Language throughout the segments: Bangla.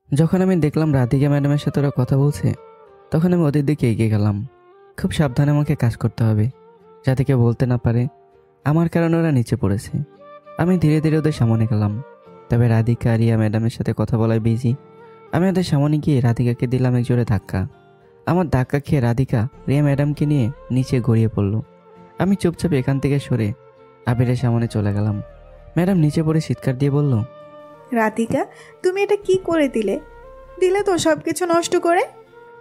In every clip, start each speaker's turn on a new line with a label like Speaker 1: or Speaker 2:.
Speaker 1: যখন আমি দেখলাম রাধিকা ম্যাডামের সাথে ওরা কথা বলছে, তখন আমি ওদের দিকে এগিয়ে গেলাম। খুব সাবধানে আমাকে কাজ করতে হবে, যাতে কেউ বলতে না পারে আমার কারণে ওরা নিচে পড়েছে। আমি ধীরে ধীরে ওদের সামনে গেলাম, তবে রাধিকা রিয়া ম্যাডামের সাথে কথা বলায় বিজি। আমি ওদের সামনে গিয়ে রাধিকাকে দিলাম এক জোরে ধাক্কা। আমার ধাক্কা খেয়ে রাধিকা রিয়া ম্যাডামকে নিয়ে নিচে গড়িয়ে পড়ল। আমি চুপচাপ এখান থেকে সরে আবিরের সামনে চলে গেলাম। ম্যাডাম নিচে পড়ে চিৎকার দিয়ে বলল,
Speaker 2: রাধিকা, তুমি এটা কি করে দিলে? দিলে তো সব কিছু নষ্ট করে।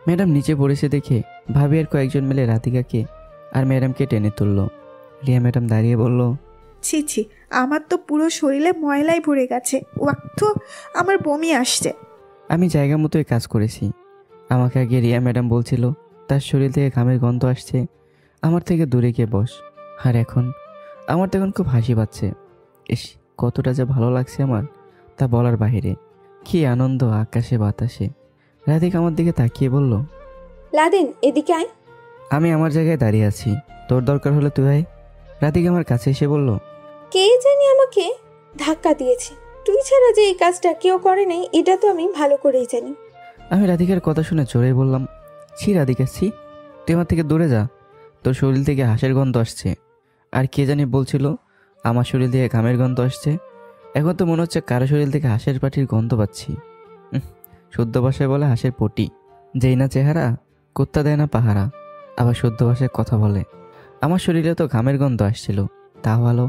Speaker 1: ম্যাডাম নিচে পড়েছে দেখে ভাবি আর কয়েকজন মিলে রাধিকাকে আর ম্যাডামকে টেনে তুলল। রিয়া ম্যাডাম দাঁড়িয়ে বলল,
Speaker 2: ছি ছি, আমার তো পুরো শরীরে ময়লাই ভরে গেছে, ওয়াক্ত আমার বমি আসছে।
Speaker 1: আমি জায়গা মতোই কাজ করেছি। আমাকে আগে রিয়া ম্যাডাম বলছিল তার শরীর থেকে ঘামের গন্ধ আসছে, আমার থেকে দূরে গিয়ে বস। আর এখন আমার তখন খুব হাসি পাচ্ছে। ইস, কতটা যে ভালো লাগছে আমার, তা বলার বাইরে। কি আনন্দ আকাশে বাতাসে। রাধিকা আমার দিকে তাকিয়ে বলল,
Speaker 3: লাদেন, এদিকে আয়।
Speaker 1: আমি আমার জায়গায় দাঁড়িয়ে আছি, তোর দরকার হলে তুই আয়। রাধিকা আমার কাছে এসে বলল,
Speaker 3: কে জানি আমাকে ধাক্কা দিয়েছে। তুই ছাড়া যে এই কাজটা কেউ করে নাই, এটা তো আমি ভালো করেই জানি।
Speaker 1: আমি রাধিকার কথা শুনে জোরে বললাম, ছি রাধিকা, ছি, তুই আমার থেকে দূরে যা, তোর শরীর থেকে হাঁসের গন্ধ আসছে। আর কে জানি বলছিল আমার শরীর থেকে ঘামের গন্ধ আসছে। এখন তো মনে হচ্ছে কারো শরীর থেকে হাঁসের পাটির গন্ধ পাচ্ছি। শুদ্ধ ভাষায় বলে হাঁসের পটি। যেই না চেহারা, কুত্তা দেয় না পাহারা, আবার শুদ্ধ ভাষায় কথা বলে। আমার শরীরে তো ঘামের গন্ধ আসছিল, তা ভালো।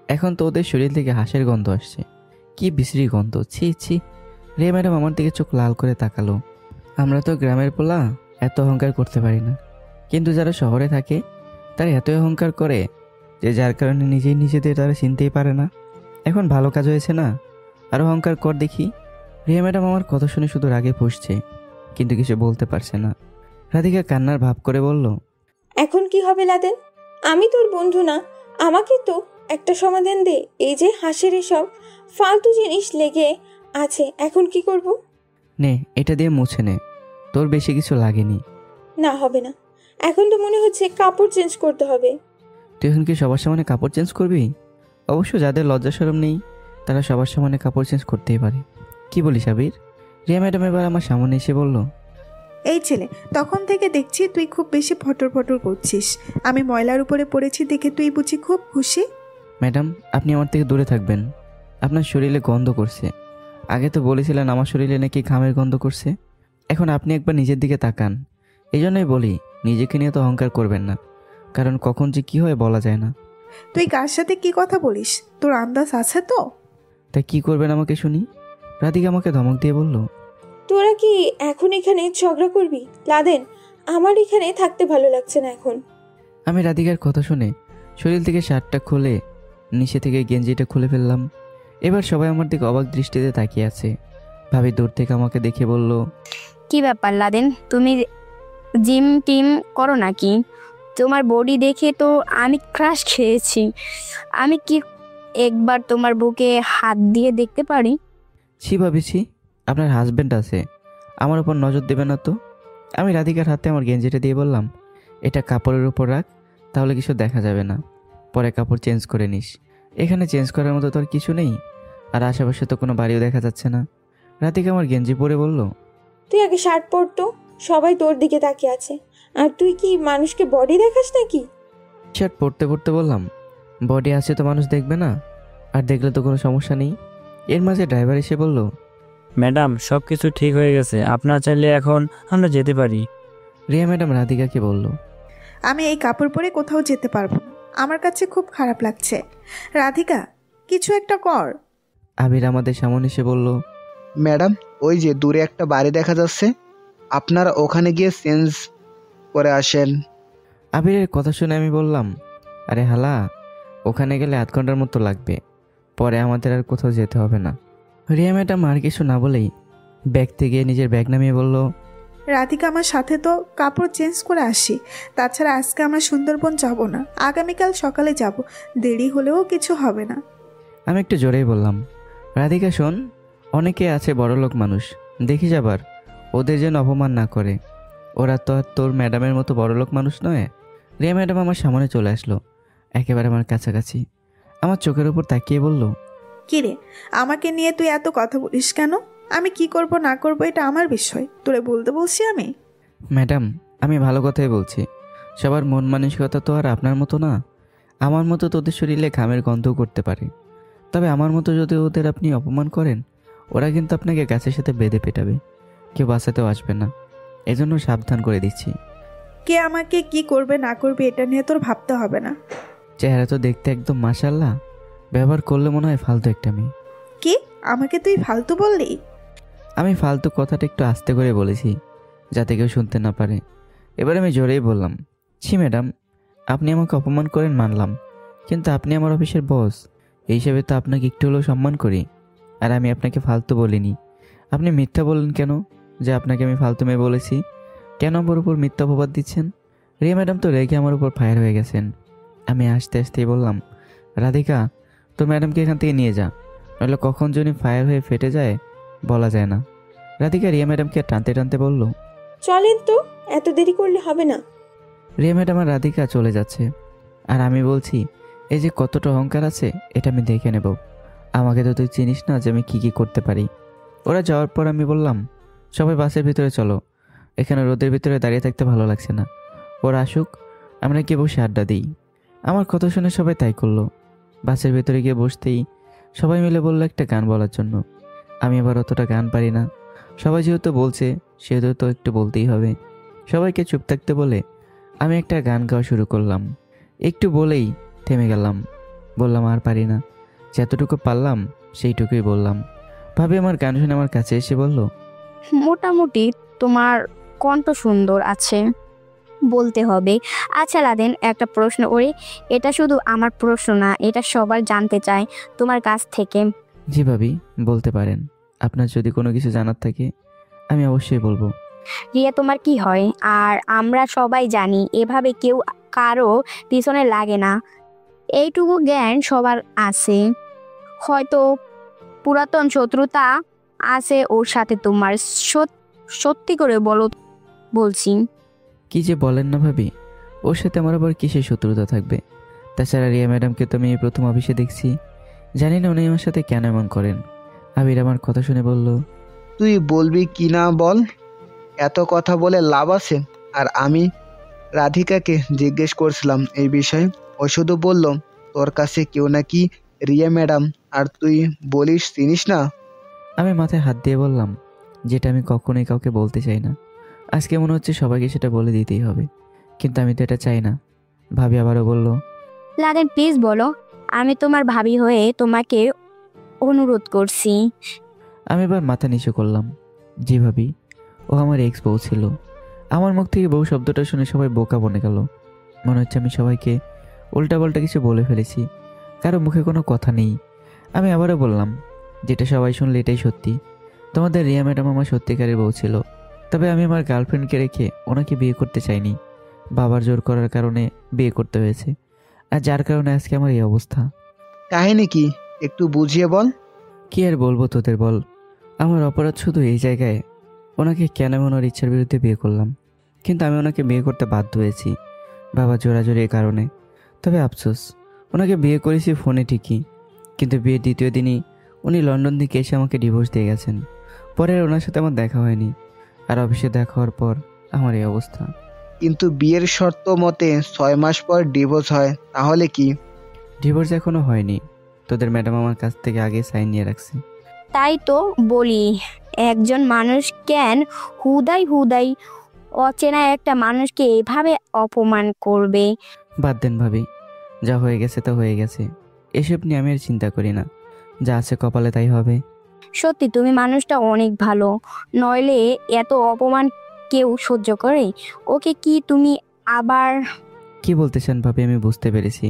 Speaker 1: এখন তো ওদের শরীর থেকে হাঁসের গন্ধ আসছে। কি বিশ্রী গন্ধ, ছি ছি। রে ম্যাডাম আমার দিকে চোখ লাল করে তাকালো। আমরা তো গ্রামের পোলা, এত অহংকার করতে পারি না, কিন্তু যারা শহরে থাকে তারা এত অহংকার করে যে যার কারণে নিজেই নিজেদের তারা চিনতেই পারে না। এখন ভালো কাজ হয়েছে না, আর অহংকার কর দেখি। রিয়া ম্যাডাম আমার কথা শুনে শুধু রাগে ফুঁসছে, কিন্তু কিছু বলতে পারছে না। রাধিকা কান্নার ভাব করে বলল,
Speaker 3: এখন কি হবে লাদেন? আমি তোর বন্ধু না? আমাকে তো একটা সমাধান দে। এই যে হাসির এসব ফালতু জিনিস লেগে আছে, এখন কি করব?
Speaker 1: নে এটা দিয়ে মুছে নে, তোর বেশি কিছু লাগেনি।
Speaker 3: না, হবে না। এখন তো মনে হচ্ছে কাপড় চেঞ্জ করতে হবে।
Speaker 1: তুই এখন কি সবার সামনে কাপড় চেঞ্জ করবি? অবশ্য যাদের লজ্জা শরম নেই তারা সবার সামনে কাপড় চেঞ্জ করতেই পারে। কি বলিস আবির? রিয়া ম্যাডাম এবার আমার সামনে এসে বলল,
Speaker 2: এই ছেলে, তখন থেকে দেখছি তুই খুব বেশি ফটর ফটর করছিস। আমি ময়লার উপরে পড়েছি দেখে তুই বুঝি খুব খুশি?
Speaker 1: ম্যাডাম আপনি আমার থেকে দূরে থাকবেন, আপনার শরীরে গন্ধ করছে। আগে তো বলেছিলেন আমার শরীরে নাকি ঘামের গন্ধ করছে, এখন আপনি একবার নিজের দিকে তাকান। এই জন্যই বলি নিজেকে নিয়ে তো অহংকার করবেন না, কারণ কখন যে কী হয় বলা যায় না।
Speaker 2: তুই কার সাথে কি কথা বলিস, তোর আন্দাজ আছে তো?
Speaker 1: তাই কি করবেন আমাকে শুনি? রাধিকা আমাকে ধমক দিয়ে বলল,
Speaker 3: তোরা কি এখন এখানে ঝগড়া করবি? লাদেন, আমার এখানে থাকতে ভালো লাগছে না এখন।
Speaker 1: আমি রাধিকার কথা শুনে শরীর থেকে শার্টটা খুলে নিচে থেকে গেঞ্জিটা খুলে ফেললাম। এবার সবাই আমার দিকে অবাক দৃষ্টিতে তাকিয়ে আছে। ভাবি দূর থেকে আমাকে দেখে বলল,
Speaker 4: কি ব্যাপার লাদেন, তুমি জিম টিম করো নাকি? তোমার বডি দেখে তো আমি ক্রাশ খেয়েছি। আমি কি একবার তোমার বুকে হাত দিয়ে দেখতে পারি?
Speaker 1: ছি ভাবিছি, আপনার হাজব্যান্ড আছে, আমার উপর নজর দেবে না তো। আমি রাধিকার হাতে আমার গেঞ্জিটা দিয়ে বললাম, এটা কাপড়ের উপর রাখ, তাহলে কিছু দেখা যাবে না, পরে কাপড় চেঞ্জ করে নিস। এখানে চেঞ্জ করার মতো তো আর কিছু নেই, আর আশেপাশে তো কোনো বাড়িও দেখা যাচ্ছে না। রাধিকা আমার গেঞ্জি পরে বলল,
Speaker 3: তুই আগে শার্ট পরতো, সবাই তোর দিকে তাকিয়ে আছে। আর তুই কি মানুষকে বডি দেখাস নাকি?
Speaker 1: শার্ট পরতে পরতে বললাম, বডি আছে তো মানুষ দেখবে না, আর দেখলে তো কোনো সমস্যা নেই। এর মাঝে ড্রাইভার এসে বলল,
Speaker 5: ম্যাডাম সব কিছু ঠিক হয়ে গেছে, আপনার চাইলে এখন আমরা যেতে পারি।
Speaker 1: রিয়া ম্যাডাম রাধিকাকে বলল,
Speaker 2: আমি এই কাপড় পরে কোথাও যেতে পারবো না, আমার কাছে খুব খারাপ লাগছে। রাধিকা, কিছু একটা কর।
Speaker 1: আবির আমাদের সামনে এসে বলল,
Speaker 6: ম্যাডাম, ওই যে দূরে একটা বাড়ি দেখা যাচ্ছে, আপনারা ওখানে গিয়ে চেঞ্জ করে আসেন।
Speaker 1: আবিরের কথা শুনে আমি বললাম, আরে হালা, ওখানে গেলে আধ ঘন্টার মতো লাগবে, পরে আমাদের আর কোথাও যেতে হবে না। রিয়া ম্যাডাম আর কিছু না বলেই ব্যাগ থেকে নিজের ব্যাগ নামিয়ে বলল,
Speaker 2: রাধিকা, আমার সাথে তো কাপড় চেঞ্জ করে আসি। তাছাড়া আজকে আমরা সুন্দরবন যাব না, আগামীকাল সকালে যাব, দেরি হলেও কিছু হবে না।
Speaker 1: আমি একটু জোরেই বললাম, রাধিকা শোন, অনেকে আছে বড়লোক মানুষ, দেখিস আবার ওদের যেন অপমান না করে, ওরা তো আর তোর ম্যাডামের মতো বড়লোক মানুষ নয়। রিয়া ম্যাডাম আমার সামনে চলে আসলো, একেবারে আমার কাছাকাছি, আমার চোখের উপর তাকিয়ে বলল,
Speaker 2: কিরে, আমাকে নিয়ে তুই এত কথা বলিস কেন? আমি কি করব না করব এটা আমার বিষয়, তোরে বলতে বলছি আমি।
Speaker 1: ম্যাডাম, আমি ভালো কথাই বলছি। সবার মন মানসিকতা তো আর আপনার মতো না। আমার মতো তোদের শরীরে ঘামের গন্ধও করতে পারে। তবে আমার মতো যদি ওদের আপনি অপমান করেন, ওরা কিন্তু আপনাকে গাছের সাথে বেঁধে পেটাবে, কেউ বাঁচাতেও আসবে না। এজন্য সাবধান করে দিচ্ছি।
Speaker 2: কে আমাকে কি করবে না করবে এটা নিয়ে তোর ভাবতে হবে না।
Speaker 1: চেহারা তো দেখতে একদম মাশাআল্লাহ, ব্যবহার করলে মনে হয় ফালতু একটা মেয়ে।
Speaker 2: কি আমাকে তুই ফালতু বললি?
Speaker 1: আমি ফালতু কথাটা একটু আস্তে করে বলেছি, যাতে কেউ শুনতে না পারে। এবার আমি জোরেই বললাম, ছি ম্যাডাম, আপনি আমাকে অপমান করেন মানলাম, কিন্তু আপনি আমার অফিসের বস, এই হিসেবে তো আপনাকে একটু হলেও সম্মান করি। আর আমি আপনাকে ফালতু বলিনি। আপনি মিথ্যা বললেন কেন যে আপনাকে আমি ফালতু মেয়ে বলেছি? কেন আমার উপর মিথ্যা অপবাদ দিচ্ছেন? রিয়া ম্যাডাম তো রেগে আমার উপর ফায়ার হয়ে গেছেন। আমি আস্তে আস্তেই বললাম, রাধিকা, তোর ম্যাডামকে এখান থেকে নিয়ে যা, নইলে কখন যদি ফায়ার হয়ে ফেটে যায় বলা যায় না। রাধিকা রিয়া ম্যাডামকে টানতে টানতে বলল,
Speaker 3: চলেন তো, এত দেরি করলে হবে না।
Speaker 1: রিয়া ম্যাডাম আর রাধিকা চলে যাচ্ছে, আর আমি বলছি, এই যে কতটা অহংকার আছে এটা আমি দেখে নেব। আমাকে তো তুই চিনিস না যে আমি কী কী করতে পারি। ওরা যাওয়ার পর আমি বললাম, সবাই বাসের ভিতরে চলো, এখানে রোদের ভিতরে দাঁড়িয়ে থাকতে ভালো লাগছে না। ওরা আসুক, আমরা গিয়ে বসে আড্ডা দিই। আমার কথা শুনে সবাই তাই করলো। বাসের ভিতরে গিয়ে বসতেই সবাই মিলে বললো একটা গান বলার জন্য। আমি আবার অতটা গান পারি না। সবাই যেহেতু বলছে সেহেতু তো একটু বলতেই হবে। সবাইকে চুপ থাকতে বলে আমি একটা গান গাওয়া শুরু করলাম। একটু বলেই থেমে গেলাম। বললাম আর পারি না, যতটুকু পারলাম সেইটুকুই বললাম। ভাবি আমার গান শুনে আমার কাছে এসে বলল,
Speaker 4: মোটামুটি তোমার কণ্ঠ সুন্দর আছে বলতে হবে। আচ্ছা লাদেন, একটা প্রশ্ন করি। এটা শুধু আমার প্রশ্ন না, এটা সবার জানতে চায় তোমার কাছ থেকে।
Speaker 1: জি ভাবি, বলতে পারেন। আপনার যদি কোনো কিছু জানার থাকে আমি অবশ্যই বলবো।
Speaker 4: রিয়া তোমার কি হয়? আর আমরা সবাই জানি এভাবে কেউ কারো পিছনে লাগে না, এইটুকু জ্ঞান সবার আছে। হয়তো পুরাতন শত্রুতা আছে ওর সাথে তোমার। সত্যি করে বলো, বলছি।
Speaker 1: কি যে বলেন না ভাবি, ওর সাথে আমার আবার কিসের শত্রুতা থাকবে? তাছাড়া রিয়া ম্যাডামকে তো আমি এই প্রথম অফিসে দেখছি, জানি না উনি আমার সাথে কেন এমন করেন। আবির আমার কথা শুনে বলল,
Speaker 6: তুই বলবি কি না বল, এত কথা বলে লাভ আছে? আর আমি রাধিকাকে জিজ্ঞেস করছিলাম এই বিষয়ে, ও শুধু বলল তোর কাছে কেউ নাকি রিয়া ম্যাডাম, আর তুই বলিস চিনিস না।
Speaker 1: আমি মাথায় হাত দিয়ে বললাম, যেটা আমি কখনোই কাউকে বলতে চাই না, আজকে মনে হচ্ছে সবাইকে সেটা বলে দিতেই হবে, কিন্তু আমি তো এটা চাই না। ভাবি আবারও বলল,
Speaker 4: লাদেন প্লিজ বলো, আমি তোমার ভাবি হয়ে তোমাকে অনুরোধ করছি।
Speaker 1: আমি এবার মাথা নিচু করলাম। জি ভাবি, ও আমার এক্স বউ ছিল। আমার মুখ থেকে বউ শব্দটা শুনে সবাই বোকা বনে গেল। মনে হচ্ছে আমি সবাইকে উল্টাপাল্টা কিছু বলে ফেলেছি, কারো মুখে কোনো কথা নেই। আমি আবারও বললাম, যেটা সবাই শুনলে এটাই সত্যি, তোমাদের রিয়া ম্যাডাম আমার সত্যিকারের বউ ছিল। তবে আমি আমার গার্লফ্রেন্ডকে রেখে ওনাকে বিয়ে করতে চাইনি। বাবার জোর করার কারণে বিয়ে করতে হয়েছে, আর যার কারণে আজকে আমার এই অবস্থা।
Speaker 6: কাহিনী কি একটু বুঝিয়ে বল।
Speaker 1: কি আর বলবো তোদের বল, আমার অপরাধ শুধু এই জায়গায়, ওনাকে কেন আমি ওনার ইচ্ছার বিরুদ্ধে বিয়ে করলাম। কিন্তু আমি ওনাকে বিয়ে করতে বাধ্য হয়েছি বাবা জোরাজোরির কারণে। তবে আফসোস, ওনাকে বিয়ে করেছি ফোনে ঠিকই, কিন্তু বিয়ের দ্বিতীয় দিনই উনি লন্ডন থেকে এসে আমাকে ডিভোর্স দিয়ে গেছেন। পরে আর ওনার সাথে আমার দেখা হয়নি, আর অফিসে দেখা হওয়ার পর আমার এই অবস্থা।
Speaker 6: কিন্তু বিয়ের শর্ত মতে 6 মাস পর ডিভোর্স হয়, তাহলে কি?
Speaker 1: ডিভোর্স এখনো হয়নি, তোদের ম্যাডাম আমার কাছ থেকে আগে সাইন নিয়ে রাখছে।
Speaker 4: তাই তো বলি, একজন মানুষ কেন হুদাই হুদাই অচেনা একটা মানুষকে এভাবে অপমান করবে?
Speaker 1: বাদ দেন ভাবি, যা হয়ে গেছে তা হয়ে গেছে, এসব নিয়ে আমি আর চিন্তা করি না। যা আছে কপালে তাই হবে।
Speaker 4: সত্যি তুমি মানুষটা অনেক ভালো, নইলে এত অপমান কেউ সহ্য করে? ওকে কি তুমি আবার?
Speaker 1: কি বলতেছেন ভাবি, আমি বুঝতে পেরেছি।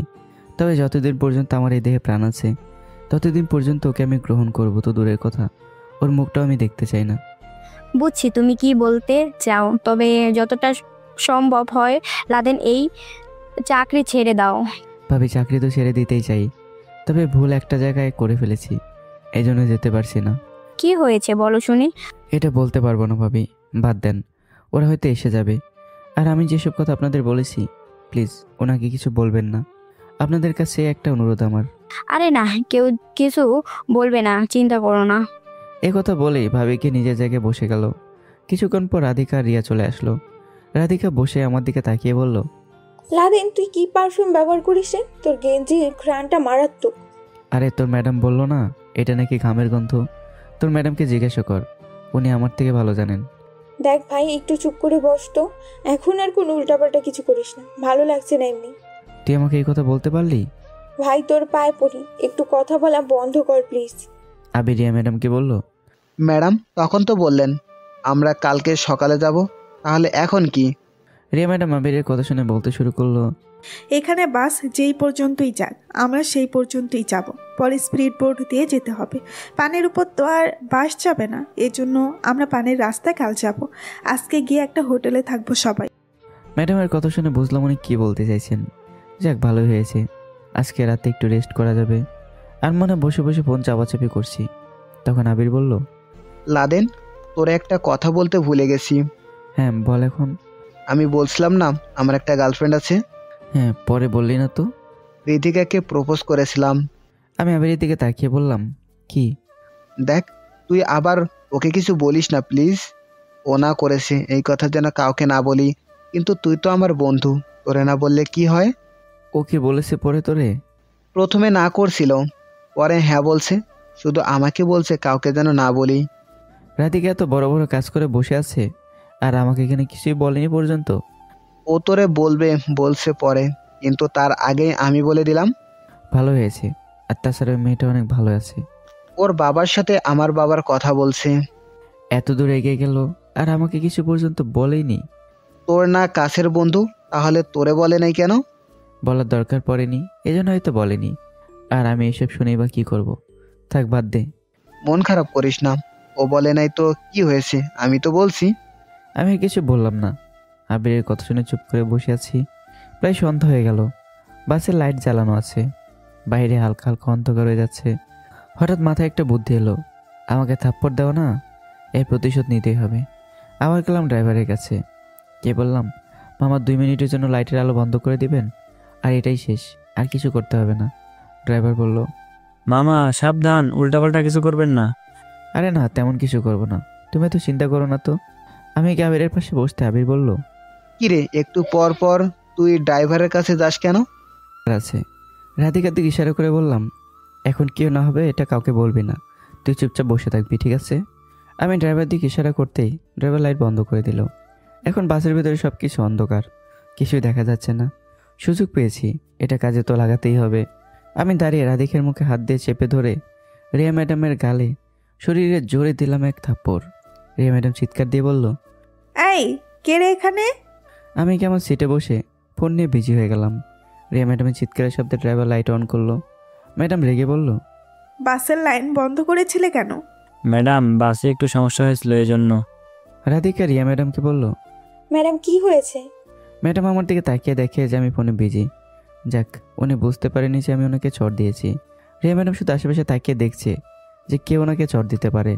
Speaker 1: তবে যতদিন পর্যন্ত আমার এই দেহে প্রাণ আছে ততদিন পর্যন্ত ওকে আমি গ্রহণ করব তো দূরের কথা, ওর মুখটাও আমি দেখতে চাই না।
Speaker 4: বুঝছি তুমি কি বলতে চাও, তবে যতটা সম্ভব হয় লাদেন এই চাকরি ছেড়ে দাও।
Speaker 1: ভাবি চাকরি তো ছেড়ে দিতেই চাই, তবে ভুল একটা জায়গায় করে ফেলেছি, এই জন্য যেতে পারছি না।
Speaker 4: কি হয়েছে বলো শুনি।
Speaker 1: এটা বলতে পারবো না ভাবি, বাদ দেন, ওরা হয়তো এসে যাবে। আর আমি যেসব কথা আপনাদের বলেছি, প্লিজ ওনাকে কিছু বলবেন না। আপনাদের কাছে একটা অনুরোধ আমার।
Speaker 4: আরে না, কেউ কিছু বলবে না, চিন্তা করো না।
Speaker 1: এ কথা বলেই ভাবিকে নিজের জায়গায় বসে গেল। কিছুক্ষণ পর রাধিকা আর রিয়া চলে আসলো। রাধিকা বসে আমার দিকে তাকিয়ে বলল,
Speaker 3: লাদেন, তুই কি পারফিউম ব্যবহার করিস রে? তোর গেঞ্জির ঘ্রাণটা মারাত্মক।
Speaker 1: আরে তোর ম্যাডাম বললো না এটা নাকি ঘামের গন্ধ? তোর ম্যাডামকে জিজ্ঞাসা কর, উনি আমার থেকে ভালো জানেন।
Speaker 3: দেখ ভাই, একটু চুপ করে বস তো। এখন আর কোনো উল্টাপাল্টা কিছু করিস না, ভালো লাগছে না এমনি।
Speaker 1: তুই আমাকে এই কথা বলতে পারলি?
Speaker 3: ভাই তোর পায়ে পড়ি, একটু কথা বলা বন্ধ কর প্লিজ।
Speaker 1: আবি রিয়া ম্যাডামকে বলল,
Speaker 6: ম্যাডাম তখন তো বললেন আমরা কালকে সকালে যাব, তাহলে এখন কি?
Speaker 1: রিয়া ম্যাডাম আবিরের কথা শুনে বলতে শুরু করলো,
Speaker 2: এখানে বাস যেই পর্যন্তই যাক আমরা সেই পর্যন্তই যাব। পরে স্পিড বোট দিয়ে যেতে হবে। পানির উপর তো আর বাস যাবে না, এজন্য আমরা পানির রাস্তায় কাল যাব। আজকে গিয়ে একটা হোটেলে থাকবো সবাই।
Speaker 1: ম্যাডামের কথা শুনে বুঝলাম উনি কি বলতে চাইছেন। যাক ভালোই হয়েছে, আজকে রাতে একটু রেস্ট করা যাবে। আর মনে বসে বসে ফোন চাপাচাপি করছি, তখন আবির বলল,
Speaker 6: লাদেন, তোরে একটা কথা বলতে ভুলে গেছি।
Speaker 1: হ্যাঁ বল এখন।
Speaker 6: আমি বলছিলাম না আমার একটা গার্লফ্রেন্ড আছে।
Speaker 1: হ্যাঁ পরে বললি না তো।
Speaker 6: রিধিকাকে প্রপোজ করেছিলাম।
Speaker 1: আমি আবিরের দিকে তাকিয়ে বললাম, কি?
Speaker 6: দেখ, তুই আবার ওকে কিছু বলিস না প্লিজ। ও না করেছে এই কথা যেন কাউকে না বলি, কিন্তু তুই তো আমার বন্ধু, তোরে না বললে কি হয়?
Speaker 1: ও কি বলেছে পরে তোরে?
Speaker 6: প্রথমে না করছিল, পরে হ্যাঁ বলছে। শুধু আমাকে বলছে কাউকে যেন না বলি।
Speaker 1: রাধিকা এত বড় বড় কাজ করে বসে আছে আর আমাকে এখানে কিছুই বলেনি পর্যন্ত।
Speaker 6: ও তোরে বলবে বলছে পরে, কিন্তু তার আগেই আমি বলে দিলাম।
Speaker 1: ভালো হয়েছে। আর তাছাড়া ওই মেয়েটা অনেক ভালো আছে।
Speaker 6: ওর বাবার সাথে আমার বাবার কথা বলছে।
Speaker 1: এত দূর এগিয়ে গেল আর আমাকে কিছু পর্যন্ত বলেইনি।
Speaker 6: তোর না কাছের বন্ধু, তাহলে তোরে বলে নাই কেন?
Speaker 1: বলার দরকার পড়েনি, এজন্য হয়তো বলেনি। আর আমি এসব শুনেই বা কি করব? থাক বাদ দে।
Speaker 6: মন খারাপ করিস না, ও বলে নাই তো কি হয়েছে, আমি তো বলছি।
Speaker 1: আমি আর কিছু বললাম না। আবিরের কথা শুনে চুপ করে বসে আছি। প্রায় সন্ধ্যা হয়ে গেল। বাসের লাইট জ্বালানো আছে, বাইরে হালকা হালকা অন্ধকার হয়ে যাচ্ছে। হঠাৎ মাথায় একটা বুদ্ধি এলো, আমাকে থাপ্পড় দেওয়া না, এর প্রতিশোধ নিতেই হবে। আবার গেলাম ড্রাইভারের কাছে, কে বললাম, মামা 2 মিনিটের জন্য লাইটের আলো বন্ধ করে দিবেন, আর এটাই শেষ, আর কিছু করতে হবে না। ড্রাইভার বলল,
Speaker 5: মামা সাবধান, উল্টাপাল্টা কিছু করবেন না।
Speaker 1: আরে না তেমন কিছু করব না, তুমি তো চিন্তা করো না তো। আমি কি আবিরের পাশে বসতে? আবির বলল,
Speaker 6: কিরে একটু পর পর তুই ড্রাইভারের কাছে যাস কেন?
Speaker 1: আছে। রাধিকার দিকে ইশারা করে বললাম, এখন কেউ না হবে এটা কাউকে বলবি না, তুই চুপচাপ বসে থাকবি, ঠিক আছে? আমি ড্রাইভার দিকে ইশারা করতেই ড্রাইভার লাইট বন্ধ করে দিল। এখন বাসের ভিতরে সব কিছু অন্ধকার, কিছুই দেখা যাচ্ছে না। সুযোগ পেয়েছি, এটা কাজে তো লাগাতেই হবে। আমি দাঁড়িয়ে রাধিকার মুখে হাত দিয়ে চেপে ধরে রিয়া ম্যাডামের গালে শরীরে জোরে দিলাম এক থাপ্পড়। রিয়া ম্যাডাম চিৎকার দিয়ে বলল,
Speaker 2: এই কে রে এখানে?
Speaker 1: আমি কেমন সিটে বসে ফোন নিয়ে বিজি হয়ে গেলাম। রিয়া ম্যাডামের চিৎকারের শব্দে ড্রাইভার লাইট অন করলো। ম্যাডাম রেগে বলল,
Speaker 2: বাসের লাইন বন্ধ করেছিলে কেন?
Speaker 5: ম্যাডাম বাসে একটু সমস্যা হয়েছিল এই জন্য।
Speaker 1: রাধিকা রিয়া ম্যাডামকে বলল,
Speaker 3: ম্যাডাম কি হয়েছে?
Speaker 1: ম্যাডাম আমার দিকে তাকিয়ে দেখে যে আমি ফোনে বিজি। যাক, উনি বুঝতে পারেনি যে আমি ওনাকে চড় দিয়েছি। রিয়া ম্যাডাম শুধু আশেপাশে তাকিয়ে দেখছে যে কে ওনাকে চড় দিতে পারে।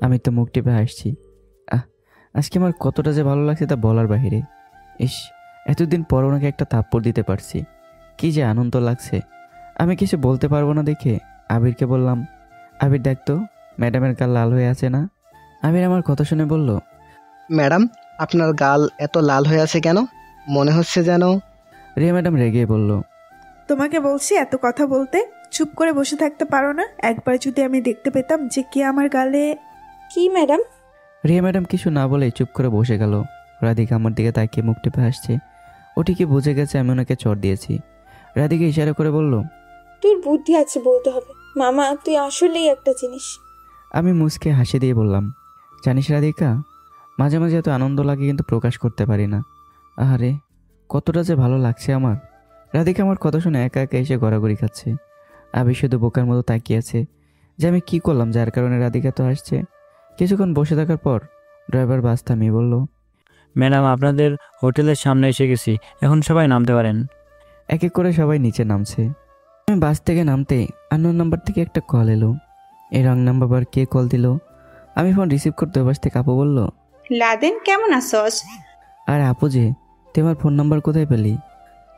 Speaker 1: আমি তো মুখ টিপে হাসছি। আজকে আমার কতটা যে ভালো লাগছে তা বলার বাহিরে। ইস, এতদিন পর ওনাকে একটা থাপ্পড় দিতে পারছি, কি যে আনন্দ লাগছে। আমি কিছু বলতে পারবো না দেখে আবিরকে বললাম, আবির দেখ তো, ম্যাডামের গাল লাল হয়ে আছে না? আবির আমার কথা শুনে বলল,
Speaker 6: ম্যাডাম আপনার গাল এত লাল হয়ে আছে কেন? মনে হচ্ছে যেন।
Speaker 1: রিয়া ম্যাডাম রেগে বলল,
Speaker 2: তোমাকে বলছি এত কথা বলতে, চুপ করে বসে থাকতে পারো না? একবার যদি আমি দেখতে পেতাম যে কে আমার গালে।
Speaker 3: কি ম্যাডাম?
Speaker 1: রিয়া ম্যাডাম কিছু না বলে চুপ করে বসে গেল। রাধিকা আমার দিকে তাকিয়ে মুখ টিপে হাসছে। ও ঠিকই বুঝে গেছে আমি ওনাকে চড় দিয়েছি। রাধিকা ইশারা করে বলল,
Speaker 3: তোর বুদ্ধি আছে বলতে হবে। মামা তুই আসলেই একটা জিনিস।
Speaker 1: আমি মুচকে হাসি দিয়ে বললাম, জানিস রাধিকা, মাঝে মাঝে এত আনন্দ লাগে কিন্তু প্রকাশ করতে পারি না। আরে কতটা যে ভালো লাগছে আমার। রাধিকা আমার কথা শুনে একা একা এসে গড়াগড়ি খাচ্ছে। আবি শুধু বোকার মতো তাকিয়ে আছে যে আমি কি করলাম যার কারণে রাধিকা তো আসছে। কিছুক্ষণ বসে থাকার পর ড্রাইভার বাস থামিয়ে বলল,
Speaker 5: ম্যাডাম আপনাদের হোটেলের সামনে এসে গেছি, এখন সবাই নামতে পারেন।
Speaker 1: এক এক করে সবাই নিচে নামছে। আমি বাস থেকে নামতে আননোন নাম্বার থেকে একটা কল এলো। এই রং নাম্বার আবার কে কল দিল? আমি ফোন রিসিভ করতে ওই বাস থেকে আপু বলল,
Speaker 7: লাদেন কেমন আছস?
Speaker 1: আর আপু যে, তুই আমার ফোন নাম্বার কোথায় পেলি?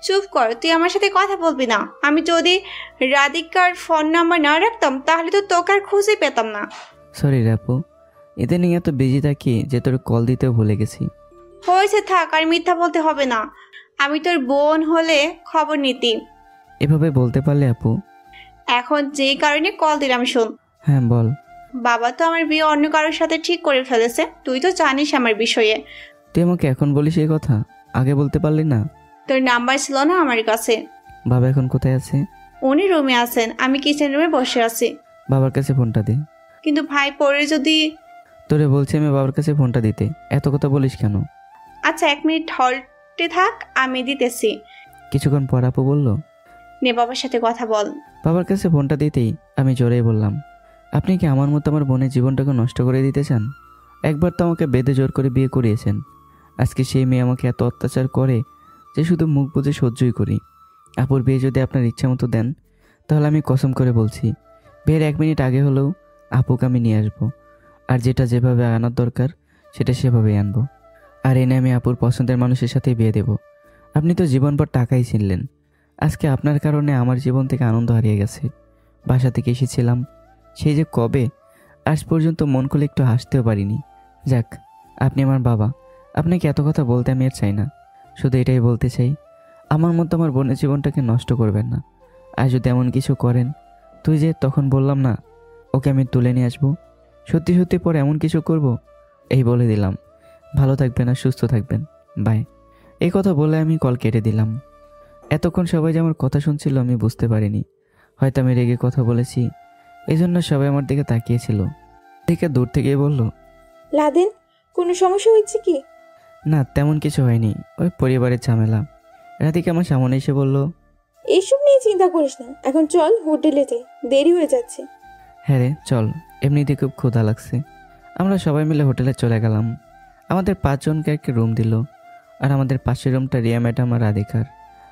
Speaker 7: চুপ কর, তুই আমার সাথে কথা বলবি না। আমি যদি রাধিকার ফোন নাম্বার না রাখতাম তাহলে তো তোকে আর খুঁজে পেতাম না।
Speaker 1: সরি রে আপু, ইদানিং এত বিজি থাকি যে তোর কল দিতেও ভুলে গেছি।
Speaker 7: হয়েছে, থাক, আর মিথ্যা বলতে হবে না। আমি তোর বোন হলে খবর নিতি।
Speaker 1: এভাবে বলতে পারলে আপু?
Speaker 7: এখন যেই কারণে কল দিলাম শোন।
Speaker 1: হ্যাঁ বল।
Speaker 7: বাবা তো আমার বিয়ে অন্য কারোর সাথে ঠিক করে ফেলেছে, তুই তো জানিস আমার বিষয়ে।
Speaker 1: তুই আমাকে এখন বলিস এই কথা, আগে বলতে পারলি না?
Speaker 7: তোর নাম্বার ছিল না আমার কাছে।
Speaker 1: বাবা এখন কোথায় আছে?
Speaker 7: উনি রুমে আছেন, আমি কিচেন রুমে বসে আছি।
Speaker 1: বাবার কাছে ফোনটা দে।
Speaker 7: কিন্তু ভাই পরে যদি...
Speaker 1: তোরে বলছি আমি বাবার কাছে ফোনটা দিতে, এত কথা বলিস কেন?
Speaker 7: আচ্ছা 1 মিনিট হল্টে থাক, আমি দিতেছি।
Speaker 1: কিছুক্ষণ পর আপু বলল,
Speaker 7: নে বাবার সাথে কথা বল।
Speaker 1: বাবার কাছে ফোনটা দিতেই আমি জোরেই বললাম, আপনি কি আমার মতো আমার বোনের জীবনটাকে নষ্ট করে দিতে চান? একবার তো আমাকে বেঁধে জোর করে বিয়ে করিয়েছেন, আজকে সেই মেয়ে আমাকে এত অত্যাচার করে যে শুধু মুখ বুজে সহ্যই করি। আপুর বিয়ে যদি আপনার ইচ্ছা মতো দেন, তাহলে আমি কসম করে বলছি বিয়ের 1 মিনিট আগে হলেও আপুকে আমি নিয়ে আসবো, আর যেটা যেভাবে আনার দরকার সেটা সেভাবেই আনবো। আর এনে আমি আপুর পছন্দের মানুষের সাথে বিয়ে দেব। আপনি তো জীবনভর টাকাই ছিনলেন, আজকে আপনার কারণে আমার জীবন থেকে আনন্দ হারিয়ে গেছে। বাসা থেকে এসেছিলাম সেই যে কবে, আজ পর্যন্ত মন খুলে একটু হাসতেও পারিনি। যাক, আপনি আমার বাবা, আপনাকে এত কথা বলতে আমি আর চাই না। শুধু এটাই বলতে চাই, আমার মতো আমার বোনের জীবনটাকে নষ্ট করবেন না। আর যদি এমন কিছু করেন, তুই যে তখন বললাম না ওকে আমি তুলে নিয়ে আসবো, সত্যি সত্যি পরে এমন কিছু করব, এই বলে দিলাম। ভালো থাকবেন আর সুস্থ থাকবেন, বাই। এই কথা বলে আমি কল কেটে দিলাম। এতক্ষণ সবাই যে আমার কথা শুনছিল আমি বুঝতে পারিনি, হয়তো আমি রেগে কথা বলেছি, এই জন্য সবাই আমার দিকে তাকিয়েছিল। দেখে দূর থেকেই বলল,
Speaker 3: লাদেন, কোনো সমস্যা হচ্ছে কি?
Speaker 1: না তেমন কিছু হয়নি, ওই পরিবারের ঝামেলা। রাধিকা আমার সামনে এসে বলল,
Speaker 3: এইসব নিয়ে চিন্তা করিস না, এখন চল হোটেলে যাই, দেরি হয়ে যাচ্ছে।
Speaker 1: হ্যাঁ রে চল, এমনিতে খুব ক্ষুধা লাগছে। আমরা সবাই মিলে হোটেলে চলে গেলাম। আমাদের 5 জনকে একটা রুম দিল, আর আমাদের পাশের রুমটা রিয়া ম্যাডাম আর রাধিকার।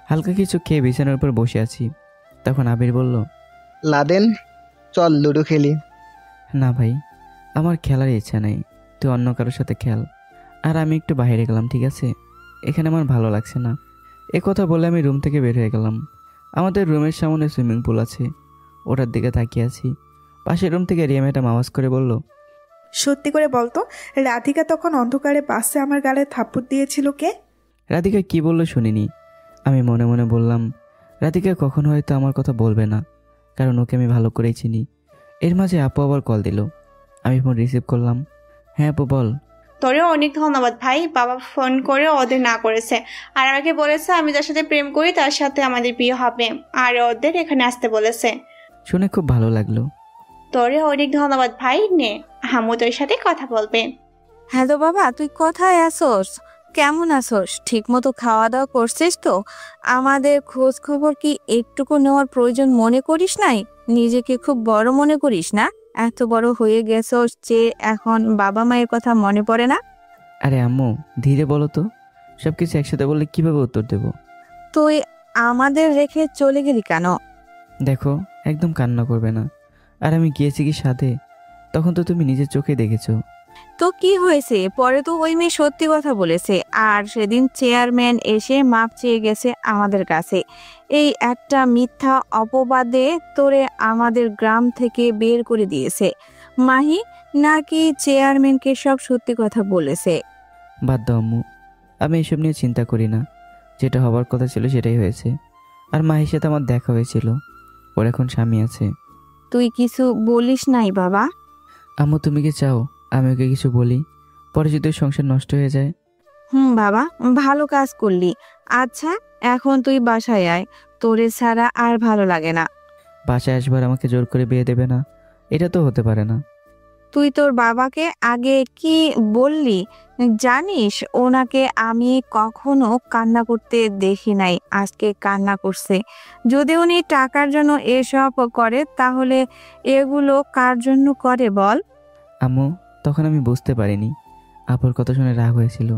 Speaker 1: হালকা কিছু খেয়ে বিছানার উপর বসে আছি, তখন আবির বলল,
Speaker 6: লাদেন, চল লুডো খেলি।
Speaker 1: না ভাই, আমার খেলার ইচ্ছা নেই, তুই অন্য কারোর সাথে খেল। আর আমি একটু বাইরে গেলাম, ঠিক আছে? এখানে আমার ভালো লাগছে না। এ কথা বলে আমি রুম থেকে বের হয়ে গেলাম। আমাদের রুমের সামনে সুইমিং পুল আছে, ওটার দিকে তাকিয়ে আছি। পাশের রুম থেকে রিয়া ম্যাডাম আওয়াজ করে বলল,
Speaker 2: সত্যি করে বলতো, রাধিকা তখন অন্ধকারে বাসে আমার গালে থাপ্পড় দিয়েছিল কে?
Speaker 1: রাধিকা কি বললো শুনিনি। আমি মনে মনে বললাম, রাধিকা কখন হয়তো আমার কথা বলবে না, কারণ ওকে আমি ভালো করেই চিনি। এর মাঝে আপু আবার কল দিল, আমি ফোন রিসিভ করলাম। হ্যাঁ আপু বল।
Speaker 7: তোরেও অনেক ধন্যবাদ ভাই, বাবা ফোন করে ওদের না করেছে, আর আমাকে বলেছে আমি যার সাথে প্রেম করি তার সাথে আমাদের বিয়ে হবে, আর ওদের এখানে আসতে বলেছে।
Speaker 1: শুনে খুব ভালো লাগলো।
Speaker 7: তোরে অনেক ধন্যবাদ ভাই, নে হামু তোর সাথে কথা বলবে।
Speaker 8: হ্যালো বাবা, তুই কোথায় আসোস? কেমন আসোস? ঠিক মতো খাওয়া দাওয়া করছিস তো? আমাদের খোঁজ খবর কি একটুকু নেওয়ার প্রয়োজন মনে করিস নাই? নিজেকে খুব বড় মনে করিস না? এত বড় হয়ে গেছোস যে এখন বাবা মায়ের কথা মনে পড়ে না?
Speaker 1: আরে আম্মু ধীরে বলো তো, সব কিছু একসাথে বললে কিভাবে উত্তর দেব?
Speaker 8: তুই আমাদের রেখে চলে গেলি কেন?
Speaker 1: দেখো, একদম কান্না করবে না। আর আমি গিয়েছি কি সাথে, তখন তো তুমি নিজের চোখে দেখেছো।
Speaker 8: তো কি হয়েছে? পরে তো ওই মেয়ে সত্যি কথা বলেছে, আর সেদিন চেয়ারম্যান এসে মাপ চেয়ে গেছে আমাদের কাছে। এই একটা মিথ্যা অপবাদে তোরে আমাদের গ্রাম থেকে বের করে দিয়েছে। মাহি নাকি চেয়ারম্যানকে সব সত্যি কথা বলেছে?
Speaker 1: বাদ দাও আম্মু, আমি এসব নিয়ে চিন্তা করি না। যেটা হবার কথা ছিল সেটাই হয়েছে। আর মাহির সাথে আমার দেখা হয়েছিল, ওর এখন স্বামী আছে।
Speaker 8: তুই কিছু বলিস নাই বাবা?
Speaker 1: আম্মু তুমি কি চাও আমি ওকে কিছু বলি, পরে যদি ওর সংসার নষ্ট হয়ে যায়?
Speaker 8: বাবা, ভালো কাজ করলি। আচ্ছা, এখন তুই বাসায় আয়, তোরে ছাড়া আর ভালো লাগে না।
Speaker 1: বাসায় আসবার আমাকে জোর করে বিয়ে দেবে না, এটা তো হতে পারে না।
Speaker 8: তুই তোর বাবাকে আগে কি বললি? জানিস ওনাকে আমি কখনো কান্না করতে দেখি নাই, আজকে কান্না করছে। যদি উনি টাকার জন্য এসব করে তাহলে এগুলো কার জন্য করে বল?
Speaker 1: আম্মু তখন আমি বুঝতে পারিনি, আপুর কথা শুনে রাগ হয়েছিল।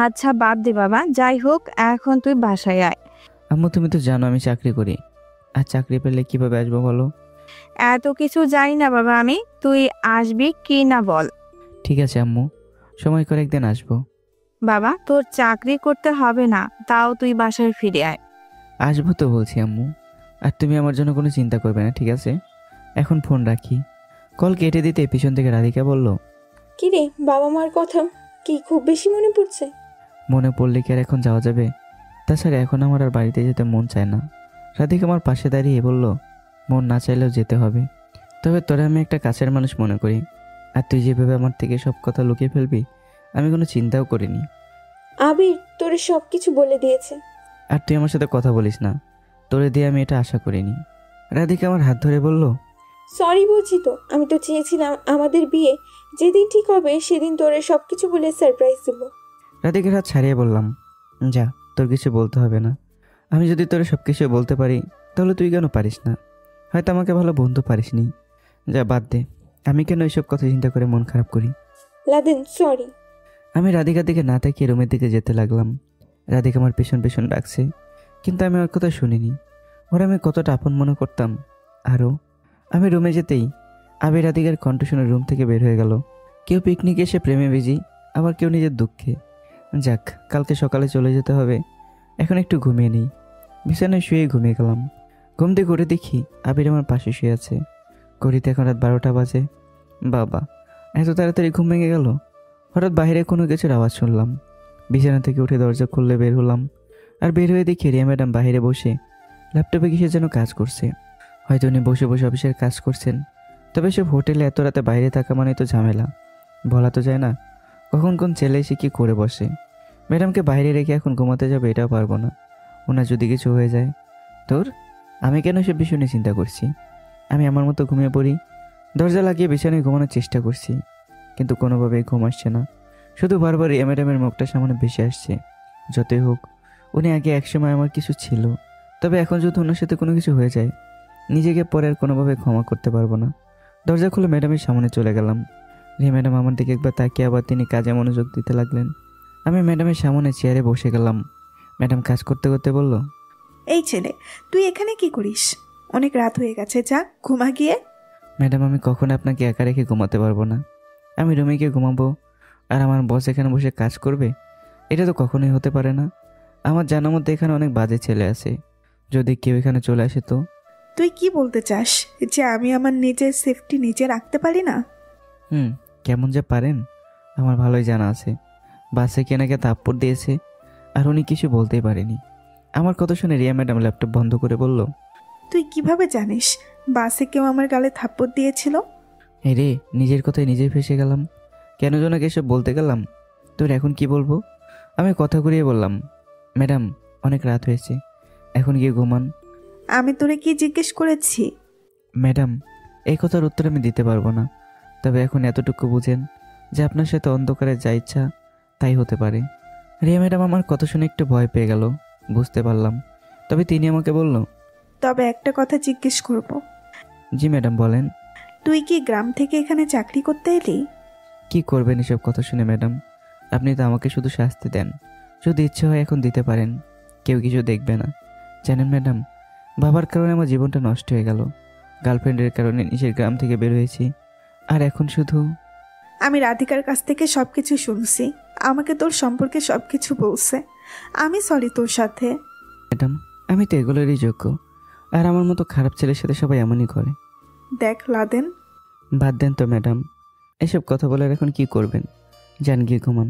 Speaker 8: আচ্ছা বাদ দে বাবা, যাই হোক এখন তুই বাসায় আয়।
Speaker 1: আম্মু তুমি তো জানো আমি চাকরি করি, আর চাকরি পেলে কিভাবে আসবো বলো?
Speaker 8: এত কিছু জানি না বাবা আমি, তুই আসবি কি না বল।
Speaker 1: ঠিক আছে আম্মু, সময় করে একদিন আসবো।
Speaker 8: বাবা তোর চাকরি করতে হবে না, তাও তুই বাসায় ফিরে আয়।
Speaker 1: আসবো তো বলছি আম্মু, আর তুমি আমার জন্য কোনো চিন্তা করবে না, ঠিক আছে? এখন ফোন রাখি, কল কেটে দিতে পিছন থেকে রাধিকা বলল,
Speaker 3: কি রে, বাবা মার কথা কি খুব বেশি মনে পড়ছে?
Speaker 1: মনে পড়লে কি আর এখন যাওয়া যাবে? তাছাড়া এখন আমার আর বাড়িতে যেতে মন চায় না। রাধিকা আমার পাশে দাঁড়িয়ে বলল, মন না চাইলেও যেতে হবে। তবে তোরা আমি একটা কাছের মানুষ মনে করি, আর তুই যেভাবে আমার থেকে সব কথা লুকিয়ে ফেলবি আমি কোনো চিন্তাও করিনি।
Speaker 3: আবির তোরে সব কিছু বলে দিয়েছে।
Speaker 1: আর তুই আমার সাথে কথা বলিস না, তোরে দিয়ে আমি এটা আশা করিনি। রাধিকা আমার হাত ধরে বলল,
Speaker 3: সরি বলছি তো, আমি তো চেয়েছিলাম আমাদের বিয়ে যেদিন ঠিক হবে সেদিন তোরে সব কিছু বলে সারপ্রাইজ দেবো।
Speaker 1: রাধিকার হাত ছাড়িয়ে বললাম, যা, তোর কিছু বলতে হবে না। আমি যদি তোরে সব কিছু বলতে পারি তাহলে তুই কেন পারিস না? হয়তো আমাকে ভালো বন্ধু পারিসনি। যা, বাদ দে। আমি কেন এইসব কথা চিন্তা করে মন খারাপ করি?
Speaker 3: Laden sorry.
Speaker 1: আমি রাধিকার দিকে না তাকিয়ে রুমের দিকে যেতে লাগলাম। রাধিকা আমার পেছন পেছন ডাকছে, কিন্তু আমি ওর কথা শুনিনি। ওরা আমি কতটা আপন মনে করতাম। আরও আমি রুমে যেতেই আবির রাধিকার কণ্ঠ শুনে রুম থেকে বের হয়ে গেল। কেউ পিকনিকে এসে প্রেমে বিজি, আবার কেউ নিজের দুঃখে। যাক, কালকে সকালে চলে যেতে হবে, এখন একটু ঘুমিয়ে নিই। বিছানায় শুয়ে ঘুমিয়ে গেলাম। ঘুম থেকে উঠে দেখি আবির আমার পাশে শুয়ে আছে। ঘড়িতে এখন রাত 12টা বাজে। বাবা, এত তাড়াতাড়ি ঘুম ভেঙে গেল! হঠাৎ বাইরে কোনো কিছুর আওয়াজ শুনলাম। বিছানা থেকে উঠে দরজা খুললে বের হলাম। আর বের হয়ে দেখি রিয়া ম্যাডাম বাইরে বসে ল্যাপটপে কিসের যেন কাজ করছে। হয়তো উনি বসে বসে অফিসের কাজ করছেন। তবে সব হোটেলে এত রাতে বাইরে থাকা মানে তো ঝামেলা, বলা তো যায় না কখন কোন ছেলে এসে কী করে বসে। ম্যাডামকে বাইরে রেখে এখন ঘুমাতে যাবে এটাও পারবো না। ওনার যদি কিছু হয়ে যায় তোর, আমি কেন সে বিষয় নিয়ে চিন্তা করছি? আমি আমার মতো ঘুমিয়ে পড়ি। দরজা লাগিয়ে বিছানায় ঘুমানোর চেষ্টা করছি, কিন্তু কোনোভাবেই ঘুম আসছে না। শুধু বারবার রিয়া ম্যাডামের মুখটা সামনে ভেসে আসছে। যতই হোক, উনি আগে একসময় আমার কিছু ছিল, তবে এখন যদি ওনার সাথে কোনো কিছু হয়ে যায় নিজেকে পরে আর কোনোভাবে ক্ষমা করতে পারবো না। দরজা খুলে ম্যাডামের সামনে চলে গেলাম। রিয়া ম্যাডাম আমার দিকে একবার তাকিয়ে আবার তিনি কাজে মনোযোগ দিতে লাগলেন। আমি ম্যাডামের সামনে চেয়ারে বসে গেলাম। ম্যাডাম কাজ করতে করতে বলল,
Speaker 2: এই ছেলে, তুই এখানে কি করিস? অনেক রাত হয়ে গেছে, যা ঘুমা গিয়ে।
Speaker 1: ম্যাডাম, আমি কখনো আপনাকে একা রেখে ঘুমাতে পারবো না। আমি রুমে গিয়ে ঘুমাবো আর আমার বস এখানে বসে কাজ করবে? এটা তো কখনোই হতে পারে না। আমার জানার মধ্যে এখানে অনেক বাজে ছেলে আছে, যদি কেউ এখানে চলে আসে তো?
Speaker 2: তুই কি বলতে চাস যে আমি আমার নিজের সেফটি নিজে রাখতে পারি না?
Speaker 1: কেমন যে পারেন আমার ভালোই জানা আছে। বাসে কেনাকে থাপ্পড় দিয়েছে আর উনি কিছু বলতেই পারেনি। আমার কথা শুনে রিয়া ম্যাডাম ল্যাপটপ বন্ধ করে বলল,
Speaker 2: তুই কিভাবে জানিস বাসে কেউ আমার গালে থাপ্পড় দিয়েছিল?
Speaker 1: এই রে, নিজের কথায় নিজেই ফেসে গেলাম। কেন যেন এসব বলতে গেলাম। তোর এখন কি বলবো? আমি কথা ঘুরিয়ে বললাম, ম্যাডাম অনেক রাত হয়েছে, এখন গিয়ে ঘুমান।
Speaker 2: আমি তোরে কি জিজ্ঞেস করেছি?
Speaker 1: ম্যাডাম, এই কথার উত্তর আমি দিতে পারবো না, তবে এখন এতটুকু বুঝেন যে আপনার সাথে অন্ধকারে যা ইচ্ছা তাই হতে পারে। রিয়া ম্যাডাম আমার কথা শুনে একটু ভয় পেয়ে গেল, বুঝতে পারলাম। তবে তিনি আমাকে বলল,
Speaker 2: তবে একটা কথা জিজ্ঞেস করব।
Speaker 1: জি ম্যাডাম, বলেন।
Speaker 2: তুই কি গ্রাম থেকে এখানে চাকরি করতে এলি?
Speaker 1: কি করবেন এসব কথা শুনে ম্যাডাম? আপনি তো আমাকে শুধু শাস্তি দেন। যদি ইচ্ছে হয় এখন দিতে পারেন, কেউ কিছু দেখবে না। জানেন ম্যাডাম, বাবার কারণে আমার জীবনটা নষ্ট হয়ে গেল। গার্লফ্রেন্ডের কারণে নিজের গ্রাম থেকে বের হয়েছি, আর এখন শুধু।
Speaker 2: আমি রাধিকার কাছ থেকে সবকিছু শুনছি, আমাকে তোর সম্পর্কে সবকিছু বলছে। আমি সরি তোর সাথে।
Speaker 1: ম্যাডাম, আমি তো এগুলোরই যোগ্য, আর আমার মতো খারাপ ছেলের সাথে সবাই এমনই করে।
Speaker 2: দেখ লাদেন,
Speaker 1: বাদ দেন তো ম্যাডাম, এসব কথা বলার এখন কি করবেন? যান গিয়ে ঘুমান।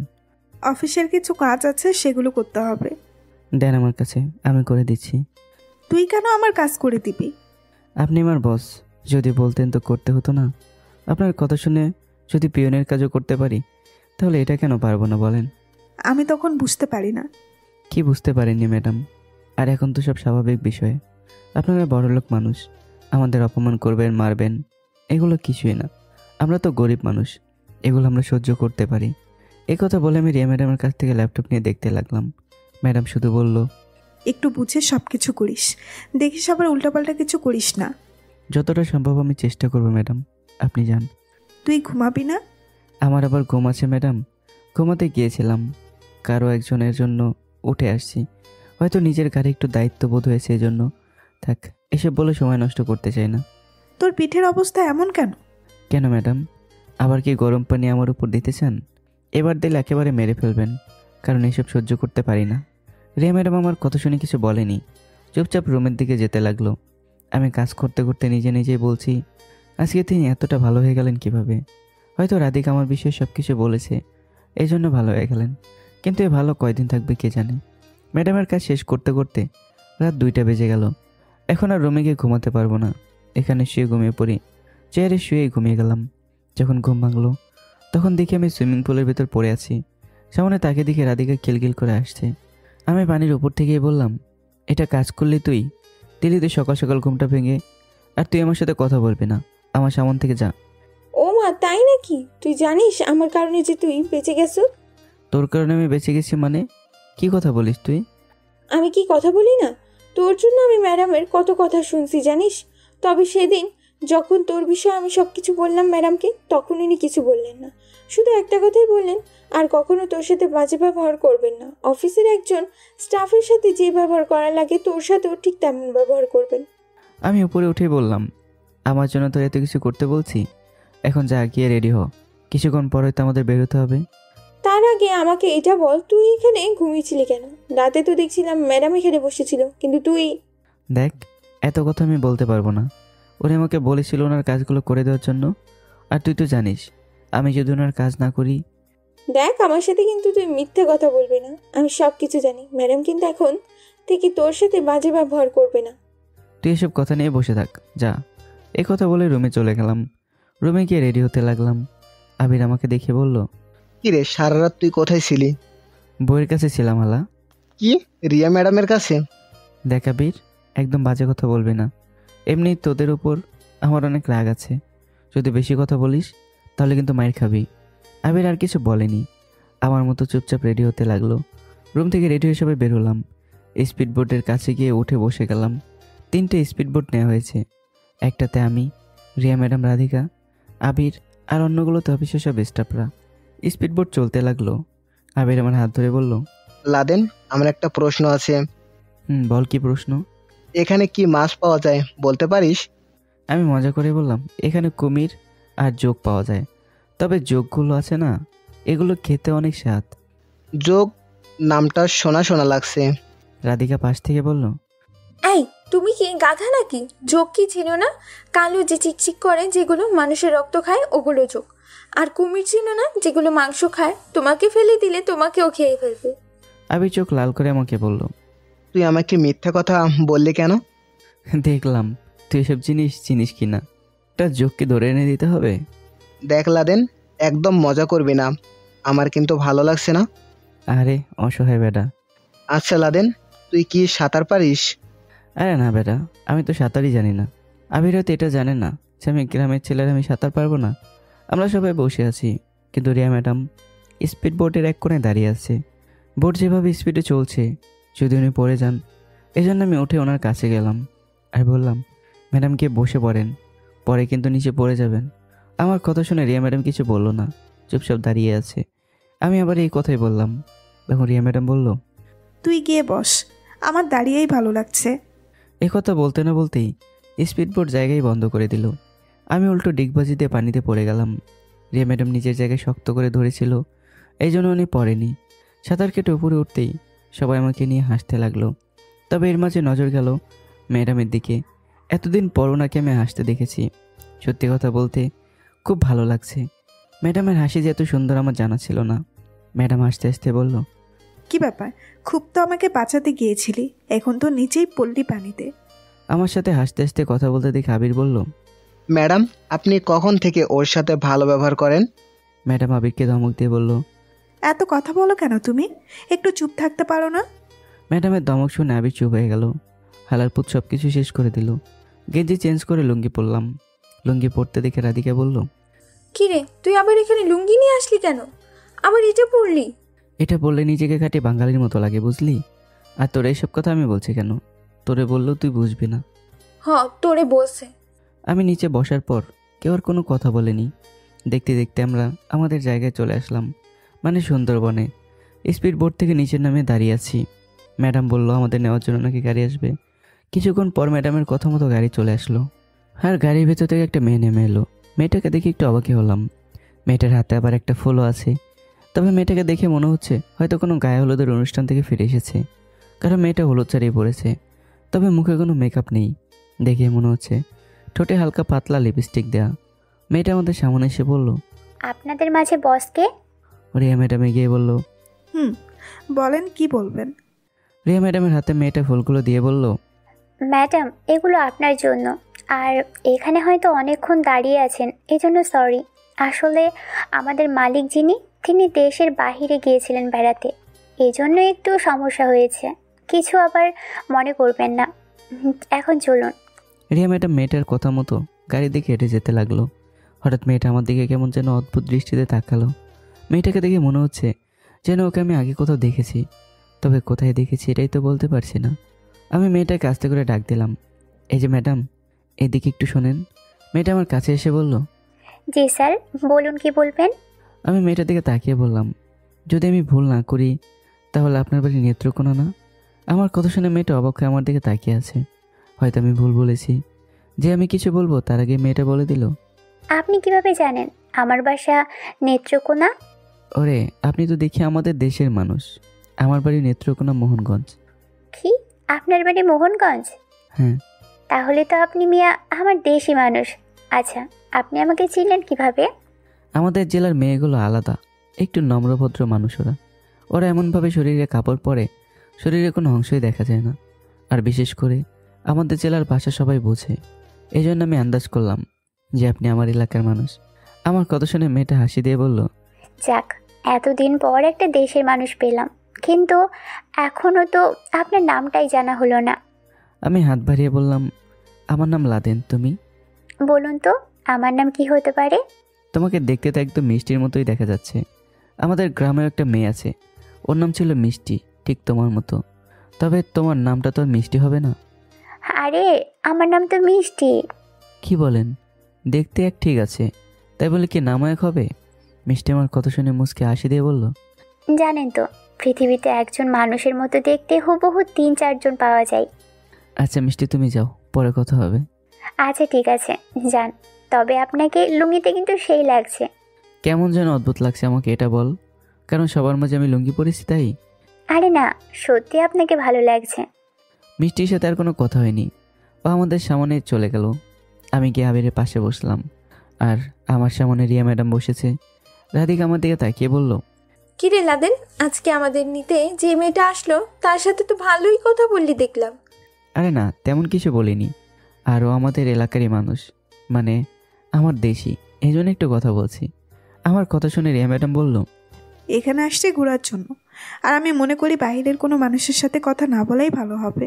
Speaker 2: অফিসের কিছু কাজ আছে, সেগুলো করতে হবে।
Speaker 1: দেন আমার কাছে, আমি করে দিচ্ছি।
Speaker 2: তুই কেন আমার কাজ করে দিবি?
Speaker 1: আপনি আমার বস, যদি বলতেন তো করতে হতো না? আপনার কথা শুনে যদি পিয়নের কাজও করতে পারি তাহলে এটা কেন পারবো না বলেন?
Speaker 2: আমি তখন বুঝতে পারি না।
Speaker 1: কি বুঝতে পারেননি ম্যাডাম? আর এখন তো সব স্বাভাবিক বিষয়। আপনারা বড়লোক মানুষ, আমাদের অপমান করবেন, মারবেন, এগুলো কিছুই না। আমরা তো গরিব মানুষ, এগুলো আমরা সহ্য করতে পারি। এই কথা বলে আমি রিয়া ম্যাডামের কাছ থেকে ল্যাপটপ নিয়ে দেখতে লাগলাম। ম্যাডাম শুধু বলল,
Speaker 2: একটু বুঝে সব কিছু করিস, দেখিস আবার উল্টাপাল্টা কিছু করিস না।
Speaker 1: যতটা সম্ভব আমি চেষ্টা করব ম্যাডাম, আপনি যান।
Speaker 2: তুই ঘুমাবি না?
Speaker 1: আমার আবার ঘুম আছে ম্যাডাম। ঘুমাতে গিয়েছিলাম, কারো একজনের জন্য উঠে আসছি। হয়তো নিজের ঘাড়ে একটু দায়িত্ববোধ হয়েছে, এই জন্য। থাক, এসব বলে সময় নষ্ট করতে চাই না।
Speaker 2: তোর পিঠের অবস্থা এমন কেন?
Speaker 1: কেন ম্যাডাম, আবার কি গরম পানি আমার উপর দিতে চান? এবার দিলে একেবারে মেরে ফেলবেন, কারণ এসব সহ্য করতে পারি না। রিয়া ম্যাডাম আমার কথা শুনে কিছু বলেনি, চুপচাপ রুমের দিকে যেতে লাগলো। আমি কাজ করতে করতে নিজে নিজেই বলছি, আজকে তিনি এতটা ভালো হয়ে গেলেন কিভাবে? হয়তো রাধিকা আমার বিষয়ে সব কিছু বলেছে, এই জন্য ভালো হয়ে গেলেন। কিন্তু এ ভালো কয়দিন থাকবে কে জানে। ম্যাডামের কাজ শেষ করতে করতে রাত 2টা বেজে গেল। এখন আর রুমে গিয়ে ঘুমাতে পারবো না, এখানে শুয়ে ঘুমিয়ে পড়ি। চেয়ারে শুয়েই ঘুমিয়ে গেলাম। যখন ঘুম ভাঙলো তখন দেখি আমি সুইমিং পুলের ভেতর পড়ে আছি। সামনে তাকে দেখে রাধিকা খিলখিল করে আসছে। আমি পানির উপর থেকেই বললাম, এটা কাজ করলি তুই? দিলি তুই সকাল সকাল ঘুমটা ভেঙে। আর তুই আমার সাথে কথা বলবি না, আমার সামন থেকে যা।
Speaker 3: ও মা, তাই নাকি? তুই জানিস আমার কারণে যে তুই বেঁচে গেছো?
Speaker 1: তোর কারণে আমি বেঁচে গেছি মানে? কি কথা বলিস তুই?
Speaker 3: আমি কি কথা বলি না? তোর জন্য আমি ম্যাডামের কত কথা শুনছি জানিস। তবে সেদিন যখন তোর বিষয়ে আমি সব কিছু বললাম ম্যাডামকে, তখন উনি কিছু বললেন না, শুধু একটা কথাই বললেন, আর কখনো তোর সাথে বাজে ব্যবহার করবেন না। অফিসের একজন স্টাফের সাথে যে ব্যবহার করা লাগে তোর সাথেও ঠিক তেমন ব্যবহার করবেন।
Speaker 1: আমি উপরে উঠে বললাম, আমার জন্য তো এত কিছু করতে বলছি, এখন যা গিয়ে রেডি হ, কিছুক্ষণ পর হয়তো আমাদের বেরোতে হবে।
Speaker 3: তার আগে আমাকে এটা বল, তুই এখানে ঘুমিয়েছিলি কেন? রাতে তো দেখছিলাম ম্যাডাম এখানে বসেছিল, কিন্তু তুই...
Speaker 1: দেখ, এত কথা আমি বলতে পারবো না। উনি আমাকে বলেছিল ওনার কাজগুলো করে দেওয়ার জন্য। আর তুই তো জানিস আমি যদি ওনার কাজ না করি।
Speaker 3: দেখ, আমার সাথে কিন্তু তুই মিথ্যে কথা বলবি না। আমি সব কিছু জানি। ম্যাডাম কিন্তু এখন থেকে তোর সাথে বাজে ব্যবহার করবে না।
Speaker 1: তুই এসব কথা নিয়ে বসে থাক, যা। এই কথা বলে রুমে চলে গেলাম। রুমে গিয়ে রেডি হতে লাগলাম। আবির আমাকে দেখে বলল,
Speaker 6: কি রে, সারা রাত তুই কোথায় ছিলি?
Speaker 1: বইয়ের কাছে ছিলাম হালা।
Speaker 6: কি, রিয়া ম্যাডামের কাছে?
Speaker 1: দেখ আবির, একদম বাজে কথা বলবি না। এমনি তোদের উপর আমার অনেক রাগ আছে। যদি বেশি কথা বলিস তাহলে কিন্তু মাইর খাবি। আবির আর কিছু বলেনি, আমার মতো চুপচাপ রেডি হতে লাগলো। রুম থেকে রেডি হয়ে সবাই বের হলাম। স্পিডবোটের কাছে গিয়ে উঠে বসে গেলাম। 3টে স্পিডবোট নেওয়া হয়েছে। একটাতে আমি, রিয়া ম্যাডাম, রাধিকা, আবির, আর অন্যগুলোতে অফিসের সব স্টাফরা। স্পিডবোট চলতে লাগলো। আবির আমার হাত ধরে বলল,
Speaker 6: লাদেন, আমার একটা প্রশ্ন আছে।
Speaker 1: বল, কি প্রশ্ন?
Speaker 6: এখানে কি মাছ পাওয়া যায় বলতে পারিস?
Speaker 1: আমি মজা করে বললাম, এখানে কুমির আর যোগ পাওয়া যায়। তবে যোগগুলো আছে না, এগুলো খেতে অনেক স্বাদ।
Speaker 6: যোগ নামটা শোনা শোনা লাগছে।
Speaker 1: রাধিকা পাশ থেকে বলল,
Speaker 3: এই, তুমি কি গাধা নাকি? যোগ কি চিনো না? কালো যে চিকচিক করে, যেগুলো মানুষের রক্ত খায়, ওগুলো যোগ। আর কুমির চিনো না, যেগুলো মাংস খায়? তোমাকে ফেলে দিলে তোমাকেও খেয়ে ফেলবে।
Speaker 1: আবির চোখ লাল করে আমাকে বলল,
Speaker 6: তুই আমাকে মিথ্যা কথা বললি কেন?
Speaker 1: দেখলাম তুই এসব চিনিস কি না। একটা যোগকে ধরে এনে দিতে হবে?
Speaker 6: দেখ লাদেন, একদম মজা করবি না, আমার কিন্তু ভালো লাগছে না।
Speaker 1: আরে অসহায় বেটা।
Speaker 6: আচ্ছা লাদেন, তুই কি সাঁতার পারিস?
Speaker 1: আরে না বেটা, আমি তো সাঁতারই জানি না। আবির হয়তো এটা জানে না যে আমি গ্রামের ছেলেরা, আমি সাঁতার পারবো না। আমরা সবাই বসে আছি, কিন্তু রিয়া ম্যাডাম স্পিড বোটের এক কোণে দাঁড়িয়ে আছে। বোট যেভাবে স্পিডে চলছে, যদি উনি পড়ে যান, এই জন্য আমি উঠে ওনার কাছে গেলাম আর বললাম, ম্যাডাম গিয়ে বসে পড়েন, পরে কিন্তু নিচে পড়ে যাবেন। আমার কথা শুনে রিয়া ম্যাডাম কিছু বললো না, চুপচাপ দাঁড়িয়ে আছে। আমি আবার এই কথাই বললাম। তখন রিয়া ম্যাডাম বলল,
Speaker 2: তুই গিয়ে বস, আমার দাঁড়িয়েই ভালো লাগছে।
Speaker 1: এই কথা বলতে না বলতেই স্পিডবোট জায়গায় বন্ধ করে দিল। আমি উল্টো ডিগবাজি দিয়ে পানিতে পড়ে গেলাম। রিয়া ম্যাডাম নিজের জায়গায় শক্ত করে ধরেছিল, এই জন্য উনি পড়েনি। সাঁতার কেটে উপরে উঠতেই সবাই আমাকে নিয়ে হাসতে লাগলো। তবে এর মাঝে নজর গেল ম্যাডামের দিকে। এতদিন পর ওনাকে আমি হাসতে দেখেছি। সত্যি কথা বলতে খুব ভালো লাগছে। ম্যাডামের হাসি যে এত সুন্দর আমার জানা ছিল না। ম্যাডাম হাসতে হাসতে বলল,
Speaker 2: কি ব্যাপার, খুব তো আমাকে বাঁচাতে গিয়েছিলি, এখন তো নিচেই পড়লি পানিতে।
Speaker 1: আমার সাথে হাসতে হাসতে কথা বলতে দেখে আবির বলল,
Speaker 6: ম্যাডাম, আপনি কখন থেকে ওর সাথে ভালো ব্যবহার করেন?
Speaker 1: ম্যাডাম আবিরকে ধমক দিয়ে বলল,
Speaker 2: এত কথা বলো কেন তুমি? একটু চুপ থাকতে পারো না?
Speaker 1: ম্যাডামের ধমক শুনে আবির চুপ হয়ে গেল। হালার পুত সব কিছু শেষ করে দিল। গেঞ্জি চেঞ্জ করে লুঙ্গি পরলাম। লুঙ্গি পরতে দেখে রাধিকা বলল,
Speaker 3: কিরে, তুই আবার এখানে লুঙ্গি নিয়ে আসলি কেন? আবার এটা পড়লি?
Speaker 1: এটা বললে নিজেকে খাটি বাঙালির মতো লাগে, বুঝলি? আর তোর এইসব কথা আমি বলছি কেন? তোরে বললেও তুই বুঝবি না।
Speaker 3: তোরে বলছে।
Speaker 1: আমি নিচে বসার পর কেউ আর কোনো কথা বলেনি। দেখতে দেখতে আমরা আমাদের জায়গায় চলে আসলাম, মানে সুন্দরবনে। স্পিড বোট থেকে নিচের নামে দাঁড়িয়ে আছি। ম্যাডাম বলল আমাদের নেওয়ার জন্য নাকি গাড়ি আসবে। কিছুক্ষণ পর ম্যাডামের কথা মতো গাড়ি চলে আসলো। আর গাড়ির ভেতর থেকে একটা মেয়ে নেমে এলো। মেয়েটাকে দেখে একটু অবাকই হলাম। মেয়েটার হাতে আবার একটা ফুলও আছে। তবে মেয়েটাকে দেখে মনে হচ্ছে হয়তো কোনো গায়ে হলুদের অনুষ্ঠান থেকে ফিরে এসেছে, কারণ মেয়েটা হলুদ শাড়ি পরেছে। তবে মুখে কোনো মেকআপ নেই। দেখে মনে হচ্ছে ঠোঁটে হালকা পাতলা লিপস্টিক দেয়া। মেয়েটা আমাদের সামনে এসে বলল,
Speaker 9: আপনাদের মাঝে বসকে?
Speaker 1: রিয়া ম্যাডাম এগিয়ে বলল।
Speaker 2: বলেন, কি বলবেন?
Speaker 1: রিয়া ম্যাডামের হাতে মেয়েটা ফুলগুলো দিয়ে বলল,
Speaker 9: ম্যাডাম, এগুলো আপনার জন্য। আর এখানে হয়তো অনেকক্ষণ দাঁড়িয়ে আছেন, এজন্য সরি। আসলে আমাদের মালিক যিনি, তিনি দেশের বাহিরে গিয়েছিলেন বেড়াতে, এজন্য একটু সমস্যা হয়েছে। কিছু আবার মনে করবেন না। এখন চলুন।
Speaker 1: রিয়া ম্যাডাম মেয়েটার কথা মতো গাড়ির দিকে হেঁটে যেতে লাগলো। হঠাৎ মেয়েটা আমার দিকে কেমন যেন অদ্ভুত দৃষ্টিতে তাকালো। মেয়েটাকে দেখে মনে হচ্ছে যেন ওকে আমি আগে কোথাও দেখেছি, তবে কোথায় দেখেছি এটাই তো বলতে পারছি না। আমি মেয়েটাকে আস্তে করে ডাক দিলাম, এই যে ম্যাডাম, এদিকে একটু শোনেন। মেয়েটা আমার কাছে এসে বলল,
Speaker 9: জি স্যার, বলুন কি বলবেন।
Speaker 1: আমি মেয়েটার দিকে তাকিয়ে বললাম, যদি আমি ভুল না করি তাহলে আপনার বাড়ি নেত্রকোনা না? আমার কথা শুনে মেয়েটা অবাক হয়ে আমার দিকে তাকিয়ে আছে। হয়তো আমি ভুল বলেছি। যে আমি কিছু বলবো তার আগে মেয়েটা বলে দিল,
Speaker 9: আপনি কিভাবে জানেন আমার বাসা নেত্রকোনা?
Speaker 1: ওরে, আপনি তো দেখি আমাদের দেশের মানুষ। আমার বাড়ি নেত্রকোনা, মোহনগঞ্জ।
Speaker 9: কি, আপনার বাড়ি মোহনগঞ্জ?
Speaker 1: হ্যাঁ।
Speaker 9: তাহলে তো আপনি মিয়া আমার দেশি মানুষ। আচ্ছা, আপনি আমাকে চিনলেন কিভাবে?
Speaker 1: আমাদের জেলার মেয়েগুলো আলাদা, একটু নম্রভদ্র মানুষ। ওরা এমনভাবে শরীরে কাপড় পরে শরীরে কোনো অংশই দেখা যায় না। আর বিশেষ করে আমাদের জেলার ভাষা সবাই বোঝে। এই জন্য আমি আন্দাজ করলাম যে আপনি আমার এলাকার মানুষ। আমার কথা শুনে মেয়েটা হাসি দিয়ে বলল,
Speaker 9: যাক, এতদিন পর একটা দেশের মানুষ পেলাম, কিন্তু এখনো তো আপনার নামটাই জানা হলো না।
Speaker 1: আমি হাত বাড়িয়ে বললাম, আমার নাম লাদেন। তুমি?
Speaker 9: বলুন তো, আমার নাম কি হতে পারে?
Speaker 1: তোমাকে দেখতে তো একদম মিষ্টির মতোই দেখা যাচ্ছে। আমাদের গ্রামেও একটা মেয়ে আছে, ওর নাম ছিল মিষ্টি, ঠিক তোমার মতো। তবে তোমার নামটা তো আর মিষ্টি হবে না।
Speaker 9: আরে, আমার নাম তো মিষ্টি।
Speaker 1: কি বলেন? দেখতে এক ঠিক আছে, তাই বলে কি নাম এক হবে? মিষ্টি আমার কথা শুনে মুচকে হাসি দিয়ে বলল,
Speaker 9: জানেন তো, পৃথিবীতে একজন মানুষের মতো দেখতে হুবহু 3-4 জন পাওয়া যায়।
Speaker 1: আচ্ছা মিষ্টি, তুমি যাও, পরে কথা হবে।
Speaker 9: আচ্ছা ঠিক আছে, যান। তবে আপনাকে লুঙ্গিতে কিন্তু সেই লাগছে।
Speaker 1: কেমন যেন অদ্ভুত লাগছে আমাকে, এটা বল। কারণ সবার মাঝে আমি লুঙ্গি পরেছি তাই?
Speaker 9: আরে না, সত্যি আপনাকে ভালো লাগছে।
Speaker 1: মিষ্টির সাথে আর কোনো কথা হয়নি। ও আমাদের সামনে চলে গেল। আমি গিয়ে আবিরের পাশে বসলাম, আর আমার সামনে রিয়া ম্যাডাম বসেছে। রাধিকা আমার দিকে তাকিয়ে বলল,
Speaker 3: কিরে লাদেন, আজকে আমাদের নিতে যে মেয়েটা আসলো তার সাথে তো ভালোই কথা বললি দেখলাম।
Speaker 1: আরে না, তেমন কিছু বলিনি। আর ও আমাদের এলাকারই মানুষ, মানে আমার দেশি, এই জন্য একটু কথা বলছি। আমার কথা শুনে রিয়া ম্যাডাম বলল,
Speaker 2: এখানে আসছে ঘোরার জন্য, আর আমি মনে করি বাইরের কোনো মানুষের সাথে কথা না বলাই ভালো হবে।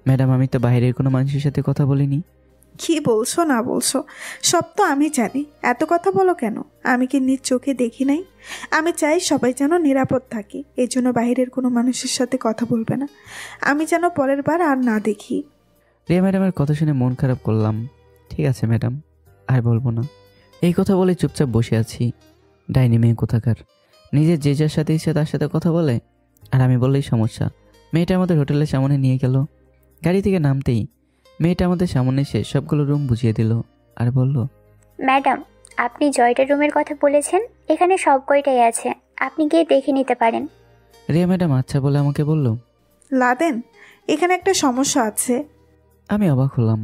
Speaker 1: ম্যাডাম, আমি তো বাইরের কোনো মানুষের সাথে কথা বলিনি।
Speaker 2: কি বলছো না বলছো সব তো আমি জানি, এত কথা বলো কেন? আমি কি নিজ চোখে দেখি নাই? আমি চাই সবাই যেন নিরাপদ থাকে, এই জন্য বাইরের কোনো মানুষের সাথে কথা বলবে না। আমি যেন পরের বার আর না দেখি।
Speaker 1: রিয়া ম্যাডামের কথা শুনে মন খারাপ করলাম। ঠিক আছে ম্যাডাম, আর বলবো না। এই কথা বলে চুপচাপ বসে আছি। ডাইনি মেয়ে কোথাকার, নিজের যে যার সাথে ইচ্ছে তার সাথে কথা বলে, আর আমি বললেই সমস্যা। মেয়েটা আমাদের হোটেলের সামনে নিয়ে গেল। গাড়ি থেকে নামতেই মেয়েটা আমাদের সামনে এসে সবগুলো রুম বুঝিয়ে দিল আর বলল,
Speaker 9: ম্যাডাম, আপনি জয়টা রুমের কথা বলেছেন, এখানে সব কয়টাই আছে, আপনি গিয়ে দেখে নিতে পারেন।
Speaker 1: রিয়া ম্যাডাম আচ্ছা বলে আমাকে বলল,
Speaker 2: লাদেন, এখানে একটা সমস্যা আছে।
Speaker 1: আমি অবাক হলাম।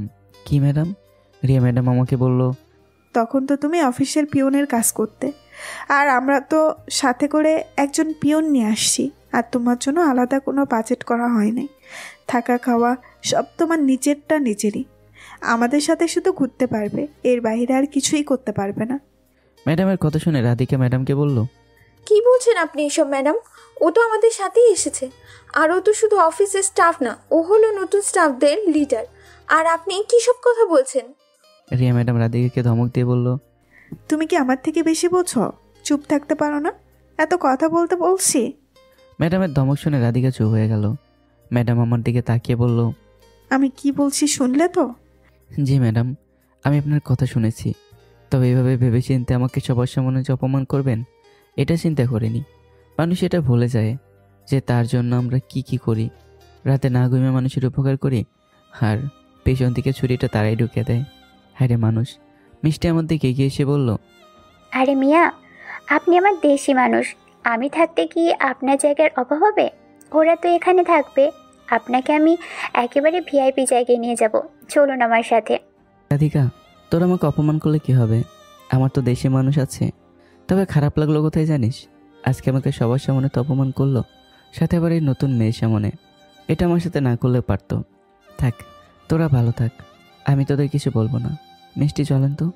Speaker 1: কি ম্যাডাম? রিয়া ম্যাডাম আমাকে বলল,
Speaker 2: তখন তো তুমি অফিসের পিয়নের কাজ করতে, আর আমরা তো সাথে করে একজন পিয়ন নিয়ে আসছি, আর তোমার জন্য আলাদা কোনো বাজেট করা হয় নাই। থাকা খাওয়া সব তোমার নিজেরটা নিজেরই। আমাদের সাথে শুধু ঘুরতে পারবে, এর বাইরে আর কিছুই করতে পারবে না।
Speaker 1: ম্যাডামের কথা শুনে রাধিকা ম্যাডামকে বলল,
Speaker 3: কি বলছেন আপনি এসব ম্যাডাম? ও তো আমাদের সাথেই এসেছে, আর ও তো শুধু অফিসের স্টাফ না, ও হলো নতুন স্টাফদের লিডার। আর আপনি কি সব কথা বলছেন?
Speaker 1: রিয়া ম্যাডাম রাধিকাকে ধমক দিয়ে বলল,
Speaker 2: তুমি কি আমার থেকে বেশি বোঝো? চুপ থাকতে পারো না? এত কথা বলতে বলছি।
Speaker 1: ম্যাডামের ধমক শুনে রাধিকা চুপ হয়ে গেল। ম্যাডাম আমার দিকে তাকিয়ে বলল,
Speaker 2: আমি কি বলছি শুনলে তো?
Speaker 1: জি ম্যাডাম, আমি আপনার কথা শুনেছি, তবে এভাবে ভেবেচিন্তে আমাকে সবার সামনে যে অপমান করবেন এটা চিন্তা করিনি। মানুষ এটা ভুলে যায় যে তার জন্য আমরা কি কি করি। রাতে না ঘুমিয়ে মানুষের উপকার করি, আর পেছন থেকে ছুরিটা তারাই ঢুকে দেয়। হ্যাঁ রে মানুষ। মিষ্টি আমার দিকে এগিয়ে এসে বলল,
Speaker 9: আরে মিয়া, আপনি আমার দেশি মানুষ, আমি থাকতে কি আপনার জায়গার অভাব হবে? ওরা তো এখানে থাকবে, আপনাকে আমি একেবারে ভিআইপি জায়গায় নিয়ে যাব, চলুন আমার সাথে।
Speaker 1: রাধিকা, তোর আমাকে অপমান করলে কি হবে? আমার তো দেশি মানুষ আছে। তবে খারাপ লাগলো কোথায় জানিস? আজকে আমাকে সবার সামনে তো অপমান করলো, সাথে আবার এই নতুন মেয়ের সামনে। এটা আমার সাথে না করলে পারতো। থাক, তোরা ভালো থাক, আমি তোদের কিছু বলবো না। মিষ্টি চলেন তো।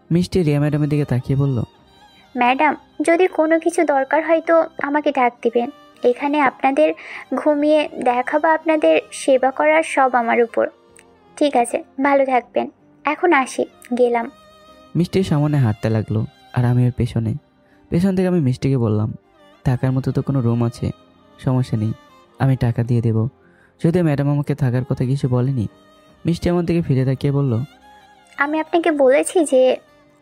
Speaker 1: মিষ্টি রিয়া ম্যাডামের দিকে তাকিয়ে বলল,
Speaker 9: ম্যাডাম, যদি কোনো কিছু দরকার হয় তো আমাকে ডাক দিবেন। এখানে আপনাদের ঘুমিয়ে দেখা বা আপনাদের সেবা করার সব আমার উপর। ঠিক আছে, ভালো থাকবেন। এখন আসি, গেলাম।
Speaker 1: মিষ্টির সামনে হাঁটতে লাগলো আর আমি ওর পেছনে। পেছন থেকে আমি মিষ্টিকে বললাম, থাকার মতো তো কোনো রুম আছে, সমস্যা নেই, আমি টাকা দিয়ে দেব। যদিও ম্যাডাম আমাকে থাকার কথা কিছু বলেনি। মিষ্টি আমার দিকে ফিরে তাকিয়ে বলল,
Speaker 9: আমি আপনাকে বলেছি যে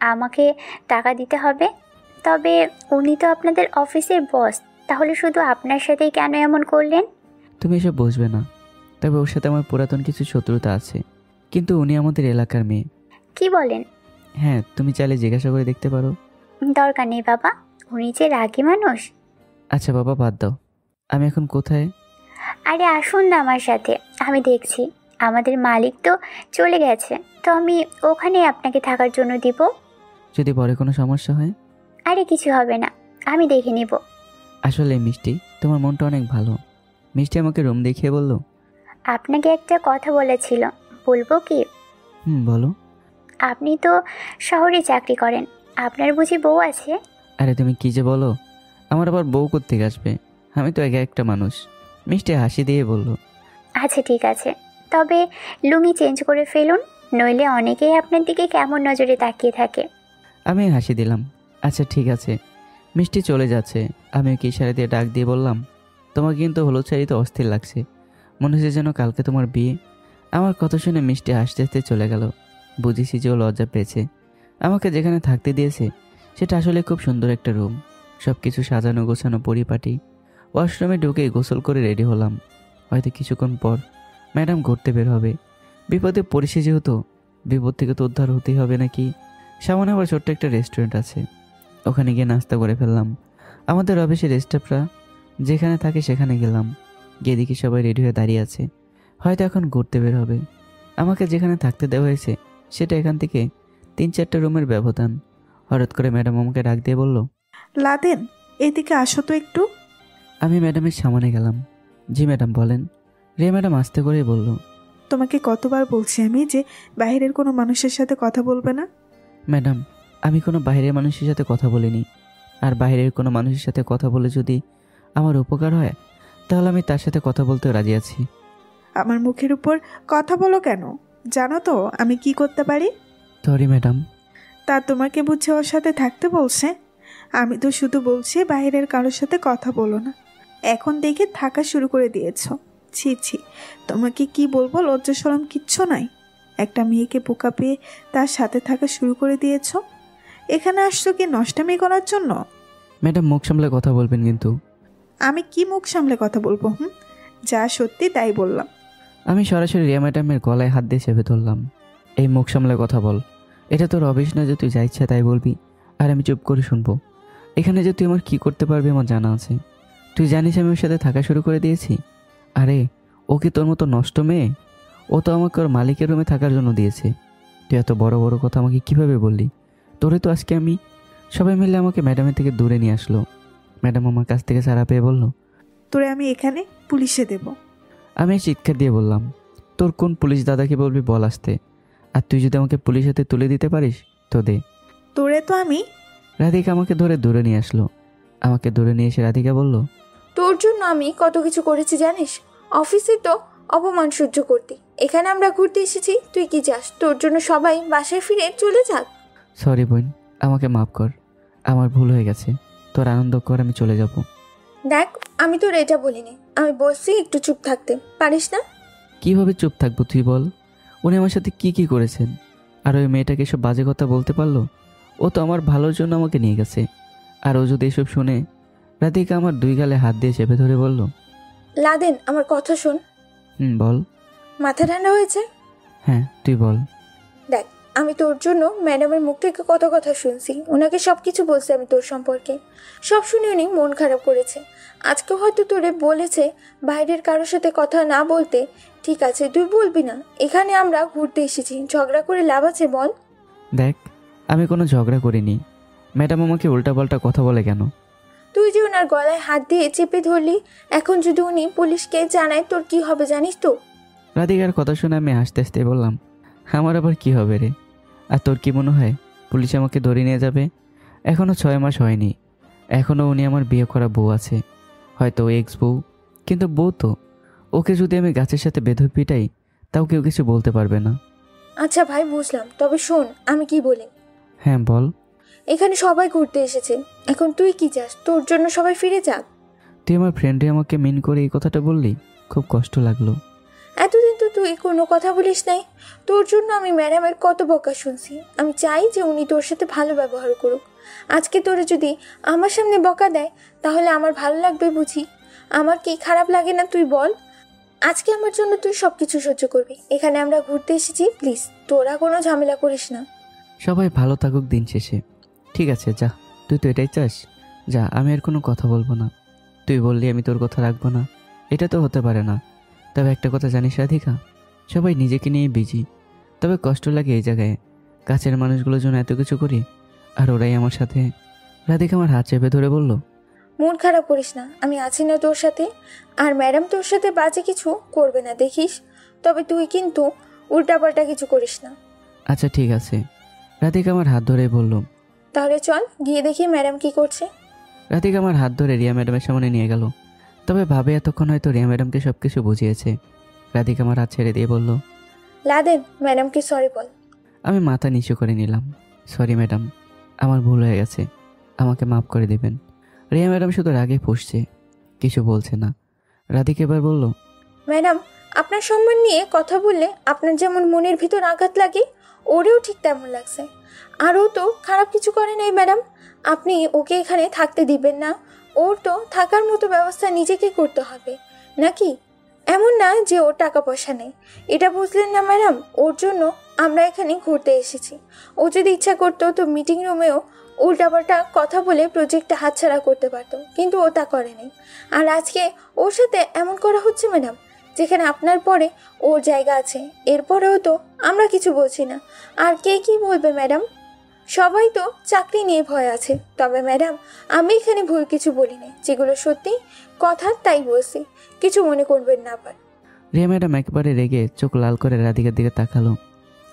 Speaker 9: আমাকে টাকা দিতে হবে। তবে উনি তো আপনাদের অফিসের বস, তাহলে শুধু আপনার সাথেই কেন এমন করলেন?
Speaker 1: তুমি এসব বুঝবে না। তবে ওর সাথে আমার পুরাতন কিছু শত্রুতা আছে, কিন্তু উনি আমাদের এলাকার মেয়ে।
Speaker 9: কি বলেন?
Speaker 1: হ্যাঁ, তুমি চাইলে জিজ্ঞাসা করে দেখতে পারো।
Speaker 9: দরকার নেই বাবা, উনি যে রাগী মানুষ।
Speaker 1: আচ্ছা বাবা, বাদ দাও। আমি এখন কোথায়?
Speaker 9: আরে আসুন না আমার সাথে, আমি দেখছি। আমাদের মালিক তো চলে গেছে, তো আমি ওখানে আপনাকে থাকার জন্য দিব।
Speaker 1: যদি পরে কোনো সমস্যা হয়?
Speaker 9: আরে কিছু হবে না, আমি দেখে নিব।
Speaker 1: আসলে মিষ্টি, তোমার মনটা অনেক ভালো। মিষ্টি আমাকে রুম দেখিয়ে বলল,
Speaker 9: আপনাকে একটা কথা বলেছিল, বলবো কি?
Speaker 1: বলো।
Speaker 9: আপনি তো শহরে চাকরি করেন, আপনার বুঝি বউ আছে?
Speaker 1: আরে তুমি কি যে বলো, আমার আবার বউ কোত্থেকে আসবে? আমি তো একা একটা মানুষ। মিষ্টি হাসি দিয়ে বলল,
Speaker 9: আচ্ছা ঠিক আছে, তবে লুঙ্গি চেঞ্জ করে ফেলুন, নইলে অনেকেই আপনার দিকে কেমন নজরে তাকিয়ে থাকে।
Speaker 1: আমি হাসি দিলাম। আচ্ছা ঠিক আছে। মিষ্টি চলে যাচ্ছে। আমি ওকে ইশারা দিয়ে ডাক দিয়ে বললাম, তোমাকে কিন্তু হলুদ শাড়িতে অস্থির লাগছে, মনে হচ্ছে যেন কালকে তোমার বিয়ে। আমার কথা শুনে মিষ্টি হাসতে হাসতে চলে গেল। বুঝেছি যে ও লজ্জা পেয়েছে। আমাকে যেখানে থাকতে দিয়েছে সেটা আসলে খুব সুন্দর একটা রুম, সব কিছু সাজানো গোছানো পরিপাটি। ওয়াশরুমে ঢুকে গোসল করে রেডি হলাম। হয়তো কিছুক্ষণ পর ম্যাডাম ঘুরতে বের হবে। বিপদে পড়েছে যেহেতু, বিপদ থেকে তো উদ্ধার হতেই হবে নাকি। সামনে আবার ছোট্ট একটা রেস্টুরেন্ট আছে, ওখানে গিয়ে নাস্তা করে ফেললাম। আমাদের অফিসের স্টাফরা যেখানে থাকে সেখানে গেলাম। গিয়ে দেখি সবাই রেডি হয়ে দাঁড়িয়ে আছে, হয়তো এখন ঘুরতে বের হবে। আমাকে যেখানে থাকতে দেওয়া হয়েছে সেটা এখান থেকে 3-4টা রুমের ব্যবধান। হঠাৎ করে ম্যাডাম আমাকে ডাক দিয়ে বলল,
Speaker 2: লাদেন, এদিকে আসো তো একটু।
Speaker 1: আমি ম্যাডামের সামনে গেলাম। জি ম্যাডাম বলেন। রিয়া ম্যাডাম আস্তে করেই বলল,
Speaker 2: তোমাকে কতবার বলছি আমি যে বাইরের কোনো মানুষের সাথে কথা বলবে না।
Speaker 1: ম্যাডাম, আমি কোনো বাইরের মানুষের সাথে কথা বলিনি। আর বাইরের কোনো মানুষের সাথে কথা বলে যদি আমার উপকার হয় তাহলে আমি তার সাথে কথা বলতেও রাজি আছি।
Speaker 2: আমার মুখের উপর কথা বলো কেন? জানো তো আমি কি করতে পারি?
Speaker 1: Sorry madam.
Speaker 2: তা তোমাকে বুঝে ওর সাথে থাকতে বলছে? আমি তো শুধু বলছি বাইরের কারোর সাথে কথা বলো না। এখন দেখে থাকা শুরু করে দিয়েছো। ছি ছি, তোমাকে কি বলবো, লজ্জা শরম কিচ্ছু নাই। একটা মেয়েকে বোকা পেয়ে তার সাথে থাকা শুরু করে দিয়েছো। এখানে আসছো কি নষ্টামি করার জন্য?
Speaker 1: ম্যাডাম মুখ সামলে কথা বলবেন কিন্তু।
Speaker 2: আমি কি মুখ সামলে কথা বলবো? যা সত্যি তাই বললাম।
Speaker 1: আমি সরাসরি রিয়া ম্যাডামের গলায় হাত দিয়ে চেপে ধরলাম। এই মুখ সামলে কথা বল, এটা তোর অভ্যাস না যে তুই যা ইচ্ছা তাই বলবি আর আমি চুপ করে শুনবো। এখানে যে তুই আমার কী করতে পারবি আমার জানা আছে। তুই জানিস আমি ওর সাথে থাকা শুরু করে দিয়েছি। আরে ও কি তোর মতো নষ্ট মেয়ে? ও তো আমাকে ওর মালিকের রুমে থাকার জন্য দিয়েছে। তুই এত বড় বড় কথা আমাকে কিভাবে বললি? তোরে তো আজকে আমি সবাই মিলে আমাকে ম্যাডামের থেকে দূরে নিয়ে আসলো। ম্যাডাম আমার কাছ থেকে ছাড়া পেয়ে বলল,
Speaker 2: তোরে আমি এখানে পুলিশে দেব।
Speaker 1: আমি চিৎকার দিয়ে বললাম, তোর কোন পুলিশ দাদাকে বলবি বল আসতে। আর তুই যদি আমাকে পুলিশ হাতে তুলে দিতে পারিস তো দে।
Speaker 2: তোরে তো আমি।
Speaker 1: রাধিকা আমাকে ধরে দূরে নিয়ে আসলো। আমাকে দূরে নিয়ে এসে রাধিকা বলল,
Speaker 3: তোর জন্য আমি কত কিছু করেছি জানিস? অফিসে তো অপমান সহ্য করতি, এখানে আমরা ঘুরতে এসেছি, তুই কি চাস তোর জন্য সবাই বাসায় ফিরে চলে যাক?
Speaker 1: সরি বোন, আমাকে মাফ কর, আমার ভুল হয়ে গেছে। তোর আনন্দ কর, আমি চলে যাব।
Speaker 3: দেখ, আমি তোর এটা বলিনি, আমি বলছি একটু চুপ থাকতে পারিস না?
Speaker 1: কিভাবে চুপ থাকবো তুই বল? উনি আমার সাথে কি করেছেন? আর ওই মেয়েটাকে এসব বাজে কথা বলতে পারলো? ও তো আমার ভালোর জন্য আমাকে নিয়ে গেছে। আর ও যদি এসব শুনে? রাধিকা আমার 2 গালে হাত দিয়ে চেপে ধরে বলল,
Speaker 3: লাদেন আমার কথা শোন।
Speaker 1: বল।
Speaker 3: মাথা ঠান্ডা হয়েছে?
Speaker 1: হ্যাঁ তুই বল।
Speaker 3: দেখ, আমি তোর জন্য ম্যাডামের মুখ থেকে কত কথা শুনছি, ওনাকে সব কিছু বলছি আমি তোর সম্পর্কে। সব শুনে উনি মন খারাপ করেছে। আজকে হয়তো তোরে বলেছে বাইরের কারোর সাথে কথা না বলতে। ঠিক আছে, তুই বলবি না, এখানে আমরা ঘুরতে এসেছি, ঝগড়া করে লাভ আছে বল?
Speaker 1: দেখ, আমি কোনো ঝগড়া করিনি। ম্যাডাম আমাকে উল্টাপাল্টা কথা বলে কেন?
Speaker 3: তুই যে ওনার গলায় হাত দিয়ে চেপে ধরলি, এখন যদি উনি পুলিশকে জানায় তোর কি হবে জানিস তো?
Speaker 1: রাধিকার কথা শুনে আমি হাসতে হাসতে বললাম, আমার আবার কি হবে রে? আর তোর কি মনে হয় পুলিশ আমাকে ধরে নিয়ে যাবে? এখনও 6 মাস হয়নি, এখনও উনি আমার বিয়ে করা বউ আছে, হয়তো এক্স বউ, কিন্তু বউ তো। ওকে যদি আমি গাছের সাথে বেঁধে পিটাই তাও কেউ কিছু বলতে পারবে না।
Speaker 3: আচ্ছা ভাই, বুঝলাম, তবে শোন আমি কি বলি।
Speaker 1: হ্যাঁ বল।
Speaker 3: এখানে সবাই ঘুরতে এসেছে, এখন তুই কি চাস তোর জন্য সবাই ফিরে যাক?
Speaker 1: তুই আমার ফ্রেন্ডে আমাকে মিন করে এই কথাটা বললি, খুব কষ্ট লাগলো।
Speaker 3: এতদিন তো তুই কোনো কথা বলিস নাই, তোর জন্য আমি ম্যাডামের কত বকা শুনছি। আমি চাই যে উনি তোর সাথে ভালো ব্যবহার করুক। আজকে তোরে যদি আমার সামনে বকা দেয় তাহলে আমার ভালো লাগবে বুঝি? আমার কি খারাপ লাগে না তুই বল? আজকে আমার জন্য তুই সব কিছু সহ্য করবি। এখানে আমরা ঘুরতে এসেছি, প্লিজ তোরা কোনো ঝামেলা করিস না।
Speaker 1: সবাই ভালো থাকুক দিন শেষে। ঠিক আছে যা, তুই তো এটাই চাস। যা, আমি আর কোনো কথা বলবো না। তুই বললি আমি তোর কথা রাখবো না, এটা তো হতে পারে না। তবে একটা কথা জানিস রাধিকা, সবাই নিজেকে নিয়ে বিজি, তবে কষ্ট লাগে এই জায়গায়। কাছের মানুষগুলোর জন্য এত কিছু করি আর ওরাই আমার সাথে। রাধিকা আমার হাত চেপে ধরে বলল,
Speaker 3: মন খারাপ করিস না, আমি আছি না তোর সাথে। আর ম্যাডাম তোর সাথে বাজে কিছু করবে না দেখিস। তবে তুই কিন্তু উল্টাপাল্টা কিছু করিস না।
Speaker 1: আচ্ছা ঠিক আছে। রাধিকা আমার হাত ধরে বলল,
Speaker 3: তাহলে চল গিয়ে দেখি ম্যাডাম কি করছে।
Speaker 1: রাধিকা আমার হাত ধরে রিয়া ম্যাডামের সামনে নিয়ে গেল। তবে ভাবে এতক্ষণ হয়তো রিয়া ম্যাডামকে সব কিছু বুঝিয়েছে। রাধিকা আমার হাত ছেড়ে দিয়ে বলল,
Speaker 3: লাদেন, ম্যাডামকে সরি বল।
Speaker 1: আমি মাথা নিচু করে নিলাম। সরি ম্যাডাম, আমার ভুল হয়ে গেছে, আমাকে মাফ করে দেবেন। রিয়া ম্যাডাম শুধু রাগে ফুঁসছে, কিছু বলছে না। রাধিকা এবার বলল,
Speaker 3: ম্যাডাম, আপনার সম্মান নিয়ে কথা বললে আপনার যেমন মনের ভিতর আঘাত লাগে, ওরেও ঠিক তেমন লাগছে। আর ও তো খারাপ কিছু করে নাই ম্যাডাম, আপনি ওকে এখানে থাকতে দিবেন না। ওর তো থাকার মতো ব্যবস্থা নিজেকে করতে হবে নাকি? এমন না যে ওর টাকা পয়সা নেই, এটা বুঝলেন না ম্যাডাম? ওর জন্য আমরা এখানে ঘুরতে এসেছি। ও যদি ইচ্ছা করতো তো মিটিং রুমেও উল্টাপাল্টা কথা বলে প্রজেক্টটা হাতছাড়া করতে পারতো, কিন্তু ও তা করেনি। আর আজকে ওর সাথে এমন করা হচ্ছে ম্যাডাম, যেখানে আপনার পরে ওর জায়গা আছে, এরপরেও তো আমরা কিছু বলছি না। আর কে কি বলবে ম্যাডাম? সবাই তো চাকরি নিয়ে ভয় আছে। তবে ম্যাডাম, আমি এখানে ভুল কিছু বলিনি, যেগুলো সত্যি কথা তাই বলছি, কিছু মনে করবেন না আবার।
Speaker 1: রিয়া ম্যাডাম একবারে রেগে চোখ লাল করে রাধিকার দিকে তাকালো।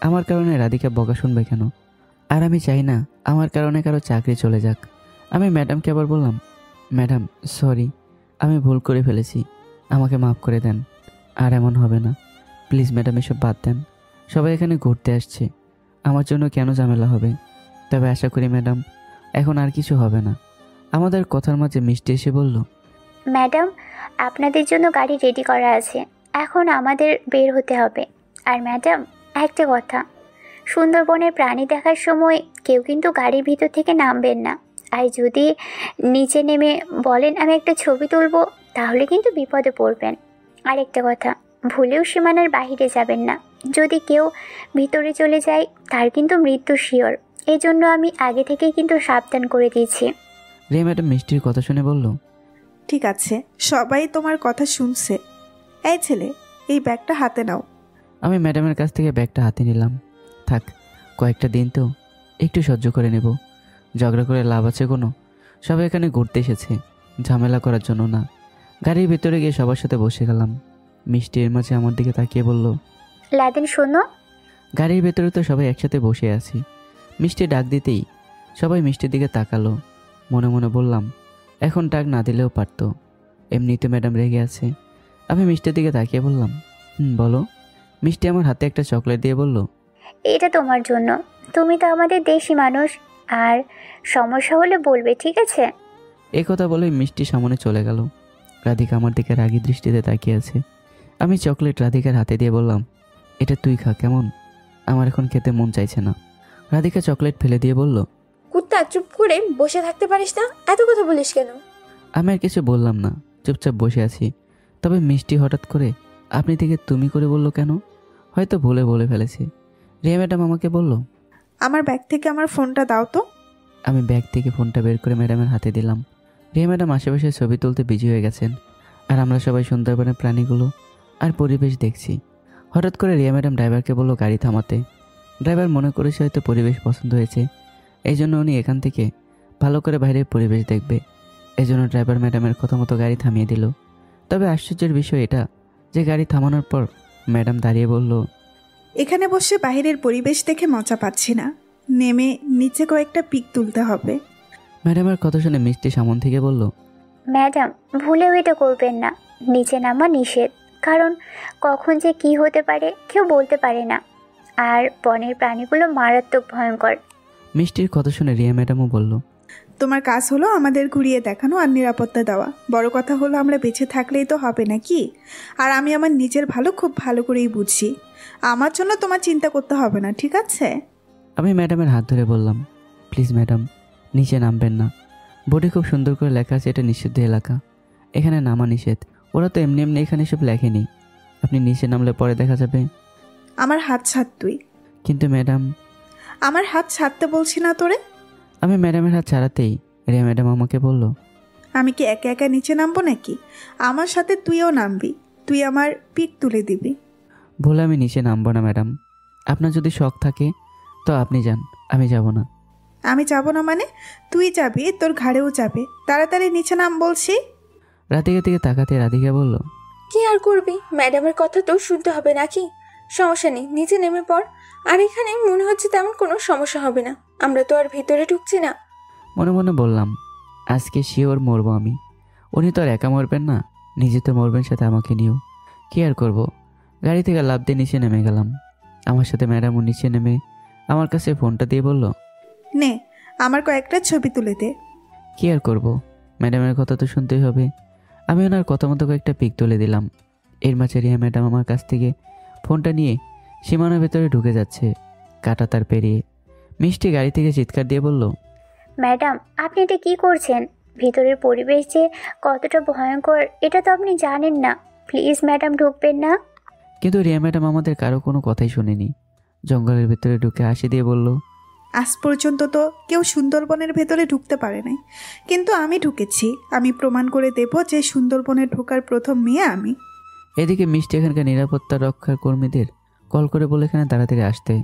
Speaker 1: আমার কারণে রাধিকা বকা শুনবে কেন? আর আমি চাই না আমার কারণে কারো চাকরি চলে যাক। আমি ম্যাডামকে আবার বললাম, ম্যাডাম সরি, আমি ভুল করে ফেলেছি, আমাকে মাফ করে দেন। আর এমন হবে না, প্লিজ ম্যাডাম, এসব বাদ দেন। সবাই এখানে ঘুরতে আসছে, আমার জন্য কেন ঝামেলা হবে? তবে আশা করি ম্যাডাম এখন আর কিছু হবে না। আমাদের কথার মাঝে মিষ্টি এসে বলল,
Speaker 9: ম্যাডাম, আপনাদের জন্য গাড়ি রেডি করা আছে, এখন আমাদের বের হতে হবে। আর ম্যাডাম, একটা কথা, সুন্দরবনের প্রাণী দেখার সময় কেউ কিন্তু গাড়ির ভিতর থেকে নামবেন না। আর যদি নিচে নেমে বলেন আমি একটা ছবি তুলবো, তাহলে কিন্তু বিপদে পড়বেন। আর একটা কথা, ভুলেও সীমানার বাহিরে যাবেন না। যদি কেউ ভিতরে চলে যায় তার কিন্তু মৃত্যু শিওর। এই জন্য আমি আগে থেকেই কিন্তু সাবধান করে দিয়েছি।
Speaker 1: রিয়া ম্যাডাম মিষ্টির কথা শুনে বলল,
Speaker 2: ঠিক আছে, সবাই তোমার কথা শুনছে। এই ছেলে, এই ব্যাগটা হাতে নাও।
Speaker 1: আমি ম্যাডামের কাছ থেকে ব্যাগটা হাতে নিলাম। থাক, কয়েকটা দিন তো একটু সহ্য করে নেব, ঝগড়া করে লাভ আছে কোনো? সবাই এখানে ঘুরতে এসেছে, ঝামেলা করার জন্য না। গাড়ির ভিতরে গিয়ে সবার সাথে বসে গেলাম। মিষ্টি এর মাঝে আমার দিকে তাকিয়ে বলল,
Speaker 9: লাদেন শোনো।
Speaker 1: গাড়ির ভেতরে তো সবাই একসাথে বসে আছি। মিষ্টি ডাক দিতেই সবাই মিষ্টির দিকে তাকালো। মনে মনে বললাম, এখন ডাক না দিলেও পারতো, এমনিতে ম্যাডাম রেগে আছে। আমি মিষ্টির দিকে তাকিয়ে বললাম, বলো। মিষ্টি আমার হাতে একটা চকলেট দিয়ে বলল,
Speaker 9: এটা তোমার জন্য, তুমি তো আমাদের দেশি মানুষ, আর সমস্যা হলে বলবে, ঠিক আছে?
Speaker 1: এই কথা বলে মিষ্টি সামনে চলে গেল। রাধিকা আমার দিকে রাগী দৃষ্টিতে তাকিয়ে আছে। আমি চকলেট রাধিকার হাতে দিয়ে বললাম, এটা তুই খা, কেমন? আমার এখন খেতে মন চাইছে না। রাধিকা চকলেট ফেলে দিয়ে বলল,
Speaker 3: কুত্তা, চুপ করে বসে থাকতে পারিস না? এত কথা বলিস কেন?
Speaker 1: আমি আর কিছু বললাম না, চুপচাপ বসে আছি। তবে মিষ্টি হঠাৎ করে আপনি থেকে তুমি করে বলল কেন? হয়তো ভুলে বলে ফেলেছি। রিয়া ম্যাডাম আমাকে বলল,
Speaker 2: আমার ব্যাগ থেকে আমার ফোনটা দাও তো।
Speaker 1: আমি ব্যাগ থেকে ফোনটা বের করে ম্যাডামের হাতে দিলাম। রিয়া ম্যাডাম আশেপাশে ছবি তুলতে বিজি হয়ে গেছেন, আর আমরা সবাই সুন্দরবনের প্রাণীগুলো আর পরিবেশ দেখছি। হঠাৎ করে রিয়া ম্যাডাম ড্রাইভারকে বলল গাড়ি থামাতে। ড্রাইভার মনে করেছে হয়তো পরিবেশ পছন্দ হয়েছে, এই জন্য উনি এখান থেকে ভালো করে বাইরের পরিবেশ দেখবে। এই জন্য ড্রাইভার ম্যাডামের কথা মতো গাড়ি থামিয়ে দিল। তবে আশ্চর্যের বিষয় এটা যে গাড়ি থামানোর পর ম্যাডাম দাঁড়িয়ে বলল,
Speaker 2: এখানে বসে বাইরের পরিবেশ দেখে মজা পাচ্ছি না, নেমে নিচে কয়েকটা পিক তুলতে হবে।
Speaker 1: ম্যাডামের কথা শুনে মিষ্টি সামন থেকে বলল,
Speaker 9: ম্যাডাম ভুলেও এটা করবেন না, নিচে নামা নিষেধ, কারণ কখন যে কি হতে পারে কেউ বলতে পারে না, আর বনের প্রাণীগুলো মারাত্মক ভয়ঙ্কর।
Speaker 1: মিষ্টির কথা শুনে রিয়া ম্যাডামও বলল,
Speaker 2: তোমার কাজ হলো আমাদের ঘুরিয়ে দেখানো আর নিরাপত্তা দেওয়া, বড় কথা হলো আমরা বেঁচে থাকলেই তো হবে নাকি? আর আমি আমার নিজের ভালো খুব ভালো করেই বুঝছি, আমার জন্য তোমার চিন্তা করতে হবে না, ঠিক আছে?
Speaker 1: আমি ম্যাডামের হাত ধরে বললাম, প্লিজ ম্যাডাম নিচে নামবেন না, বোর্ডে খুব সুন্দর করে লেখা আছে এটা নিষিদ্ধ এলাকা, এখানে নামা নিষেধ। ওরা তো এমনি এমনি এখানে সব লেখেনি, আপনি নিচে নামলে পরে দেখা যাবে।
Speaker 2: আমার হাত ছাড় তুই।
Speaker 1: কিন্তু ম্যাডাম।
Speaker 2: আমার হাত ছাড়তে বলছি না তোরে।
Speaker 1: আমি ম্যাডামের হাত ছাড়াতেই রিয়া ম্যাডাম আমাকে বলল,
Speaker 2: আমি কি একা একা নিচে নামবো নাকি? আমার সাথে তুইও নামবি, তুই আমার পিক তুলে দিবি।
Speaker 1: বলে আমি নিচে নামবো না ম্যাডাম, আপনার যদি শখ থাকে তো আপনি যান, আমি যাব না।
Speaker 2: আমি যাব না মানে? তুই যাবি, তোর ঘাড়েও যাবে, তাড়াতাড়ি নিচে নাম বলছি।
Speaker 1: রাধিকা দিকে তাকাতে রাধিকা বলল,
Speaker 3: কি আর করবি, ম্যাডামের কথা তো শুনতে হবে নাকি? সমস্যা নেই, নিচে নেমে পড়। আর এখানে মনে হচ্ছে তেমন কোনো সমস্যা হবে না, আমরা তো আর ভিতরে ঢুকছি না।
Speaker 1: মনে মনে বললাম, আজকে শিওর মরবো আমি। উনি তো আর একা মরবেন না, নিজে তো মরবেন, সাথে আমাকে নিয়েও। কি আর করবো, গাড়ি থেকে লাফ দিয়ে নিচে নেমে গেলাম। আমার সাথে ম্যাডামও নিচে নেমে আমার কাছে ফোনটা দিয়ে বলল,
Speaker 2: নে আমার কয়েকটা ছবি তুলে দে।
Speaker 1: কি আর করবো, ম্যাডামের কথা তো শুনতেই হবে। আমি ওনার কথা মতো কয়েকটা পিক তুলে দিলাম। এর মাঝে রিয়া ম্যাডাম আমার কাছ থেকে ফোনটা নিয়ে সীমানার ভেতরে ঢুকে যাচ্ছে, কাটা তার পেরিয়ে। মিষ্টি গাড়ি থেকে চিৎকার দিয়ে বলল,
Speaker 9: ম্যাডাম আপনি এটা কি করছেন? ভিতরের পরিবেশ যে কতটা ভয়ঙ্কর এটা তো আপনি জানেন না, প্লিজ ম্যাডাম ঢুকবেন না।
Speaker 1: কিন্তু রিয়া ম্যাডাম আমাদের কারো কোনো কথাই শুনেনি। জঙ্গলের ভেতরে ঢুকে হাসি দিয়ে বলল,
Speaker 2: আজ পর্যন্ত তো কেউ সুন্দরবনের ভেতরে ঢুকতে পারে নাই, কিন্তু আমি ঢুকেছি। আমি প্রমাণ করে দেব যে সুন্দরবনে ঢোকার প্রথম মেয়ে আমি।
Speaker 1: এদিকে মিষ্টি এখানকার নিরাপত্তা রক্ষার কর্মীদের কল করে বলে এখানে তাড়াতাড়ি আসতে,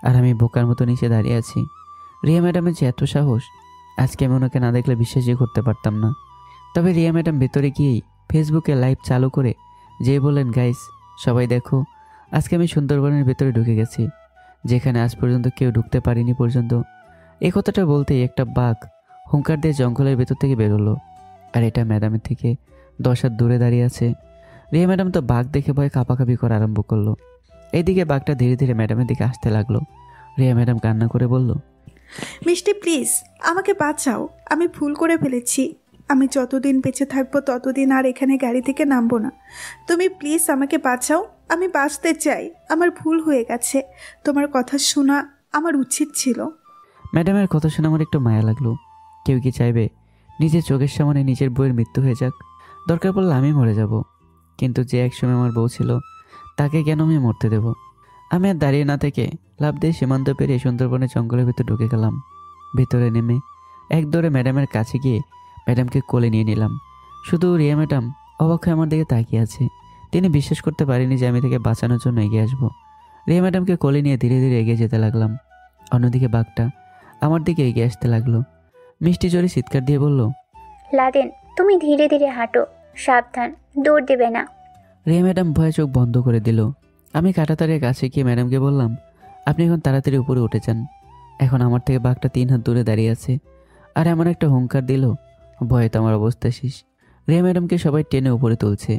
Speaker 1: আর আমি বোকার মতো নিচে দাঁড়িয়ে আছি। রিয়া ম্যাডামের যে এত সাহস, আজকে আমি ওনাকে না দেখলে বিশ্বাসই করতে পারতাম না। তবে রিয়া ম্যাডাম ভেতরে গিয়েই ফেসবুকে লাইভ চালু করে যেই বললেন, গাইস সবাই দেখো, আজকে আমি সুন্দরবনের ভেতরে ঢুকে গেছি, যেখানে আজ পর্যন্ত কেউ ঢুকতে পারেনি পর্যন্ত। এই কথাটা বলতেই একটা বাঘ হুঙ্কার দিয়ে জঙ্গলের ভেতর থেকে বেরোলো, আর এটা ম্যাডামের থেকে 10 হাত দূরে দাঁড়িয়ে আছে। রিয়া ম্যাডাম তো বাঘ দেখে ভয়ে কাঁপাকাঁপি করা আরম্ভ করলো। এইদিকে বাঘটা ধীরে ধীরে ম্যাডামের দিকে আসতে লাগলো। রিয়া ম্যাডাম কান্না করে বলল,
Speaker 2: মিষ্টি প্লিজ আমাকে বাঁচাও, আমি ভুল করে ফেলেছি। আমি যতদিন বেঁচে থাকবো ততদিন আর এখানে গাড়ি থেকে নামবো না। তুমি প্লিজ আমাকে বাঁচাও, আমি বাঁচতে চাই, আমার ভুল হয়ে গেছে। তোমার কথা শোনা আমার উচিত ছিল।
Speaker 1: ম্যাডামের কথা শুনে আমার একটু মায়া লাগলো। কেউ কি চাইবে নিজের চোখের সামনে নিজের বউয়ের মৃত্যু হয়ে যাক? দরকার পড়লে আমি মরে যাব, কিন্তু যে একসময় আমার বউ ছিল তাকে কেন আমি মরতে দেব? আমি আর দাঁড়িয়ে না থেকে লাফ দিয়ে সীমান্ত পেরিয়ে সুন্দরবনের জঙ্গলের ভিতরে ঢুকে গেলাম। ভিতরে নেমে এক দৌড়ে ম্যাডামের কাছে গিয়ে ম্যাডামকে কোলে নিয়ে নিলাম। শুধু রিয়া ম্যাডাম অবাক হয়ে আমার দিকে তাকিয়ে আছে। তিনি বিশ্বাস করতে পারেনি যে আমি তাকে বাঁচানোর জন্য এগিয়ে আসবো। রিয়া ম্যাডামকে কোলে নিয়ে ধীরে ধীরে এগিয়ে যেতে লাগলাম। অন্যদিকে বাঘটা আমার দিকে এগিয়ে আসতে লাগলো। মিষ্টি জোরে চিৎকার দিয়ে বলল,
Speaker 9: লাদেন তুমি ধীরে ধীরে হাঁটো, সাবধান, দৌড় দেবে না।
Speaker 1: রিয়া ম্যাডাম ভয়ে চোখ বন্ধ করে দিল। আমি কাঁটাতারের কাছে গিয়ে ম্যাডামকে বললাম, আপনি এখন তাড়াতাড়ি উপরে উঠে যান। এখন আমার থেকে বাঘটা 3 হাত দূরে দাঁড়িয়ে আছে, আর এমন একটা হুঙ্কার দিল, ভয়ে তো আমার অবস্থা শেষ। রিয়া ম্যাডামকে সবাই টেনে উপরে তুলছে।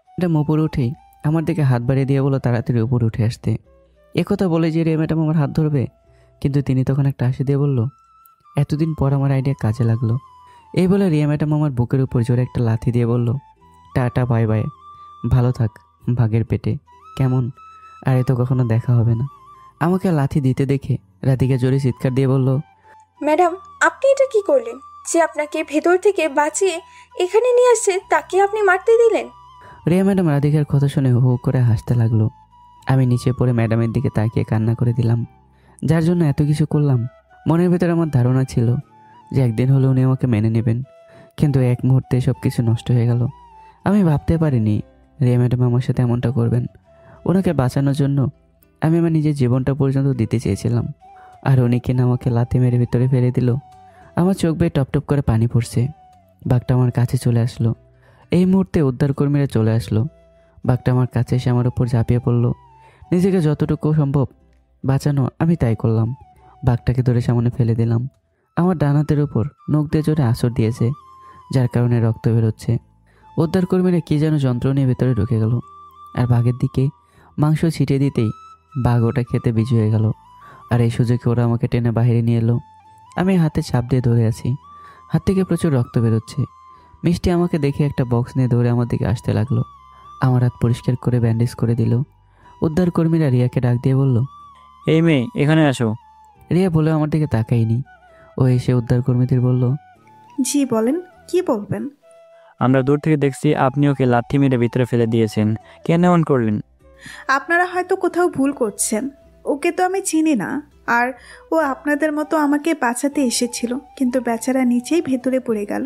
Speaker 1: ম্যাডাম উপরে উঠেই আমার দিকে হাত বাড়িয়ে দিয়ে বলো তাড়াতাড়ি উপরে উঠে আসতে। একথা বলে যে রিয়া ম্যাডাম আমার হাত ধরবে, কিন্তু তিনি তখন একটা হাসি দিয়ে বলল, এতদিন পর আমার আইডিয়া কাজে লাগলো। এই বলে রিয়া ম্যাডাম আমার বুকের উপর জোরে একটা লাথি দিয়ে বলল, টাটা বাই বাই, ভালো থাক বাঘের পেটে, কেমন? আর এ তো কখনো দেখা হবে না। আমাকে লাথি দিতে দেখে রাধিকা জোরে চিৎকার দিয়ে বলল,
Speaker 3: ম্যাডাম আপনি এটা কি করলেন? যে আপনাকে ভেতর থেকে বাঁচিয়ে এখানে নিয়ে আসছে তাকে আপনি মারতে দিলেন?
Speaker 1: রিয়া ম্যাডাম রাধিকার কথা শুনে হু হু করে হাসতে লাগলো। আমি নিচে পড়ে ম্যাডামের দিকে তাকিয়ে কান্না করে দিলাম। যার জন্য এত কিছু করলাম, মনের ভেতরে আমার ধারণা ছিল যে একদিন হলে উনি আমাকে মেনে নেবেন, কিন্তু এক মুহূর্তে সব কিছু নষ্ট হয়ে গেল। আমি ভাবতে পারিনি রিয়া ম্যাডাম আমার সাথে এমনটা করবেন। ওনাকে বাঁচানোর জন্য আমি আমার নিজের জীবনটা পর্যন্ত দিতে চেয়েছিলাম, আর উনি কিনা আমাকে লাথি মেরে ভিতরে ফেলে দিল। আমার চোখ বেয়ে টপ টপ করে পানি পড়ছে। বাঘটা আমার কাছে চলে আসলো। এই মুহূর্তে উদ্ধারকর্মীরা চলে আসলো। বাঘটা আমার কাছে এসে আমার উপর ঝাঁপিয়ে পড়লো। নিজেকে যতটুকু সম্ভব বাঁচানো আমি তাই করলাম। বাঘটাকে ধরে সামনে ফেলে দিলাম। আমার ডান হাতের উপর নখ দিয়ে জোরে আঁচড় দিয়েছে, যার কারণে রক্ত বেরোচ্ছে। উদ্ধারকর্মীরা কি যেন যন্ত্র নিয়ে ভেতরে ঢুকে গেল, আর বাঘের দিকে মাংস ছিটিয়ে দিতেই বাঘ ওটা খেতে বিজি হয়ে গেল। আর এই সুযোগে ওরা আমাকে টেনে বাইরে নিয়ে এলো। আমি হাতে চাপ দিয়ে ধরে আছি। হাত থেকে প্রচুর রক্ত বেরোচ্ছে। মিষ্টি আমাকে দেখে একটা বক্স নিয়ে দৌড়ে আমার দিকে আসতে লাগলো। আমার হাত পরিষ্কার করে ব্যান্ডেজ করে দিল। উদ্ধারকর্মীরা রিয়াকে ডাক দিয়ে বলল,
Speaker 5: এই মেয়ে এখানে আসো।
Speaker 1: রিয়া বলে আমার দিকে তাকায়নি। ও এসে উদ্ধারকর্মীদের বলল,
Speaker 2: জি বলেন, কি বলবেন?
Speaker 5: আমরা দূর থেকে দেখছি আপনি ওকে লাথি মেরে ভিতরে ফেলে দিয়েছেন, কেন এমন করলেন?
Speaker 2: আপনারা হয়তো কোথাও ভুল করছেন। ওকে তো আমি চিনি না। আর ও আপনাদের মতো আমাকে বাঁচাতে এসেছিল, কিন্তু বেচারা নিচেই ভেতরে পড়ে গেল।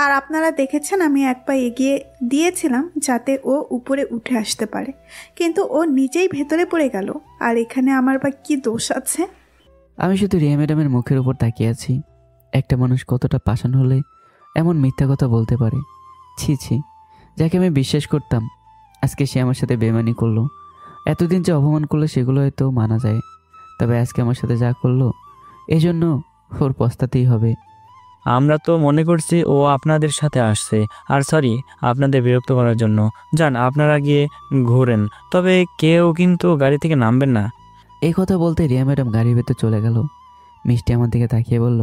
Speaker 2: আর আপনারা দেখেছেন আমি এক পা এগিয়ে দিয়েছিলাম যাতে ও উপরে উঠে আসতে পারে, কিন্তু ও নিজেই ভেতরে পড়ে গেল। আর এখানে আমার বা কি দোষ আছে?
Speaker 1: আমি শুধু রিয়া ম্যাডামের মুখের উপর তাকিয়ে আছি। একটা মানুষ কতটা পাষাণ হলে এমন মিথ্যা কথা বলতে পারে। ছি ছি, যাকে আমি বিশ্বাস করতাম আজকে সে আমার সাথে বেমানি করলো। এতদিন যে অপমান করলো সেগুলো হয়তো মানা যায়, তবে আজকে আমার সাথে যা করলো এজন্য ওর পস্তাতেই হবে।
Speaker 5: আমরা তো মনে করছি ও আপনাদের সাথে আসছে, আর সরি আপনাদের বিরক্ত করার জন্য। যান আপনারা গিয়ে ঘোরেন, তবে কেউ কিন্তু গাড়ি থেকে নামবেন না।
Speaker 1: এই কথা বলতে রিয়া ম্যাডাম গাড়ির ভেতর চলে গেল। মিষ্টি আমার দিকে তাকিয়ে বলল,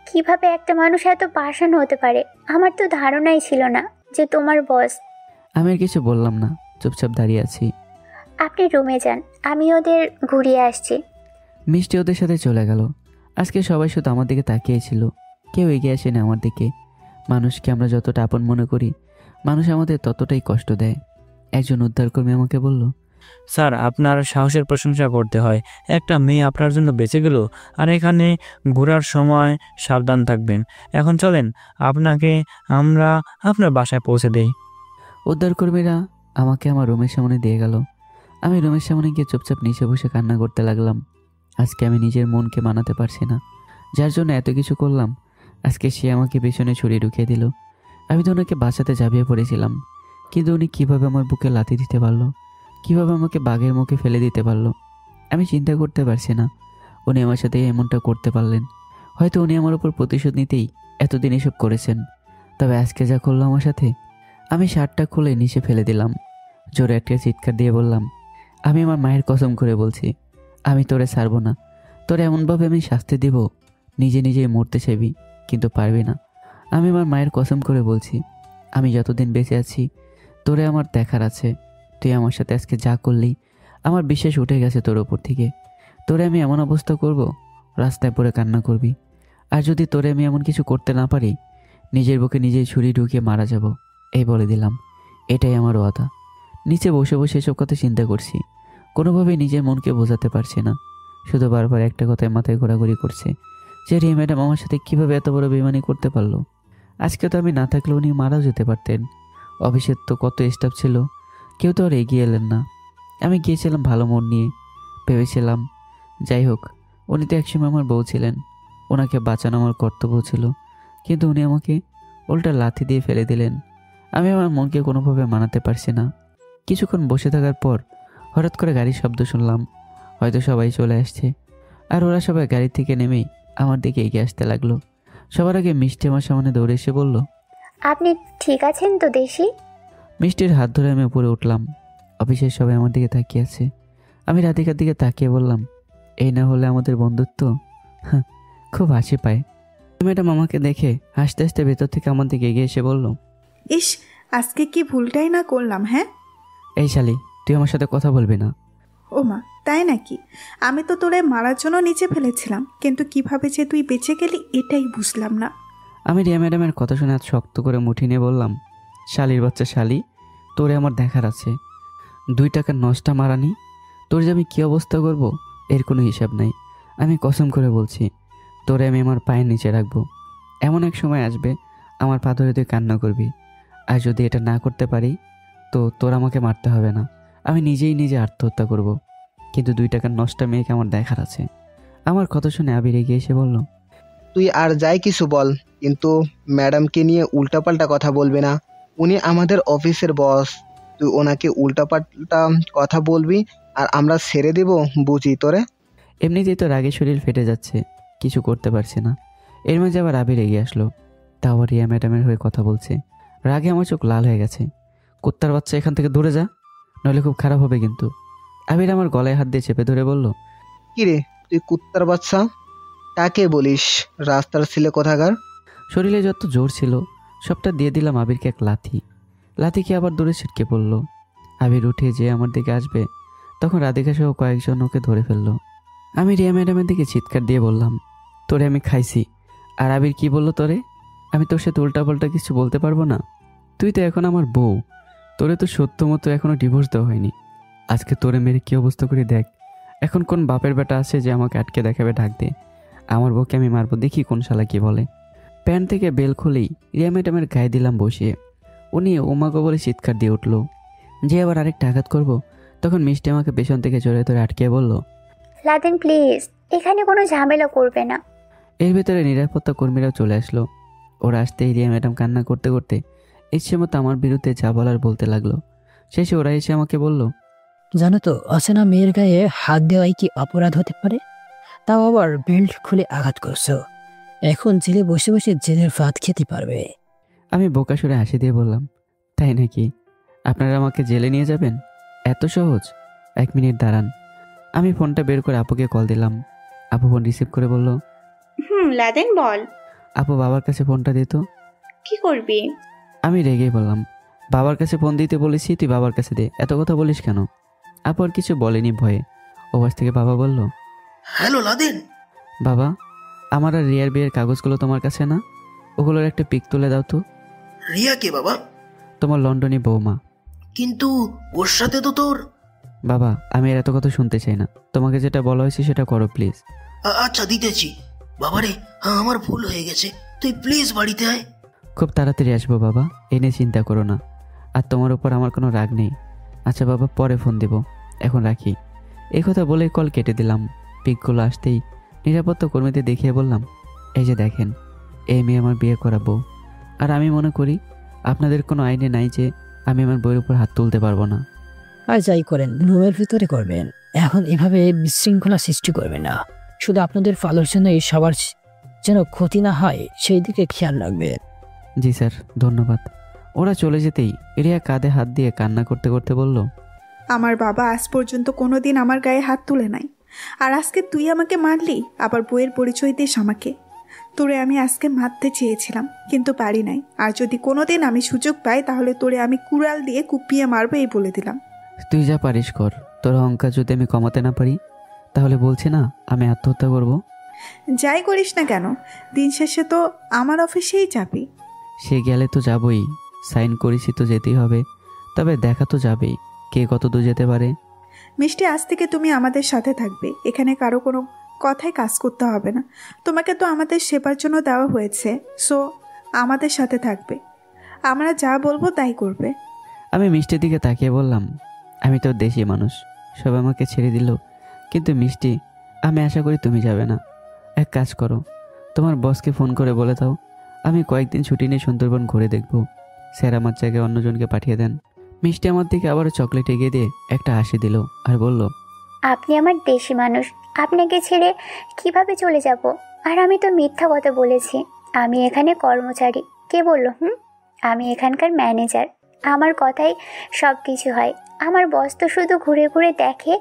Speaker 9: কিভাবে একটা মানুষ এত পাষাণ হতে পারে? আমার তো ধারণাই ছিল না যে তোমার বস।
Speaker 1: আমি আর কিছু বললাম না, চুপচাপ দাঁড়িয়ে আছি।
Speaker 9: আপনি রুমে যান, আমি ওদের ঘুরিয়ে আসছি।
Speaker 1: মিষ্টি ওদের সাথে চলে গেল। আজকে সবাই শুধু আমার দিকে তাকিয়েছিল, কেউ এগিয়ে আসেনি আমার দিকে। মানুষকে আমরা যতটা আপন মনে করি, মানুষ আমাদের ততটাই কষ্ট দেয়। একজন উদ্ধারকর্মী আমাকে বলল,
Speaker 5: স্যার আপনার সাহসের প্রশংসা করতে হয়। একটা মেয়ে আপনার জন্য বেঁচে গেল, আর এখানে ঘোরার সময় সাবধান থাকবেন। এখন চলেন, আপনাকে আমরা আপনার বাসায় পৌঁছে দেই।
Speaker 1: উদ্ধারকর্মীরা আমাকে আমার রুমের সামনে দিয়ে গেল। আমি রুমের সামনে গিয়ে চুপচাপ নিচে বসে কান্না করতে লাগলাম। আজকে আমি নিজের মনকে মানাতে পারছি না, যার জন্য এত কিছু করলাম। আজকে সে আমাকে পেছনে ছুরি ঢুকিয়ে দিল। আমি তো ওনাকে বাঁচাতে ঝাঁপিয়ে পড়েছিলাম, কিন্তু উনি কীভাবে আমার বুকে লাথি দিতে পারলো, কীভাবে আমাকে বাঘের মুখে ফেলে দিতে পারলো, আমি চিন্তা করতে পারছি না। উনি আমার সাথে এমনটা করতে পারলেন। হয়তো উনি আমার উপর প্রতিশোধ নিতেই এতদিন এসব করেছেন। তবে আজকে যা করলো আমার সাথে, আমি শার্টটা খুলে নিচে ফেলে দিলাম। জোরে একটা চিৎকার দিয়ে বললাম, আমি আমার মায়ের কসম করে বলছি, আমি তোরে ছাড়বো না। তোরে এমনভাবে আমি শাস্তি দিব, নিজে নিজেই মরতে চাইবি কিন্তু পারবি না। আমি আমার মায়ের কসম করে বলছি, আমি যতদিন বেঁচে আছি তোরে আমার দেখার আছে। তুই আমার সাথে আজকে যা করলি, আমার বিশ্বাস উঠে গেছে তোর ওপর থেকে। তোরে আমি এমন অবস্থা করব, রাস্তায় পড়ে কান্না করবি। আর যদি তোরে আমি এমন কিছু করতে না পারি, নিজের বুকে নিজেই ছুরি ঢুকিয়ে মারা যাব, এই বলে দিলাম। এটাই আমার ওয়াদা। নিচে বসে বসে এসব কথা চিন্তা করছি। কোনোভাবেই নিজের মনকে বোঝাতে পারছি না। শুধু বারবার একটা কথায় মাথায় ঘোরাঘুরি করছে, যে রিয়া ম্যাডাম আমার সাথে কীভাবে এত বড় বেইমানি করতে পারলো। আজকে তো আমি না থাকলে উনি মারাও যেতে পারতেন। অফিসের তো কত স্টাফ ছিল, কেউ তো আর এগিয়ে এলেন না। আমি গিয়েছিলাম ভালো মন নিয়ে, ভেবেছিলাম যাই হোক, উনি তো একসময় আমার বউ ছিলেন, ওনাকে বাঁচানো আমার কর্তব্য ছিল। কিন্তু উনি আমাকে উল্টা লাথি দিয়ে ফেলে দিলেন। আমি আমার মনকে কোনোভাবে মানাতে পারছি না। কিছুক্ষণ বসে থাকার পর হঠাৎ করে গাড়ির শব্দ শুনলাম। হয়তো সবাই চলে আসছে। আর ওরা সবাই গাড়ি থেকে নেমেই আমার দিকে এগিয়ে আসতে লাগলো। সবার আগে মিষ্টি আমার সামনে দৌড়ে এসে বলল,
Speaker 9: আপনি ঠিক আছেন তো দেশি?
Speaker 1: মিষ্টির হাত ধরে আমি উপরে উঠলাম। অফিসের সবাই আমার দিকে তাকিয়ে আছে। আমি রাধিকার দিকে তাকিয়ে বললাম, এই না হলে আমাদের বন্ধুত্ব? খুব হাসি পায়। ম্যাডাম আমাকে দেখে হাসতে হাসতে ভেতর থেকে আমার দিকে এগিয়ে এসে বলল,
Speaker 2: ইস, আজকে কি ভুলটাই না করলাম। হ্যাঁ,
Speaker 1: এই শালি, তুই আমার সাথে কথা বলবি না।
Speaker 2: ও মা, তাই নাকি? আমি তো তোরে মারার জন্য নিচে ফেলেছিলাম, কিন্তু কিভাবে যে তুই বেঁচে গেলি এটাই বুঝলাম না।
Speaker 1: আমি রিয়া ম্যাডামের কথা শুনে হাত শক্ত করে মুঠি নিয়ে বললাম, শালির বাচ্চা শালি, তোরে আমার দেখার আছে। 2 টাকার নষ্টা মারানি, তোর যে আমি কী অবস্থা করব এর কোনো হিসাব নাই। আমি কসম করে বলছি, তোরে আমি আমার পায়ের নিচে রাখবো। এমন এক সময় আসবে আমার পা ধরে তুই কান্না করবি। আর যদি এটা না করতে পারি তো তোর আমাকে মারতে হবে না, আমি নিজেই নিজে আত্মহত্যা করব। কিন্তু 2 টাকার নষ্টা মেয়েকে আমার দেখার আছে। আমার কথা শুনে আবির এগিয়ে এসে বলল,
Speaker 6: তুই আর যাই কিছু বল, কিন্তু ম্যাডামকে নিয়ে উল্টাপাল্টা কথা বলবি না। উনি আমাদের অফিসের বস। তুই ওনাকে উল্টাপাল্টা কথা বলবি আর আমরা ছেড়ে দেব, বুঝি তোরে?
Speaker 1: এমনিতেই তো রাগে শরীর ফেটে যাচ্ছে, কিছু করতে পারছি না। এর মাঝে আবার আবির এগিয়ে আসলো, তাও আবার রিয়া ম্যাডামের হয়ে কথা বলছে। রাগে আমার চোখ লাল হয়ে গেছে। কুত্তার বাচ্চা, এখান থেকে দূরে যা, নইলে খুব খারাপ হবে কিন্তু। আবির আমার গলায় হাত দিয়ে চেপে ধরে বলল,
Speaker 6: কিরে তুই কুত্তার বাচ্চা? কাকে বলিস? রাস্তার ছেলে কোথাকার।
Speaker 1: শরীরে যত জোর ছিল সবটা দিয়ে দিলাম আবিরকে এক লাথি। লাথিকে আবার দূরে ছিটকে পড়ল। আবির উঠে যে আমার দিকে আসবে, তখন রাধিকা সহ কয়েকজন ওকে ধরে ফেললো। আমি রিয়া ম্যাডামের দিকে চিৎকার দিয়ে বললাম, তোরে আমি খাইছি। আর আবির কি বললো তোরে? আমি তোর সাথে উল্টাপাল্টা কিছু বলতে পারবো না? তুই তো এখন আমার বউ, তোরে তো সত্য মতো এখনো ডিভোর্স দেওয়া হয়নি। আজকে তোরে মেরে কি অবস্থা করে দেখ। এখন কোন বাপের বেটা আছে যে আমাকে আটকে দেখাবে ঢাক দিয়ে? আমার বউকে আমি মারবো, দেখি কোন শালা কি বলে। প্যান্ট থেকে বেল খুলেই রিয়া ম্যাডামের গায়ে দিলাম বসিয়ে। উনি ওমাগো বলে চিৎকার দিয়ে উঠল। যে আবার আরেকটা আঘাত করবো, তখন মিষ্টি আমাকে পেছন থেকে জড়িয়ে ধরে আটকে বলল,
Speaker 9: লাদেন প্লিজ, এখানে কোনো ঝামেলা করবে না।
Speaker 1: এর ভেতরে নিরাপত্তা কর্মীরাও চলে আসলো। ওরা আসতেই রিয়া ম্যাডাম কান্না করতে করতে ইচ্ছে মতো আমার বিরুদ্ধে যা বলার বলতে লাগলো। শেষে ওরা এসে আমাকে বলল,
Speaker 10: জানো তো অচেনা মেয়ের গায়ে হাত দেওয়াই কি অপরাধ হতে পারে? তাও আবার বেল্ট খুলে আঘাত করছো। এখন জেলে বসে বসে জেলের ভাত খেতে পারবে।
Speaker 1: আমি বোকা সুরে হাসি দিয়ে বললাম, তাই নাকি? আপনারা আমাকে জেলে নিয়ে যাবেন? এত সহজ? 1 মিনিট দাঁড়ান। আমি ফোনটা বের করে আপুকে কল দিলাম। আপু ফোন রিসিভ করে বলল,
Speaker 7: লাদেন বল।
Speaker 1: আপু বাবার কাছে ফোনটা দিত।
Speaker 7: কি করবি?
Speaker 1: আমি রেগেই বললাম, বাবার কাছে ফোন দিতে বলেছি, তুই বাবার কাছে দে, এত কথা বলিস কেন? আপু আর কিছু বলেনি ভয়ে। ওপাশ থেকে বাবা বলল,
Speaker 11: হ্যালো লাদেন।
Speaker 1: বাবা, আমার আর রিয়ার বিয়ের কাগজগুলো তোমার কাছে না? ওগুলোর একটা পিক তুলে দাও তো।
Speaker 11: রিয়া কে বাবা?
Speaker 1: তোমার লন্ডনে বৌমা।
Speaker 11: কিন্তু ওর সাথে তো তোর।
Speaker 1: বাবা, আমি আর এত কথা শুনতে চাই না। তোমাকে যেটা বলা হয়েছে সেটা করো প্লিজ।
Speaker 11: আচ্ছা দিতেছি। বাবারে, আমার ভুল হয়ে গেছে, তুই প্লিজ বাড়িতে আয়।
Speaker 1: খুব তাড়াতাড়ি আসবো বাবা, এ নিয়ে চিন্তা করো না। আর তোমার উপর আমার কোনো রাগ নেই। আচ্ছা বাবা, পরে ফোন দেব, এখন রাখি। এই কথা বলে কল কেটে দিলাম। পিকগুলো আসতেই নিরাপত্তা কর্মীদের দেখিয়ে বললাম, এই যে দেখেন, এই মেয়ে আমার বিয়ে করাবো। আর আমি মনে করি আপনাদের কোনো আইনে নাই যে আমি আমার বইয়ের উপর হাত তুলতে পারবো না।
Speaker 10: আর যাই করেন রুমের ভিতরে করবেন। এখন এভাবে বিশৃঙ্খলা সৃষ্টি করবে না। শুধু আপনাদের ভালোর জন্য এই সবার যেন ক্ষতি না হয় সেই দিকে খেয়াল রাখবেন।
Speaker 1: জি স্যার, ধন্যবাদ। ওরা চলে যেতেই রিয়া কাঁধে হাত দিয়ে কান্না করতে করতে বলল,
Speaker 2: আমার বাবা আজ পর্যন্ত কোনোদিন আমার গায়ে হাত তুলে নাই, আর আজকে তুই আমাকে মারলি, আবার বইয়ের পরিচয় দিস আমাকে। তোরে আমি আজকে মারতে চেয়েছিলাম, কিন্তু পারি নাই। আর যদি কোনোদিন আমি সুযোগ পাই, তাহলে তোরে আমি কুড়াল দিয়ে কুপিয়ে মারবো, এই বলে দিলাম।
Speaker 1: তুই যা পারিস কর। তোর অহংকার যদি আমি কমাতে না পারি, তাহলে বলছি না আমি আত্মহত্যা করব।
Speaker 2: যাই করিস না কেন, দিন শেষে তো আমার অফিসেই যাবি।
Speaker 1: সে গেলে তো যাবই, সাইন করেছি তো যেতেই হবে। তবে দেখা তো যাবেই, কে কত দূর যেতে পারে।
Speaker 2: মিষ্টি, আজ থেকে তুমি আমাদের সাথে থাকবে। এখানে কারো কোনো কথায় কাজ করতে হবে না। তোমাকে তো আমাদের সেবার জন্য দেওয়া হয়েছে, সো আমাদের সাথে থাকবে। আমরা যা বলবো তাই করবে।
Speaker 1: আমি মিষ্টির দিকে তাকিয়ে বললাম, আমি তো দেশি মানুষ, সব আমাকে ছেড়ে দিল, কিন্তু মিষ্টি, আমি আশা করি তুমি যাবে না। এক কাজ করো, তোমার বসকে ফোন করে বলে দাও আমি কয়েকদিন ছুটি নিয়ে সুন্দরবন ঘুরে দেখব। স্যার আমার জায়গায় অন্যজনকে পাঠিয়ে দেন। মিষ্টি আমার দিকে আবারও চকলেট এগিয়ে দিয়ে একটা হাসি দিল আর বলল,
Speaker 9: আপনি আমার দেশি মানুষ, আপনাকে ছেড়ে কিভাবে চলে যাব? আর আমি তো মিথ্যা কথা বলেছি। আমি এখানে কর্মচারী। কে বললো? আমি এখানকার ম্যানেজার। আমার কথাই সব কিছু হয়। আমার বস তো শুধু ঘুরে ঘুরে দেখে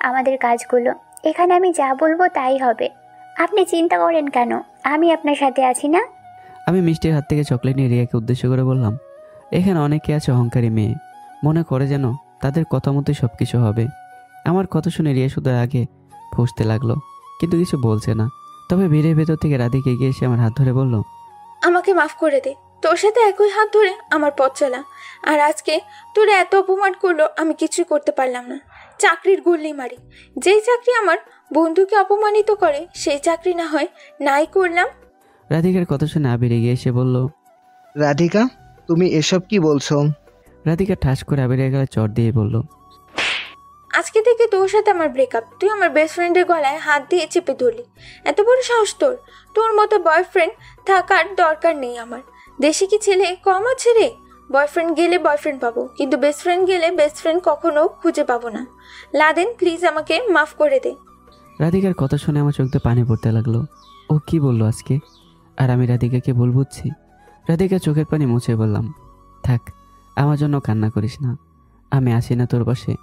Speaker 9: আমাদের কাজগুলো। এখানে আমি যা বলবো তাই হবে। আপনি চিন্তা করেন কেন? আমি আপনার সাথে আছি না?
Speaker 1: আমি মিষ্টির হাত থেকে চকলেট নিয়ে রিয়াকে উদ্দেশ্য করে বললাম, এখানে অনেকে আছে অহংকারী মেয়ে, মনে করে যেন তাদের কথা মতোই সব কিছু হবে। আমার কথা শুনে রিয়া শুধু আগে ফুঁসতে লাগলো, কিন্তু কিছু বলছে না। তবে ভিড়ের ভেতর থেকে রাধিকা এগিয়ে এসে আমার হাত ধরে বলল,
Speaker 3: আমাকে মাফ করে দে। তোর সাথে একই হাত ধরে আমার পথ চলা, আর আজকে তোর এত অপমান করলো আমি কিছুই করতে পারলাম না। চাকরির গুল্লি মারি। যেই চাকরি আমার বন্ধুকে অপমানিত করে, সেই চাকরি না হয় নাই করলাম।
Speaker 1: রাধিকার কথা শুনে আবির এগিয়ে এসে বলল,
Speaker 6: রাধিকা, তুমি এসব কি বলছো?
Speaker 1: রাধিকা ঠাস করে আবিরের গালে চড় দিয়ে বলল,
Speaker 3: আজকে থেকে তোর সাথে আমার ব্রেকআপ। তুই আমার বেস্ট ফ্রেন্ডের গলায় হাত দিয়ে চেপে ধরলি। এত বড় সাহস তোর! তোর মতো বয়ফ্রেন্ড থাকার দরকার নেই আমার। দেশে কি ছেলে কম আছে রে? বয়ফ্রেন্ড গেলে বয়ফ্রেন্ড পাবো, কিন্তু বেস্ট ফ্রেন্ড গেলে বেস্ট ফ্রেন্ড কখনো খুঁজে পাবো না। লাদেন, প্লিজ আমাকে মাফ করে দে।
Speaker 1: রাধিকার কথা শুনে আমার চোখ দিয়ে পানি পড়তে লাগলো। ও কি বললো আজকে? আর আমি রাধিকাকে ভুল বুঝছি। রাধিকা চোখের পানি মুছে বললাম, থাক, আমার জন্য কান্না করিস না। আমি আসি না তোর পাশে,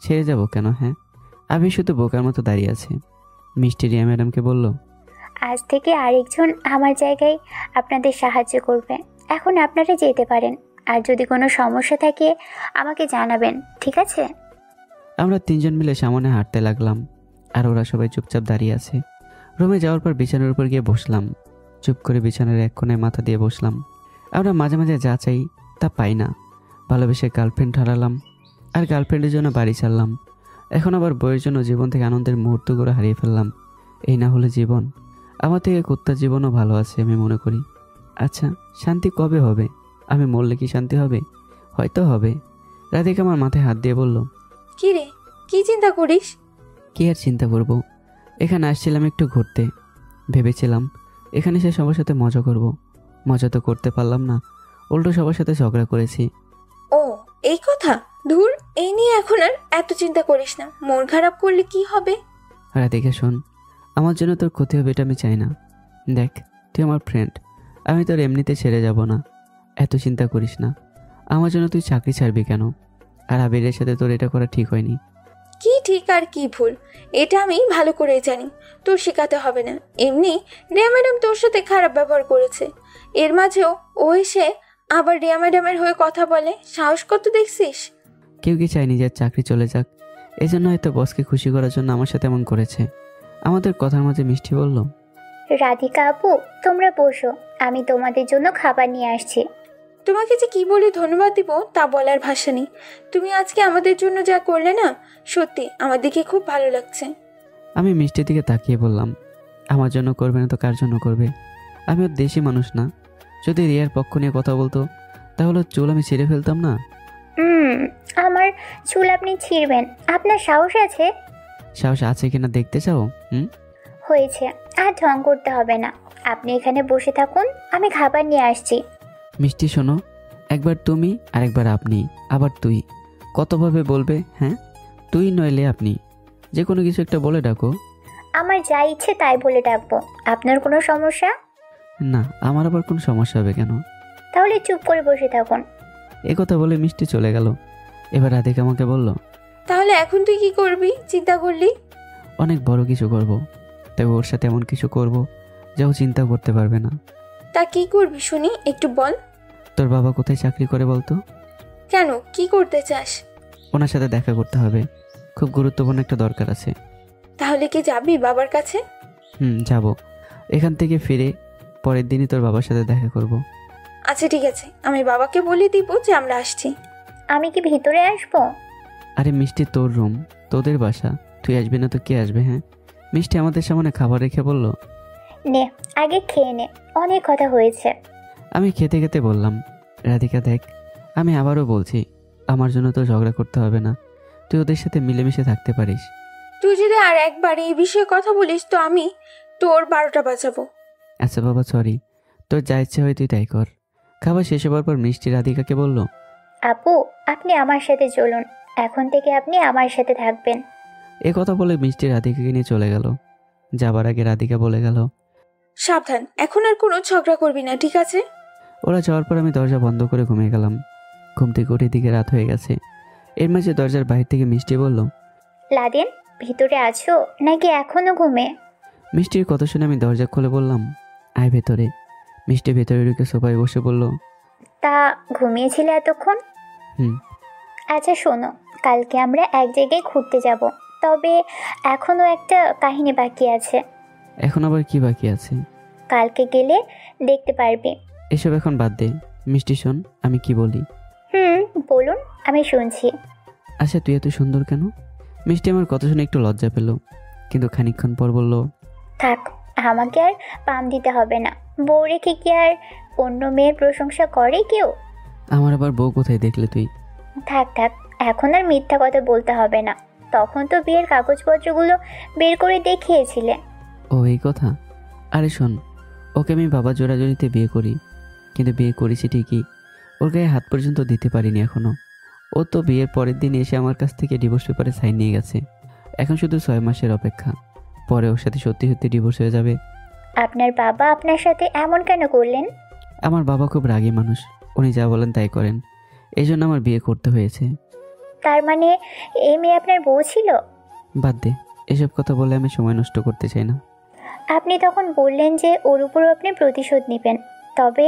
Speaker 1: ছেড়ে যাব কেন? হ্যাঁ, আমি শুধু বোকার মতো দাঁড়িয়ে আছে। মিষ্টি রিয়া ম্যাডামকে বলল,
Speaker 9: আজ থেকে আরেকজন আমার জায়গায় আপনাদের সাহায্য করবে। এখন আপনারা যেতে পারেন, আর যদি কোনো সমস্যা থাকে আমাকে জানাবেন, ঠিক আছে?
Speaker 1: আমরা তিনজন মিলে সামনে হাঁটতে লাগলাম, আর ওরা সবাই চুপচাপ দাঁড়িয়ে আছে। রুমে যাওয়ার পর বিছানার উপর গিয়ে বসলাম। চুপ করে বিছানার এক কোণায় মাথা দিয়ে বসলাম। আমরা মাঝে মাঝে যা চাই তা পাই না। ভালোবেসে গার্লফ্রেন্ড হারালাম, আর গার্লফ্রেন্ডের জন্য বাড়ি ছাড়লাম। এখন আবার বইয়ের জন্য জীবন থেকে আনন্দের মুহূর্তগুলো হারিয়ে ফেললাম। এই না হলে জীবন? আমার থেকে কুত্তার জীবনও ভালো আছে আমি মনে করি। আচ্ছা, শান্তি কবে হবে? আমি মরলে কি শান্তি হবে? হয়তো হবে। রাধিকা আমার মাথায় হাত দিয়ে বলল,
Speaker 3: কি রে, কি চিন্তা করিস?
Speaker 1: কি আর চিন্তা করব? এখানে আসছিলাম একটু ঘুরতে। ভেবেছিলাম এখানে সে সবার সাথে মজা করব। মজা তো করতে পারলাম না, উল্টো সবার সাথে ঝগড়া করেছি।
Speaker 3: ও, এই কথা? ধুর, এই নিয়ে এখন আর এত চিন্তা করিস না। মন খারাপ করলে কি হবে?
Speaker 1: রাধিকা শোন, আমার জন্য তোর ক্ষতি হবে এটা আমি চাই না। দেখ, তুই আমার ফ্রেন্ড, আমি তোর এমনিতে ছেড়ে যাব না। এত চিন্তা করিস না। আমার জন্য তুই চাকরি ছাড়বি কেন? আর আবিরের সাথে তোর এটা করা ঠিক হয়নি।
Speaker 3: কি ঠিক আর কি ভুল এটা আমি ভালো করেই জানি, তোর শেখাতে হবে না। এমনি রিয়া ম্যাডাম তোর সাথে খারাপ ব্যবহার করেছে, এর মাঝেও ও এসে আবার রিয়া ম্যাডামের হয়ে কথা বলে। সাহস কত দেখছিস?
Speaker 1: কেউ কি চায়নি যে চাকরি চলে যাক? এই জন্য হয়তো বসকে খুশি করার জন্য আমার সাথে এমন করেছে। আমাদের কথার মাঝে মিষ্টি বলল,
Speaker 9: রাধিকা আপু, তোমরা বসো, আমি তোমাদের জন্য খাবার নিয়ে আসছি।
Speaker 3: তোমাকে যে কি বলে ধন্যবাদ দিব তা বলার ভাষা নেই। তুমি আজকে আমাদের জন্য যা করলে না, সত্যি আমার দিকে খুব ভালো লাগছে।
Speaker 1: আমি মিষ্টির দিকে তাকিয়ে বললাম, আমার জন্য করবে না তো কার জন্য করবে? আমি ওর দেশি মানুষ না। যদি রিয়ার পক্ষ নিয়ে কথা বলতো তাহলে চুল আমি ছিঁড়ে ফেলতাম না।
Speaker 9: আমার চুল আপনি ছিঁড়বেন? আপনার সাহস আছে?
Speaker 1: সাহস আছে কিনা দেখতে চাও?
Speaker 9: হয়েছে, আর ঢং করতে হবে না। আপনি এখানে বসে থাকুন, আমি খাবার নিয়ে আসছি।
Speaker 1: মিষ্টি শোনো, একবার তুমি আর একবার আপনি, আবার তুই, কতভাবে বলবে? হ্যাঁ, তুই নইলে আপনি, যে কোনো কিছু একটা বলে ডাকো।
Speaker 9: আমার যা ইচ্ছে তাই বলে ডাকবো, আপনার কোনো সমস্যা?
Speaker 1: না, আমার আবার কোনো সমস্যা হবে কেন?
Speaker 9: তাহলে চুপ করে বসে থাকুন।
Speaker 1: এ কথা বলে মিষ্টি চলে গেল। এবার রাধিকা আমাকে বলল,
Speaker 3: তাহলে এখন তুই কি করবি চিন্তা করলি?
Speaker 1: অনেক বড় কিছু করব, তবে ওর সাথে এমন কিছু করব যা ও চিন্তা করতে পারবে না।
Speaker 3: তা কি করবি শুনি, একটু বল।
Speaker 1: তোর বাবা কোথায় চাকরি করে বলতো?
Speaker 3: কেন, কি করতে চাস?
Speaker 1: ওনার সাথে দেখা করতে হবে, খুব গুরুত্বপূর্ণ একটা দরকার আছে।
Speaker 3: তাহলে কি যাবি বাবার কাছে?
Speaker 1: যাব। এখান থেকে ফিরে পরের দিনই তোর বাবার সাথে দেখা করব।
Speaker 3: আচ্ছা ঠিক আছে, আমি বাবাকে বলে দিব যে আমরা আসছি।
Speaker 9: আমি কি ভিতরে আসবো?
Speaker 1: আরে মিষ্টি, তোর রুম, তোদের বাসা, তুই আসবি না তো কে আসবে? হ্যাঁ, মিষ্টি আমাদের সামনে খাবার রেখে বলল,
Speaker 9: নে আগে খেয়ে নে, অনেক কথা হয়েছে।
Speaker 1: আমি খেতে খেতে বললাম, রাধিকা দেখ, আমি আবারও বলছি, আমার জন্য তো ঝগড়া করতে হবে না। তুই ওদের সাথে মিলেমিশে থাকতে পারিস।
Speaker 3: তুই যদি আর একবার এই বিষয়ে কথা বলিস তো আমি তোর 12টা বাজাবো।
Speaker 1: আচ্ছা বাবা, সরি, তোর যা ইচ্ছে হয় তুই তাই কর। খাবার শেষ হবার পর মিষ্টি রাধিকাকে বলল,
Speaker 9: আপু, আপনি আমার সাথে চলুন, এখন থেকে আপনি আমার সাথে থাকবেন।
Speaker 1: এ কথা বলে মিষ্টি রাধিকাকে নিয়ে চলে গেল। যাবার আগে রাধিকা বলে গেল,
Speaker 3: সাবধান, এখন আর কোনো ঝগড়া করবি না, ঠিক আছে?
Speaker 1: ওরা যাওয়ার পর আমি দরজা বন্ধ করে ঘুমিয়ে গেলাম। ঘুম থেকে উঠে দিকে রাত হয়ে গেছে। এর মাঝে দরজার বাইরে থেকে মিষ্টি বলল,
Speaker 9: লাদেন, ভিতরে আছো নাকি এখনো ঘুমে?
Speaker 1: মিষ্টির কথা শুনে আমি দরজা খুলে বললাম, আয় ভেতরে। মিষ্টি ভেতরে ঢুকে সোফায় বসে বলল,
Speaker 9: তা ঘুমিয়েছিলে এতক্ষণ? আচ্ছা শোনো, কালকে আমরা এক জায়গায় ঘুরতে যাব, তবে এখনো একটা কাহিনী বাকি আছে।
Speaker 1: এখন আবার কি বাকি আছে?
Speaker 9: কালকে গেলে দেখতে পারবি।
Speaker 1: এসব এখন বাদ দে। মিষ্টি শোন, আমি কি বলি।
Speaker 9: বলুন, আমি শুনছি।
Speaker 1: আচ্ছা, তুই এত সুন্দর কেন? মিষ্টি আমার কথা শুনে একটু লজ্জা পেল, কিন্তু খানিকক্ষণ পর বলল,
Speaker 9: থাক, আমাকে আর পাম দিতে হবে না। বউ রেখে কি আর অন্য মেয়ের প্রশংসা করে কেউ?
Speaker 1: আমার আবার বউ কোথায় দেখলে তুই?
Speaker 9: থাক থাক, এখন আর মিথ্যা কথা বলতে হবে না। তখন তো বিয়ের কাগজপত্রগুলো বের করে দেখিয়েছিলে।
Speaker 1: ও এই কথা। আরে শোন, ওকে আমি বাবা জোড়াজোড়িতে বিয়ে করি, কিন্তু বিয়ে করেছি ঠিকই, ওর গায়ে হাত পর্যন্ত দিতে পারিনি এখনো। ও তো বিয়ের পরের দিন এসে আমার কাছ থেকে ডিভোর্স পেপারে সাইন নিয়ে গেছে। এখন শুধু 6 মাসের অপেক্ষা, পরে ওর সাথে সত্যি সত্যি ডিভোর্স হয়ে যাবে।
Speaker 9: আপনার বাবা আপনার সাথে এমন কেন করলেন?
Speaker 1: আমার বাবা খুব রাগী মানুষ, উনি যা বলেন তাই করেন, এই জন্য আমার বিয়ে করতে হয়েছে।
Speaker 9: তার মানে এই মেয়ে আপনার বউ ছিল?
Speaker 1: বাদ দে, এসব কথা বলে আমি সময় নষ্ট করতে চাই না।
Speaker 9: আপনি তখন বললেন যে ওর উপরও আপনি প্রতিশোধ নেবেন, তবে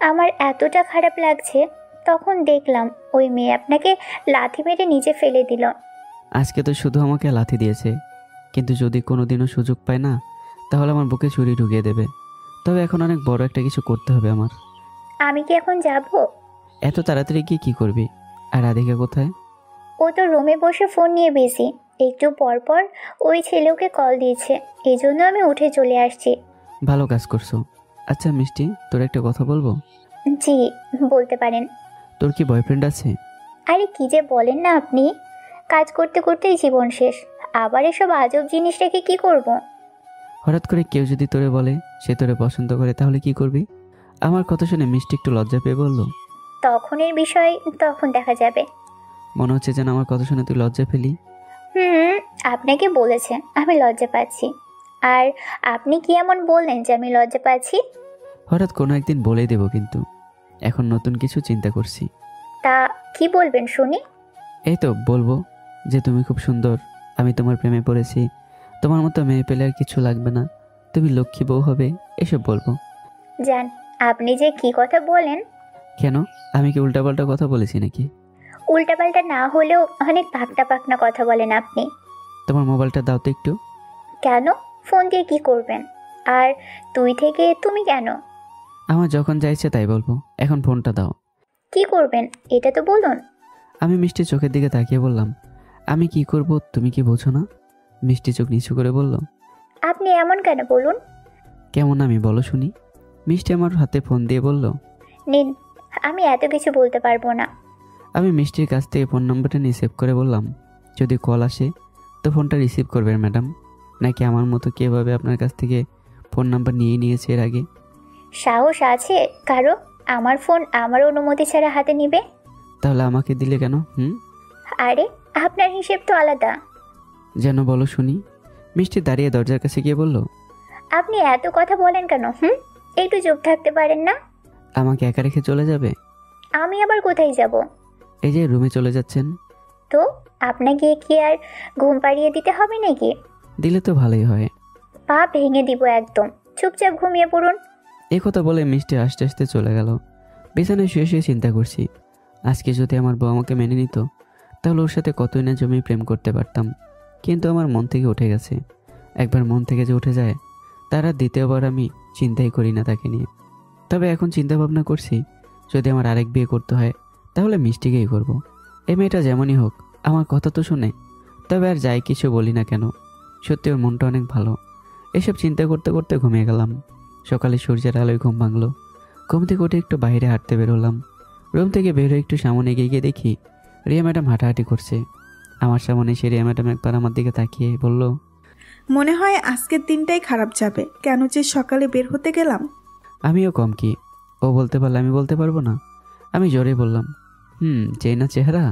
Speaker 9: আমার এতটা খারাপ লাগছে। তখন দেখলাম ওই মেয়ে আপনাকে লাথি মেরে নিচে ফেলে দিল।
Speaker 1: আজকে তো শুধু আমাকে লাথি দিয়েছে, কিন্তু যদি কোনোদিনও সুযোগ পায় না, তাহলে আমার বুকে ছুরি ঢুকিয়ে দেবে। তবে এখন অনেক বড় একটা কিছু করতে হবে আমার।
Speaker 9: আমি কি এখন যাব?
Speaker 1: এত তাড়াতাড়ি গিয়ে কী করবি? আর রাধিকা কোথায়?
Speaker 9: ও তো রুমে বসে ফোন নিয়ে বিজি। একটু পর পর ওই ছেলেকে কল দিয়েছে, এই জন্য আমি উঠে চলে আসছি।
Speaker 1: ভালো কাজ করছো। আচ্ছা মিষ্টি, তোর একটা কথা বলবো?
Speaker 9: জি, বলতে পারেন।
Speaker 1: তোর কি বয়ফ্রেন্ড আছে?
Speaker 9: আরে কি যে বলেন না আপনি, কাজ করতে করতেই জীবন শেষ, আবার এসব আজব জিনিস রেখে কি করব?
Speaker 1: হঠাৎ করে কেউ যদি তোরে বলে সে তোরে পছন্দ করে, তাহলে কি করবি? আমার কথা শুনে মিষ্টি একটু লজ্জা পেয়ে বলল,
Speaker 9: তখন এর বিষয় তখন দেখা যাবে।
Speaker 1: মনে হচ্ছে যেন আমার কথা শুনে তুই লজ্জা পেলি।
Speaker 9: আপনাকে বলেছে আমি লজ্জা পাচ্ছি, আর আপনি কি এমন বললেন যে আমি লজ্জা পাচ্ছি?
Speaker 1: হঠাৎ কোনো একদিন বলেই দেবো, কিন্তু এখন নতুন কিছু চিন্তা করছি।
Speaker 9: তা কি বলবেন শুনি?
Speaker 1: এই তো বলবো যে তুমি খুব সুন্দর, আমি তোমার প্রেমে পড়েছি, তোমার মতো মেয়ে পেলে আর কিছু লাগবে না, তুমি লক্ষ্মী বউ হবে, এসব বলবো।
Speaker 9: জান, আপনি যে কি কথা বলেন।
Speaker 1: কেন, আমি কি উল্টাপাল্টা কথা বলেছি নাকি?
Speaker 9: উল্টাপাল্টা না হলেও অনেক পাকনা পাকনা কথা বলেন আপনি।
Speaker 1: তোমার মোবাইলটা দাও তো একটু।
Speaker 9: কেন? ফোন দিয়ে কি করবেন? আর তুই থেকে তুমি কেন?
Speaker 1: আমার যখন যাইছে তাই বলবো, এখন ফোনটা দাও।
Speaker 9: কি করবেন এটা তো বলুন।
Speaker 1: আমি মিষ্টি চোখের দিকে তাকিয়ে বললাম, আমি কি করব তুমি কি বোঝো না? মিষ্টি চোখ নিচু করে বলল,
Speaker 9: আপনি এমন কেন বলুন।
Speaker 1: কেমন আমি বলো শুনি? মিষ্টি আমার হাতে ফোন দিয়ে বলল,
Speaker 9: নিন, আমি এত কিছু বলতে পারবো না।
Speaker 1: আমি মিষ্টির কাছ থেকে ফোন নম্বরটা নিয়ে সেভ করে বললাম, যদি কল আসে তো ফোনটা রিসিভ করবেন ম্যাডাম, নাকি আমার মতো কীভাবে আপনার কাছ থেকে ফোন নাম্বার নিয়ে নিয়েছে এর আগে?
Speaker 9: সাহস আছে কারো আমার ফোন আমার অনুমতি ছাড়া হাতে নিবে?
Speaker 1: তাহলে আমাকে দিলে কেন?
Speaker 9: আরে আপনার হিসেব তো আলাদা।
Speaker 1: যেন বলো শুনি। মিষ্টি দাঁড়িয়ে দরজার কাছে গিয়ে বলল,
Speaker 9: আপনি এত কথা বলেন কেন? একটু চুপ থাকতে পারেন না?
Speaker 1: আমাকে একা রেখে চলে যাবে?
Speaker 9: আমি আবার কোথায় যাব?
Speaker 1: এই যে রুমে চলে যাচ্ছেন।
Speaker 9: তো আপনাকে কি আর ঘুম পাড়িয়ে দিতে হবে নাকি?
Speaker 1: দিলে তো ভালোই হয়।
Speaker 9: পা ভেঙে দিব একদম, চুপচাপ ঘুমিয়ে পড়ুন।
Speaker 1: এই কথা বলে মিষ্টি আস্তে আস্তে চলে গেল। বিছানায় শুয়ে শুয়ে চিন্তা করছি, আজকে যদি আমার বউ আমাকে মেনে নিত, তাহলে ওর সাথে কতই না জমি প্রেম করতে পারতাম। কিন্তু আমার মন থেকে উঠে গেছে। একবার মন থেকে যে উঠে যায়, তার আর দ্বিতীয়বার আমি চিন্তাই করি না তাকে নিয়ে। তবে এখন চিন্তা ভাবনা করছি, যদি আমার আরেক বিয়ে করতে হয় তাহলে মিষ্টিকেই করব। এই মেয়েটা যেমনই হোক আমার কথা তো শুনে, তবে আর যাই কিছু বলি না কেন, সত্যি ওর মনটা অনেক ভালো। এসব চিন্তা করতে করতে ঘুমিয়ে গেলাম। সকালে সূর্যের আলোয় ঘুম ভাঙলো। ঘুম থেকে উঠে একটু বাইরে হাঁটতে বেরোলাম। রুম থেকে বেরোয় একটু সামনে এগিয়ে গিয়ে দেখি রিয়া ম্যাডাম হাঁটাহাঁটি করছে। আমার সামনে এসে রিয়া ম্যাডাম একবার আমার দিকে তাকিয়ে বলল,
Speaker 2: মনে হয় আজকের দিনটাই খারাপ যাবে, কেন যে সকালে বের হতে গেলাম।
Speaker 1: আমিও কম কি, ও বলতে পারলে আমি বলতে পারবো না? আমি জোরে বললাম, চেয়ে না চেহারা,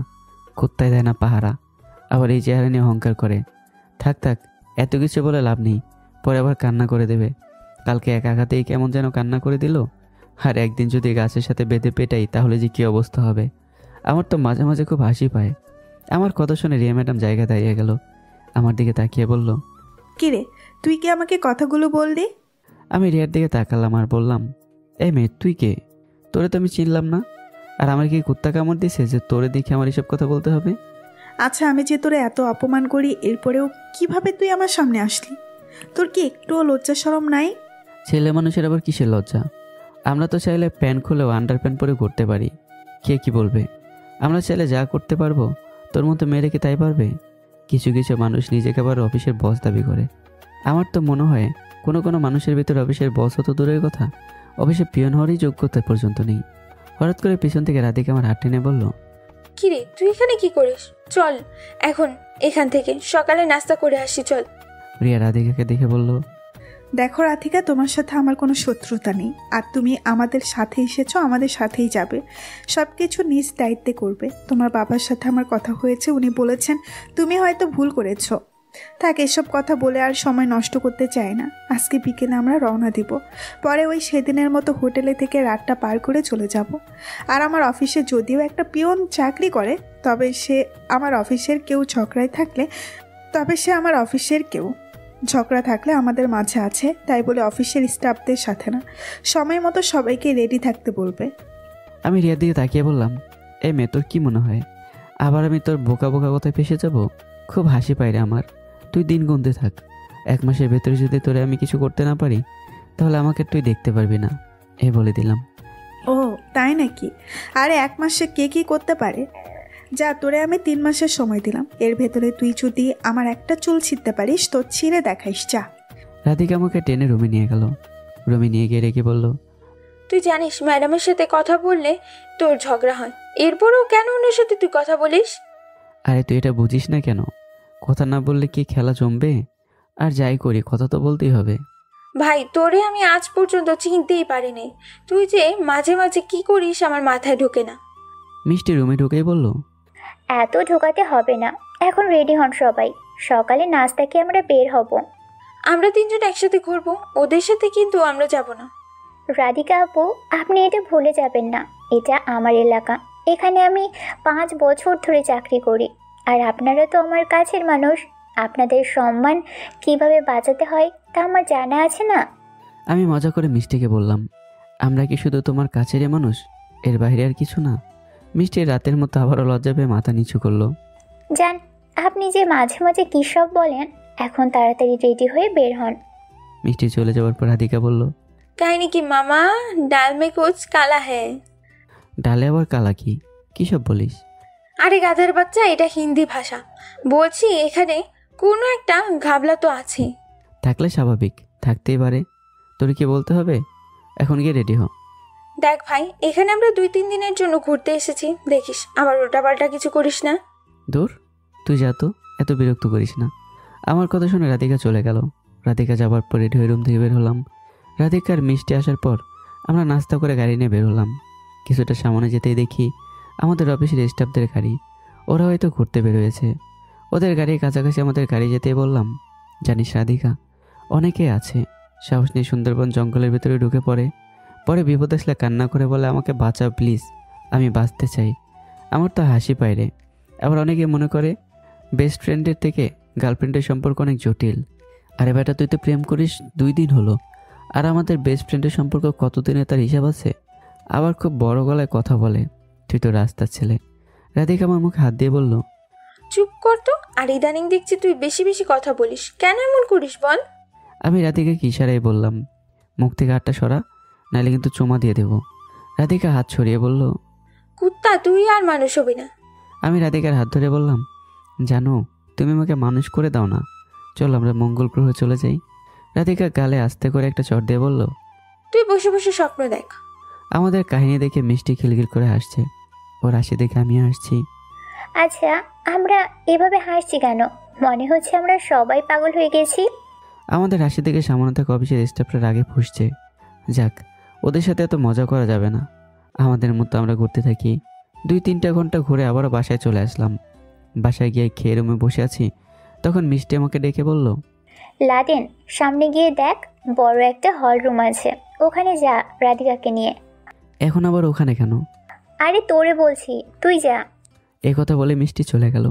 Speaker 1: কুত্তায় দেয় না পাহারা, আবার এই চেহারা নিয়ে অহংকার করে। থাক থাক, এত কিছু বলে লাভ নেই, পরে আবার কান্না করে দেবে। কালকে এক আঘাতেই কেমন যেন কান্না করে দিল, আর একদিন যদি গাছের সাথে বেঁধে পেটাই তাহলে যে কী অবস্থা হবে। আমার তো মাঝে মাঝে খুব হাসি পায়। আমার কথা শুনে রিয়া ম্যাডাম জায়গা দাঁড়িয়ে গেল, আমার দিকে তাকিয়ে বলল,
Speaker 2: কিরে, তুই কি আমাকে কথাগুলো বললি?
Speaker 1: আমি রিয়ার দিকে তাকালাম আর বললাম, এই মেয়ে তুই কে? তোরে তো আমি চিনলাম না, আর আমার কি কুত্তা কামড় দিছে যে তোরে দেখে আমার এসব কথা বলতে হবে?
Speaker 2: আচ্ছা, আমি যে তোরে এত অপমান করি, এরপরেও কিভাবে তুই আমার সামনে আসলি? তোর কি একটুও লজ্জা শরম নাই?
Speaker 1: ছেলে মানুষের আবার কিসের লজ্জা? আমরা তো চাইলে প্যান্ট খুলেও আন্ডার প্যান্ট পরে ঘুরতে পারি, কে কি বলবে? আমরা চাইলে যা করতে পারবো, তোর মতো মেয়েরে কি তাই পারবে? কিছু কিছু মানুষ নিজেকে আবার অফিসের বস দাবি করে। আমার তো মনে হয় কোনো কোনো মানুষের ভিতরে অফিসের বস হতো দূরের কথা, অফিসে পিয়ন হওয়ারই যোগ্যতা পর্যন্ত নেই। হঠাৎ করে পিছন থেকে রাধিকা আমার হাত টেনে বলল,
Speaker 3: কিরে তুই এখানে কি করিস? চল এখন এখান থেকে, সকালে নাস্তা করে আসি, চল।
Speaker 1: রিয়া রাধিকাকে দেখে বলল,
Speaker 2: দেখো রাধিকা, তোমার সাথে আমার কোনো শত্রুতা নেই, আর তুমি আমাদের সাথে এসেছো, আমাদের সাথেই যাবে, সব কিছু নিজ দায়িত্বে করবে। তোমার বাবার সাথে আমার কথা হয়েছে, উনি বলেছেন তুমি হয়তো ভুল করেছো। থাক, এসব কথা বলে আর সময় নষ্ট করতে চাই না। আজকে বিকেলে আমরা রওনা দিব, পরে ওই সেদিনের মতো হোটেলে থেকে রাতটা পার করে চলে যাব। আর আমার অফিসে যদিও একটা পিয়ন চাকরি করে, তবে সে আমার অফিসের কেউ ঝগড়া থাকলে আমাদের মাঝে আছে, তাই বলে অফিসের স্টাফদের সাথে না। সময় মতো সবাইকে রেডি থাকতে বলবে।
Speaker 1: আমি রিয়ার দিকে তাকিয়ে বললাম, এই মেয়ে, তোর কি মনে হয় আবার আমি তোর বোকা বোকা কথায় ফেসে যাব? খুব হাসি পায় রে আমার। তুই দিন গুনতে থাক, 1 মাসের ভেতরে যদি তোরে আমি কিছু করতে না পারি, তাহলে আমাকে তুই দেখতে পারবি না, এই বলে দিলাম।
Speaker 2: ও তাই নাকি? আরে 1 মাসে কে কি করতে পারে? যা, তোরে আমি 3 মাসের সময় দিলাম, এর ভেতরে তুই যদি আমার একটা চুল ছিঁড়তে পারিস তো ছিঁড়ে দেখাইস, যা।
Speaker 1: রাধিকা আমাকে টেনে রুমে নিয়ে গেল। রুমে নিয়ে গিয়ে রেখে বলল,
Speaker 3: তুই জানিস ম্যাডামের সাথে কথা বললে তোর ঝগড়া হয়, এরপরও কেন ওনার সাথে তুই কথা বলিস?
Speaker 1: আরে তুই এটা বুঝিস না কেন? কথা না বললে কি খেলা জমবে? আর যাই করি কথা তো বলতেই হবে।
Speaker 3: ভাই, তোরে আমি আজ পর্যন্ত চিনতেই পারিনি, তুই যে মাঝে মাঝে কি করিস আমার মাথায় ঢোকে না।
Speaker 1: মিষ্টি রুমে ঢুকেই বলল,
Speaker 9: এত ঢোকাতে হবে না, এখন রেডি হন সবাই, সকালে নাস্তা খেয়ে আমরা বের হব।
Speaker 3: আমরা 3 জন একসাথে ঘুরবো, ওদের সাথে কিন্তু আমরা যাব না।
Speaker 9: রাধিকা আপু, আপনি এটা ভুলে যাবেন না, এটা আমার এলাকা, এখানে আমি 5 বছর ধরে চাকরি করি, আর আপনারা তো আমার কাছের মানুষ, আপনাদের সম্মান কিভাবে বাঁচাতে হয় তা আমার জানা আছে না।
Speaker 1: আমি মজা করে মিষ্টিকে বললাম, আমরা কি শুধু তোমার কাছেরই মানুষ, এর বাইরে আর কিছু না? মিষ্টি রাতের মতো আবারও লজ্জা পেয়ে মাথা নিচু করলো।
Speaker 9: জান, আপনি যে মাঝে মাঝে কী সব বলেন, এখন তাড়াতাড়ি রেডি হয়ে বের হন।
Speaker 1: মিষ্টি চলে যাওয়ার পর রাধিকা বলল,
Speaker 3: কাহিনী কি মামা, ডাল মে কুছ কালা হ্যায়।
Speaker 1: ডালে আবার কালা কি? কী সব বলিস?
Speaker 3: আরে গাধার বাচ্চা, এটা হিন্দি ভাষা, বলছি এখানে কোনো একটা ঘাবলা তো আছে।
Speaker 1: থাকলে স্বাভাবিক, থাকতেই পারে, তোর কি বলতে হবে? এখন গিয়ে রেডি হ।
Speaker 3: দেখ ভাই, এখানে আমরা 2-3 দিনের জন্য ঘুরতে এসেছি, দেখিস আবার উল্টাপাল্টা কিছু করিস না।
Speaker 1: দূর, তুই যা তো, এত বিরক্ত করিস না। আমার কথা শুনে রাধিকা চলে গেল। রাধিকা যাবার পর রেডি হয়ে রুম থেকে বের হলাম। রাধিকার মিষ্টি আসার পর আমরা নাস্তা করে গাড়ি নিয়ে বের হলাম। কিছুটা সামনে যেতেই দেখি আমাদের অফিসের স্টাফদের গাড়ি, ওরা হয়তো ঘুরতে বের হয়েছে। ওদের গাড়ির কাছাকাছি আমাদের গাড়ি যেতেই বললাম, জানিস রাধিকা, অনেকে আছে সাহস নিয়ে সুন্দরবন জঙ্গলের ভেতরে ঢুকে পরে বিপদ আসলে কান্না করে বলে, আমাকে বাঁচাও প্লিজ, আমি বাঁচতে চাই। আমার তো হাসি পায় রে। আবার অনেকে মনে করে বেস্ট ফ্রেন্ডের থেকে গার্লফ্রেন্ডের সম্পর্ক অনেক জটিল। আরে বেটা, তুই তো প্রেম করিস 2 দিন হলো, আর আমাদের বেস্ট ফ্রেন্ডের সম্পর্ক কতদিনে তার হিসাব আছে? আবার খুব বড় গলায় কথা বলে, তুই তো রাস্তার ছেলে। রাধিকা আমার মুখে হাত দিয়ে বলল,
Speaker 3: চুপ কর তো, আর ইদানিং দেখছি তুই বেশি বেশি কথা বলিস, কেন এমন করিস বল?
Speaker 1: আমি রাধিকাকে ইশারায় বললাম, মুখ থেকে হাতটা সরা, নাহলে কিন্তু চুমা দিয়ে দেব। রাধিকা হাত সরিয়ে বলল,
Speaker 3: কুত্তা, তুই আর মানুষ হবি না।
Speaker 1: আমি রাধিকার হাত ধরে বললাম, জানো তুমি আমাকে মানুষ করে দাও না, চল আমরা মঙ্গল গ্রহে চলে যাই। রাধিকা গালে আস্তে করে একটা চড় দিয়ে বলল,
Speaker 3: তুই বসে বসে স্বপ্ন দেখ।
Speaker 1: আমাদের কাহিনী দেখে মিষ্টি খিলখিল করে হাসছে, ওর হাসি দেখে আমিও হাসছি।
Speaker 9: আচ্ছা, আমরা এভাবে হাসছি কেন? মনে হচ্ছে আমরা সবাই পাগল হয়ে গেছি।
Speaker 1: আমাদের হাসি দেখে সামনে থাকা অফিসের স্টাফরা আগে ফুসছে। যাক, ওদের সাথে এত মজা করা যাবে না, আমাদের মতো আমরা ঘুরতে থাকি। 2-3 ঘন্টা ঘুরে আবারও বাসায় চলে আসলাম। বাসায় গিয়ে খেয়ে রুমে বসে আছি, তখন মিষ্টি আমাকে ডেকে বলল,
Speaker 9: লাদেন, সামনে গিয়ে দেখ, বড় একটা হল রুম আছে, ওখানে যা রাধিকাকে নিয়ে।
Speaker 1: এখন আবার ওখানে কেন?
Speaker 9: আরে তোরে বলছি, তুই যা।
Speaker 1: এই কথা বলে মিষ্টি চলে গেল।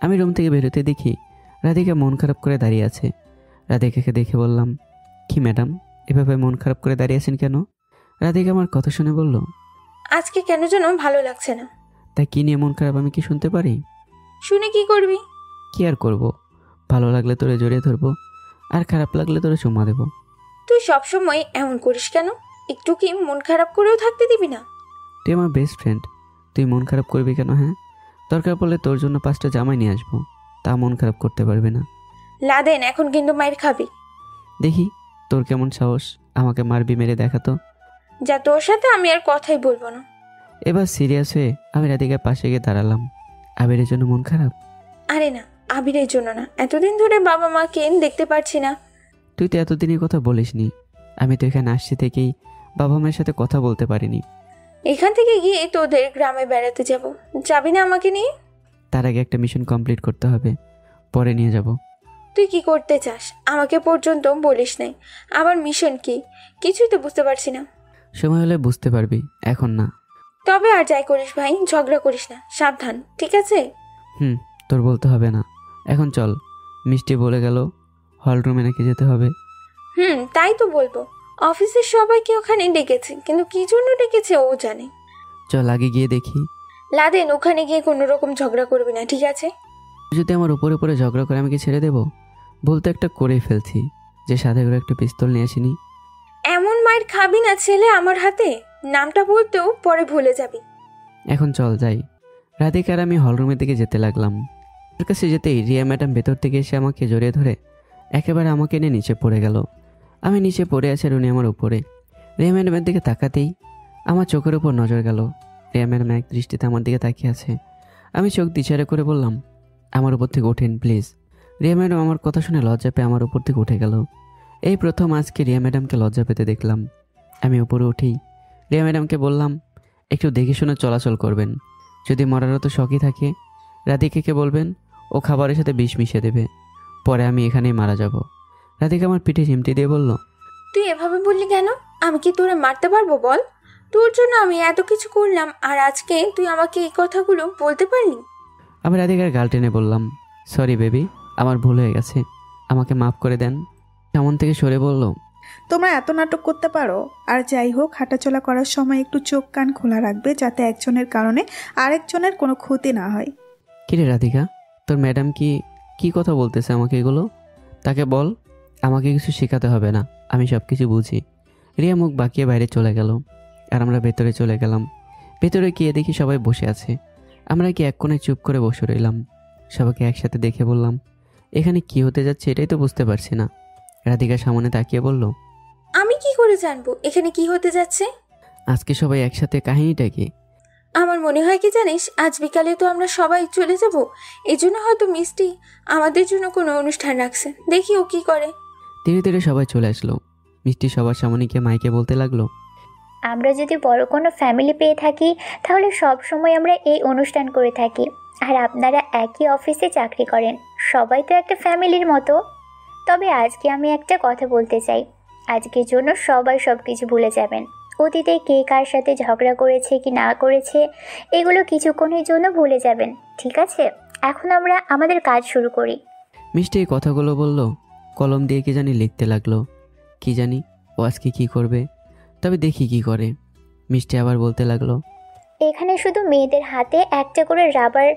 Speaker 1: আমি রুম থেকে বেরোতে দেখি রাধিকা মন খারাপ করে দাঁড়িয়ে আছে। রাধিকাকে দেখে বললাম, কি ম্যাডাম, এভাবে মন খারাপ করে দাঁড়িয়ে আছেন কেন? রাধিকা আমার কথা শুনে বলল,
Speaker 3: আজকে কেন যেন ভালো লাগছে না।
Speaker 1: তাই কি নিয়ে মন খারাপ আমি কি শুনতে পারি?
Speaker 3: শুনে কি করবি?
Speaker 1: কি আর করব, ভালো লাগলে তোরে জড়িয়ে ধরবো, আর খারাপ লাগলে তোরে চুমা দেবো।
Speaker 3: তুই সবসময় এমন করিস কেন? একটু কি মন খারাপ করেও থাকতে দিবি না?
Speaker 1: তুই আমার বেস্ট ফ্রেন্ড, তুই মন খারাপ করবি কেন? হ্যাঁ, দরকার পড়লে তোর জন্য 5টা জামাই নিয়ে আসবো, তা মন খারাপ করতে পারবি না।
Speaker 3: লাদেন, এখন কিন্তু মায়ের খাবি।
Speaker 1: দেখি তোর কেমন সাহস, আমাকে মারবি, মেরে দেখাতো।
Speaker 3: যা, তোর সাথে আমি আর কথাই বলবো না।
Speaker 1: এবার সিরিয়াস হয়ে আমি রাধিকার পাশে গিয়ে দাঁড়ালাম। আবিরের জন্য মন খারাপ?
Speaker 3: আরে না, আবিরের জন্য না, এতদিন ধরে বাবা মাকে দেখতে পারছি না।
Speaker 1: তুই তো এতদিনই কথা বলিসনি। আমি তো এখানে আসছি থেকেই বাবা মায়ের সাথে কথা বলতে পারিনি।
Speaker 3: এখান থেকে গিয়ে তোদের গ্রামে বেড়াতে যাব, যাবি না আমাকে নিয়ে?
Speaker 1: তার আগে একটা মিশন কমপ্লিট করতে হবে, পরে নিয়ে যাব।
Speaker 3: তুই কি করতে চাস আমাকে পর্যন্ত বলিস নাই, আবার মিশন কি? কিছুই তো বুঝতে পারছি না।
Speaker 1: সময় হলে বুঝতে পারবি, এখন না।
Speaker 3: তবে আর যাই করিস ভাই, ঝগড়া করিস না, সাবধান, ঠিক আছে?
Speaker 1: তোর বলতে হবে না। এখন চল, মিষ্টি বলে গেল হল রুমে নাকি যেতে হবে।
Speaker 3: তাই তো বলবো। অফিসের সবাইকে ওখানে ডেকেছে, কিন্তু কি জন্য ডেকেছে ও জানে।
Speaker 1: চল আগে গিয়ে দেখি।
Speaker 3: লাদেন, ওখানে গিয়ে কোনো রকম ঝগড়া করবি না, ঠিক আছে?
Speaker 1: যদি আমার উপরে উপরে ঝগড়া করে আমি কি ছেড়ে দেবো? বলতে একটা করেই ফেলছি, যে সাথে করে একটা পিস্তল নিয়ে আসিনি।
Speaker 3: এমন মায়ের খাবি না ছেলে আমার হাতে, নামটা বলতেও পরে ভুলে যাবি।
Speaker 1: এখন চল যাই। রাধিকা আর আমি হলরুমের দিকে যেতে লাগলাম। ওর কাছে যেতেই রিয়া ম্যাডাম ভেতর থেকে এসে আমাকে জড়িয়ে ধরে একেবারে আমাকে নিয়ে নিচে পড়ে গেল। আমি নিচে পড়ে আছি আর উনি আমার উপরে। রিয়া ম্যাডামের দিকে তাকাতেই আমার চোখের উপর নজর গেল। রিয়া ম্যাডাম এক দৃষ্টিতে আমার দিকে তাকিয়ে আছে। আমি চোখ দিশারে করে বললাম, আমার উপর থেকে ওঠেন প্লিজ। রিয়া ম্যাডাম আমার কথা শুনে লজ্জা পেয়ে আমার উপর থেকে উঠে গেল। এই প্রথম আজকে রিয়া ম্যাডামকে লজ্জা পেতে দেখলাম। আমি উপরে উঠেই রিয়া ম্যাডামকে বললাম, একটু দেখে শুনে চলাচল করবেন। যদি মরারও তো শখই থাকে, রাধিকাকে বলবেন ও খাবারের সাথে বিষ মিশিয়ে দেবে, পরে আমি এখানেই মারা যাব। রাধিকা আমার পিঠে চিমটি দিয়ে বলল,
Speaker 3: তুই এভাবে বললি কেন? আমি কি তোরে মারতে পারবো বল? তোর জন্য আমি এত কিছু করলাম, আর আজকে তুই আমাকে এই কথাগুলো বলতে পারলি?
Speaker 1: আমি রাধিকার গাল টেনে বললাম, সরি বেবি, আমার ভুল হয়ে গেছে, আমাকে মাফ করে দেন। এমন থেকে সরে বলল,
Speaker 2: তোমরা এত নাটক করতে পারো? আর যাই হোক, হাঁটাচলা করার সময় একটু চোখ কান খোলা রাখবে, যাতে একজনের কারণে আরেকজনের কোনো ক্ষতি না হয়।
Speaker 1: কিরে রাধিকা, তোর ম্যাডাম কি কথা বলতেছে আমাকে এগুলো? তাকে বল আমাকে কিছু শেখাতে হবে না, আমি সব কিছু বুঝি। রিয়া মুখ বাঁকিয়ে বাইরে চলে গেল আর আমরা ভেতরে চলে গেলাম। ভেতরে গিয়ে দেখি সবাই বসে আছে। আমরা কি এক কোণে চুপ করে বসে রইলাম। সবাইকে একসাথে দেখে বললাম, এখানে কি হতে যাচ্ছে এটাই তো বুঝতে পারছি না। রাধিকা সামনে তাকিয়ে বলল,
Speaker 3: আমি কি করে জানবো এখানে কি হতে যাচ্ছে?
Speaker 1: আজকে সবাই একসাথে, কাহিনীটা কি?
Speaker 3: আমার মনে হয় কি জানিস, আজ বিকালে তো আমরা সবাই চলে যাব, এজন্য হয়তো মিষ্টি আমাদের জন্য কোনো অনুষ্ঠান রাখছে, দেখি ও কি করে।
Speaker 1: ধীরে ধীরে সবাই চলে আসলো। মিষ্টি সবার সামনে গিয়ে মাইকে বলতে লাগলো,
Speaker 9: আমরা যদি বড় কোনো ফ্যামিলি পেয়ে থাকি তাহলে সব সময় আমরা এই অনুষ্ঠান করে থাকি। আর আপনারা একই অফিসে চাকরি করেন, সবাই তো একটা ফ্যামিলির মতো। তবে আজকে আমি একটা কথা বলতে চাই, আজকের জন্য সবাই সব কিছু ভুলে যাবেন। অতীতে কে কার সাথে ঝগড়া করেছে কি না করেছে এগুলো কিছুক্ষণের জন্য ভুলে যাবেন, ঠিক আছে? এখন আমরা আমাদের কাজ শুরু করি।
Speaker 1: মিষ্টি এই কথাগুলো বলল, কলম দিয়ে কি জানি লিখতে লাগলো। কি জানি ও আজকে কি করবে, তবে দেখি কি করে। মিষ্টি আবার বলতে লাগলো,
Speaker 9: এখানে শুধু মেয়েদের হাতে একটা করে রাবার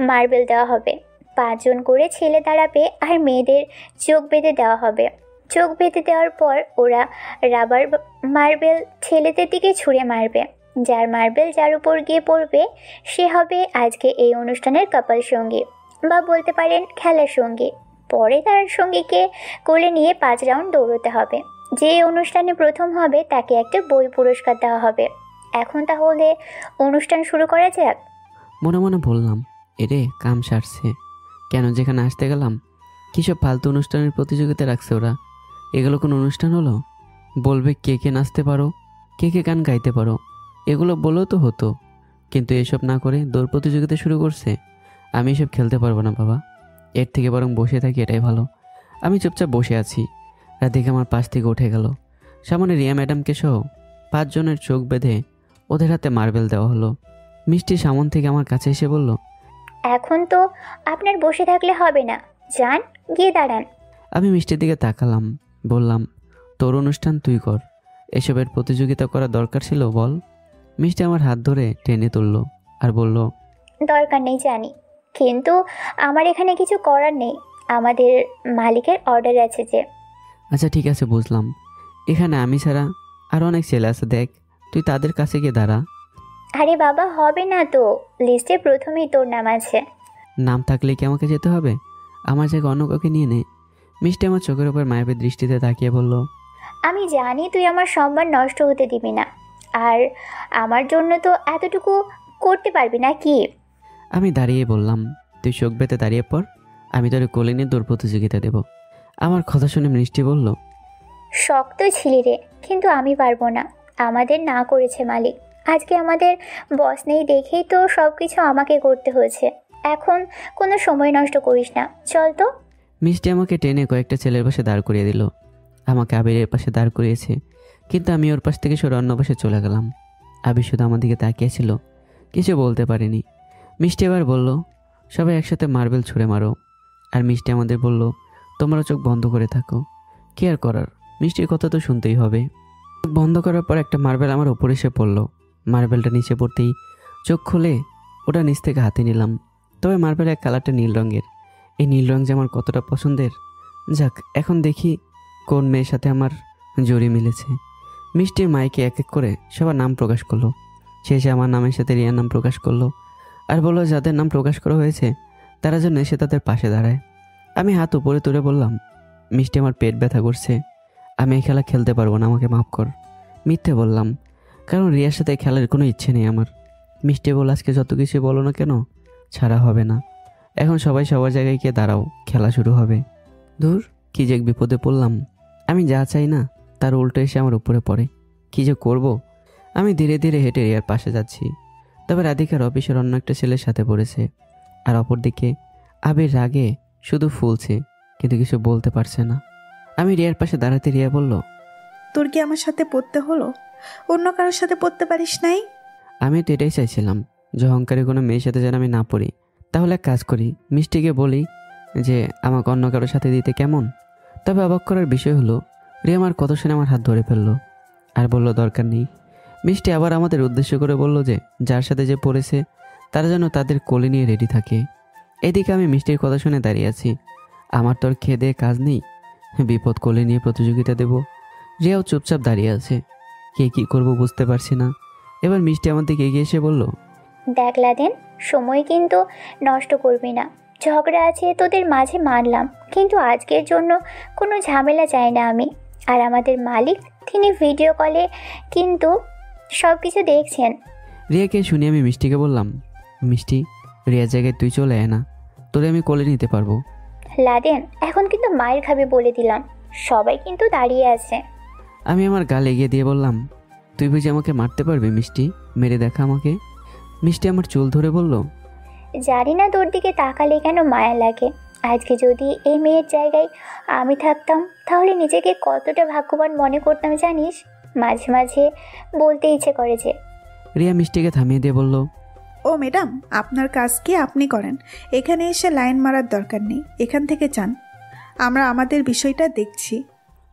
Speaker 9: মার্বেল দেওয়া হবে, 5 জন করে ছেলে দাঁড়াবে আর মেয়েদের চোখ বেঁধে দেওয়া হবে। চোখ বেঁধে দেওয়ার পর ওরা রাবার মার্বেল ছেলেদের দিকে ছুঁড়ে মারবে। যার মার্বেল যার উপর গিয়ে পড়বে সে হবে আজকে এই অনুষ্ঠানের কাপল সঙ্গী, বা বলতে পারেন খেলার সঙ্গী। পরে তার সঙ্গীকে কোলে নিয়ে 5 রাউন্ড দৌড়তে হবে। যে অনুষ্ঠানে প্রথম হবে তাকে একটা বই পুরস্কার দেওয়া হবে। এখন তাহলে অনুষ্ঠান শুরু করা যাক।
Speaker 1: মনে মনে বললাম, এরে কাম সারছে। কেন যেখানে আসতে গেলাম কিসব ফালতু অনুষ্ঠানের প্রতিযোগিতা রাখছে ওরা। এগুলো কোনো অনুষ্ঠান হলো? বলবে কে কে নাচতে পারো, কে কে গান গাইতে পারো, এগুলো বলেও তো হতো। কিন্তু এসব না করে দৌড় প্রতিযোগিতা শুরু করছে। আমি এসব খেলতে পারবো না বাবা, এর থেকে বরং বসে থাকি, এটাই ভালো। আমি চুপচাপ বসে আছি। রাধিকা আমার পাশ থেকে উঠে গেল। সামনে রিয়া ম্যাডামকে সহ 5 জনের চোখ বেঁধে ওদের হাতে মার্বেল দেওয়া হলো। মিষ্টি সামন থেকে আমার কাছে এসে বলল,
Speaker 9: এখন তো আপনার বসে থাকলে হবে না, যান গিয়ে দাঁড়ান।
Speaker 1: আমি মিষ্টির দিকে তাকালাম, বললাম, তোর অনুষ্ঠান তুই কর, এসবের প্রতিযোগিতা করা দরকার ছিল বল? মিষ্টি আমার হাত ধরে টেনে তুললো আর বলল,
Speaker 9: দরকার নেই জানি, কিন্তু আমার এখানে কিছু করার নেই, আমাদের মালিকের অর্ডার আছে যে।
Speaker 1: আচ্ছা ঠিক আছে বুঝলাম, এখানে আমি ছাড়া আরও অনেক ছেলে আছে, দেখ তুই তাদের কাছে গিয়ে দাঁড়া।
Speaker 9: আরে বাবা হবে না তো, লিস্টে প্রথমেই তোর নাম আছে।
Speaker 1: নাম থাকলে কি আমাকে যেতে হবে? আমার জায়গায় অন্য কাউকে নিয়ে নে। মিষ্টি আমার চোখের উপর মায়াবী দৃষ্টিতে তাকিয়ে বলল,
Speaker 9: আমি জানি তুই আমার সম্মান নষ্ট হতে দিবি না, আর আমার জন্য তো এতটুকু করতে পারবি না কি?
Speaker 1: আমি দাঁড়িয়ে বললাম, তুই চোখ বেঁধে দাঁড়িয়ে পড়, আমি তোর কোলে নিয়ে দৌড় প্রতিযোগিতা দেব। আমার কথা শুনে মিষ্টি বলল,
Speaker 9: শক্ত ছিলি রে, কিন্তু আমি পারবো না। আমাদের না করেছে মালিক। আজকে আমাদের বস নেই দেখেই তো সব কিছু আমাকে করতে হয়েছে। এখন কোনো সময় নষ্ট করিস না, চল তো।
Speaker 1: মিষ্টি আমাকে টেনে কয়েকটা ছেলের পাশে দাঁড় করিয়ে দিল। আমাকে আবিরের পাশে দাঁড় করিয়েছে, কিন্তু আমি ওর পাশ থেকে সরে অন্য পাশে চলে গেলাম। আবির শুধু আমার দিকে তাকিয়েছিল, কিছু বলতে পারিনি। মিষ্টি এবার বলল, সবাই একসাথে মার্বেল ছুঁড়ে মারো। আর মিষ্টি আমাদের বলল, তোমরা চোখ বন্ধ করে থাকো। কি আর করার, মিষ্টির কথা তো শুনতেই হবে। চোখ বন্ধ করার পর একটা মার্বেল আমার ওপরে এসে পড়লো। মার্বেলটা নিচে পড়তেই চোখ খুলে ওটা নিচ থেকে হাতে নিলাম। তবে মার্বেলের কালারটা নীল রঙের। এই নীল রঙ যে আমার কতটা পছন্দের। যাক, এখন দেখি কোন মেয়ের সাথে আমার জড়ি মিলেছে। মিষ্টির মাইকে এক এক করে সবার নাম প্রকাশ করলো। শেষে আমার নামের সাথে রিয়ার নাম প্রকাশ করলো, আর বললো যাদের নাম প্রকাশ করা হয়েছে তারা যেন এসে তাদের পাশে দাঁড়ায়। আমি হাত উপরে তুলে বললাম, মিষ্টি, আমার পেট ব্যথা করছে, আমি এই খেলা খেলতে পারবো না, আমাকে মাফ কর। মিথ্যে বললাম, কারণ রিয়ার সাথে খেলার কোনো ইচ্ছে নেই আমার। মিষ্টি বল, আজকে যত কিছু বলো না কেন, ছাড়া হবে না। এখন সবাই সবার জায়গায় গিয়ে দাঁড়াও, খেলা শুরু হবে। ধুর, কী যে বিপদে পড়লাম। আমি যা চাই না তার উল্টো এসে আমার উপরে পড়ে। কী যে করব। আমি ধীরে ধীরে হেঁটে রিয়ার পাশে যাচ্ছি। তবে রাধিকার অফিসের অন্য একটা ছেলের সাথে পড়েছে। আর অপরদিকে আবির রাগে শুধু ফুলছে, কিন্তু কিছু বলতে পারছে না। আমি রিয়ার পাশে দাঁড়াতে রিয়া বলল,
Speaker 2: তোর কি আমার সাথে পড়তে হলো? অন্য কারোর সাথে পড়তে পারিস নাই?
Speaker 1: আমি তো এটাই চাইছিলাম যে অহংকারী কোনো মেয়ের সাথে যেন আমি না পড়ি। তাহলে এক কাজ করি, মিষ্টিকে বলি যে আমাকে অন্য কারোর সাথে দিতে কেমন। তবে অবাক করার বিষয় হলো, রিয়া আমার কথা শুনে আমার হাত ধরে ফেললো আর বলল দরকার নেই। মিষ্টি আবার আমাদের উদ্দেশ্য করে বলল যে যার সাথে যে পড়েছে তারা যেন তাদের কোলে নিয়ে রেডি থাকে। এদিকে আমি মিষ্টির কথা শুনে দাঁড়িয়ে আছি। আমার তো আর খেয়ে দিয়ে কাজ নেই, বিপদ কোলে নিয়ে প্রতিযোগিতা দেব। রিয়াও চুপচাপ দাঁড়িয়ে আছে। কে কী করবো বুঝতে পারছি না। এবার মিষ্টি আমার দিকে এগিয়ে এসে বলল,
Speaker 9: দেখ লাদেন, সময় কিন্তু নষ্ট করবি না। ঝগড়া আছে তোদের মাঝে মানলাম, কিন্তু আজকের জন্য কোনো ঝামেলা চাই না আমি। আর আমাদের মালিক, তিনি ভিডিও কলে কিন্তু সব কিছু দেখছেন।
Speaker 1: রিয়াকে শুনে আমি মিষ্টিকে বললাম, মিষ্টি, রিয়ার জায়গায় তুই চলে আয় না, তোরে আমি কোলে নিতে পারবো।
Speaker 9: লাদেন, এখন কিন্তু মায়ের খাবে বলে দিলাম। সবাই কিন্তু দাঁড়িয়ে আছে।
Speaker 1: আমি আমার গাল এগিয়ে দিয়ে বললাম, তুই বুঝি আমাকে মারতে পারবি মিষ্টি? মেরে দেখা আমাকে। মিষ্টি আমার চুল ধরে বলল,
Speaker 9: জানি না তোর দিকে তাকালে কেন মায়া লাগে। আজকে যদি এই মেয়ের জায়গায় আমি থাকতাম তাহলে নিজেকে কতটা ভাগ্যবান মনে করতাম জানিস। মাঝে মাঝে বলতে ইচ্ছে করে যে।
Speaker 1: রিয়া মিষ্টিকে থামিয়ে দিয়ে বলল,
Speaker 2: ও ম্যাডাম, আপনার কাজ কি আপনি করেন, এখানে এসে লাইন মারার দরকার নেই। এখান থেকে যান, আমরা আমাদের বিষয়টা দেখছি।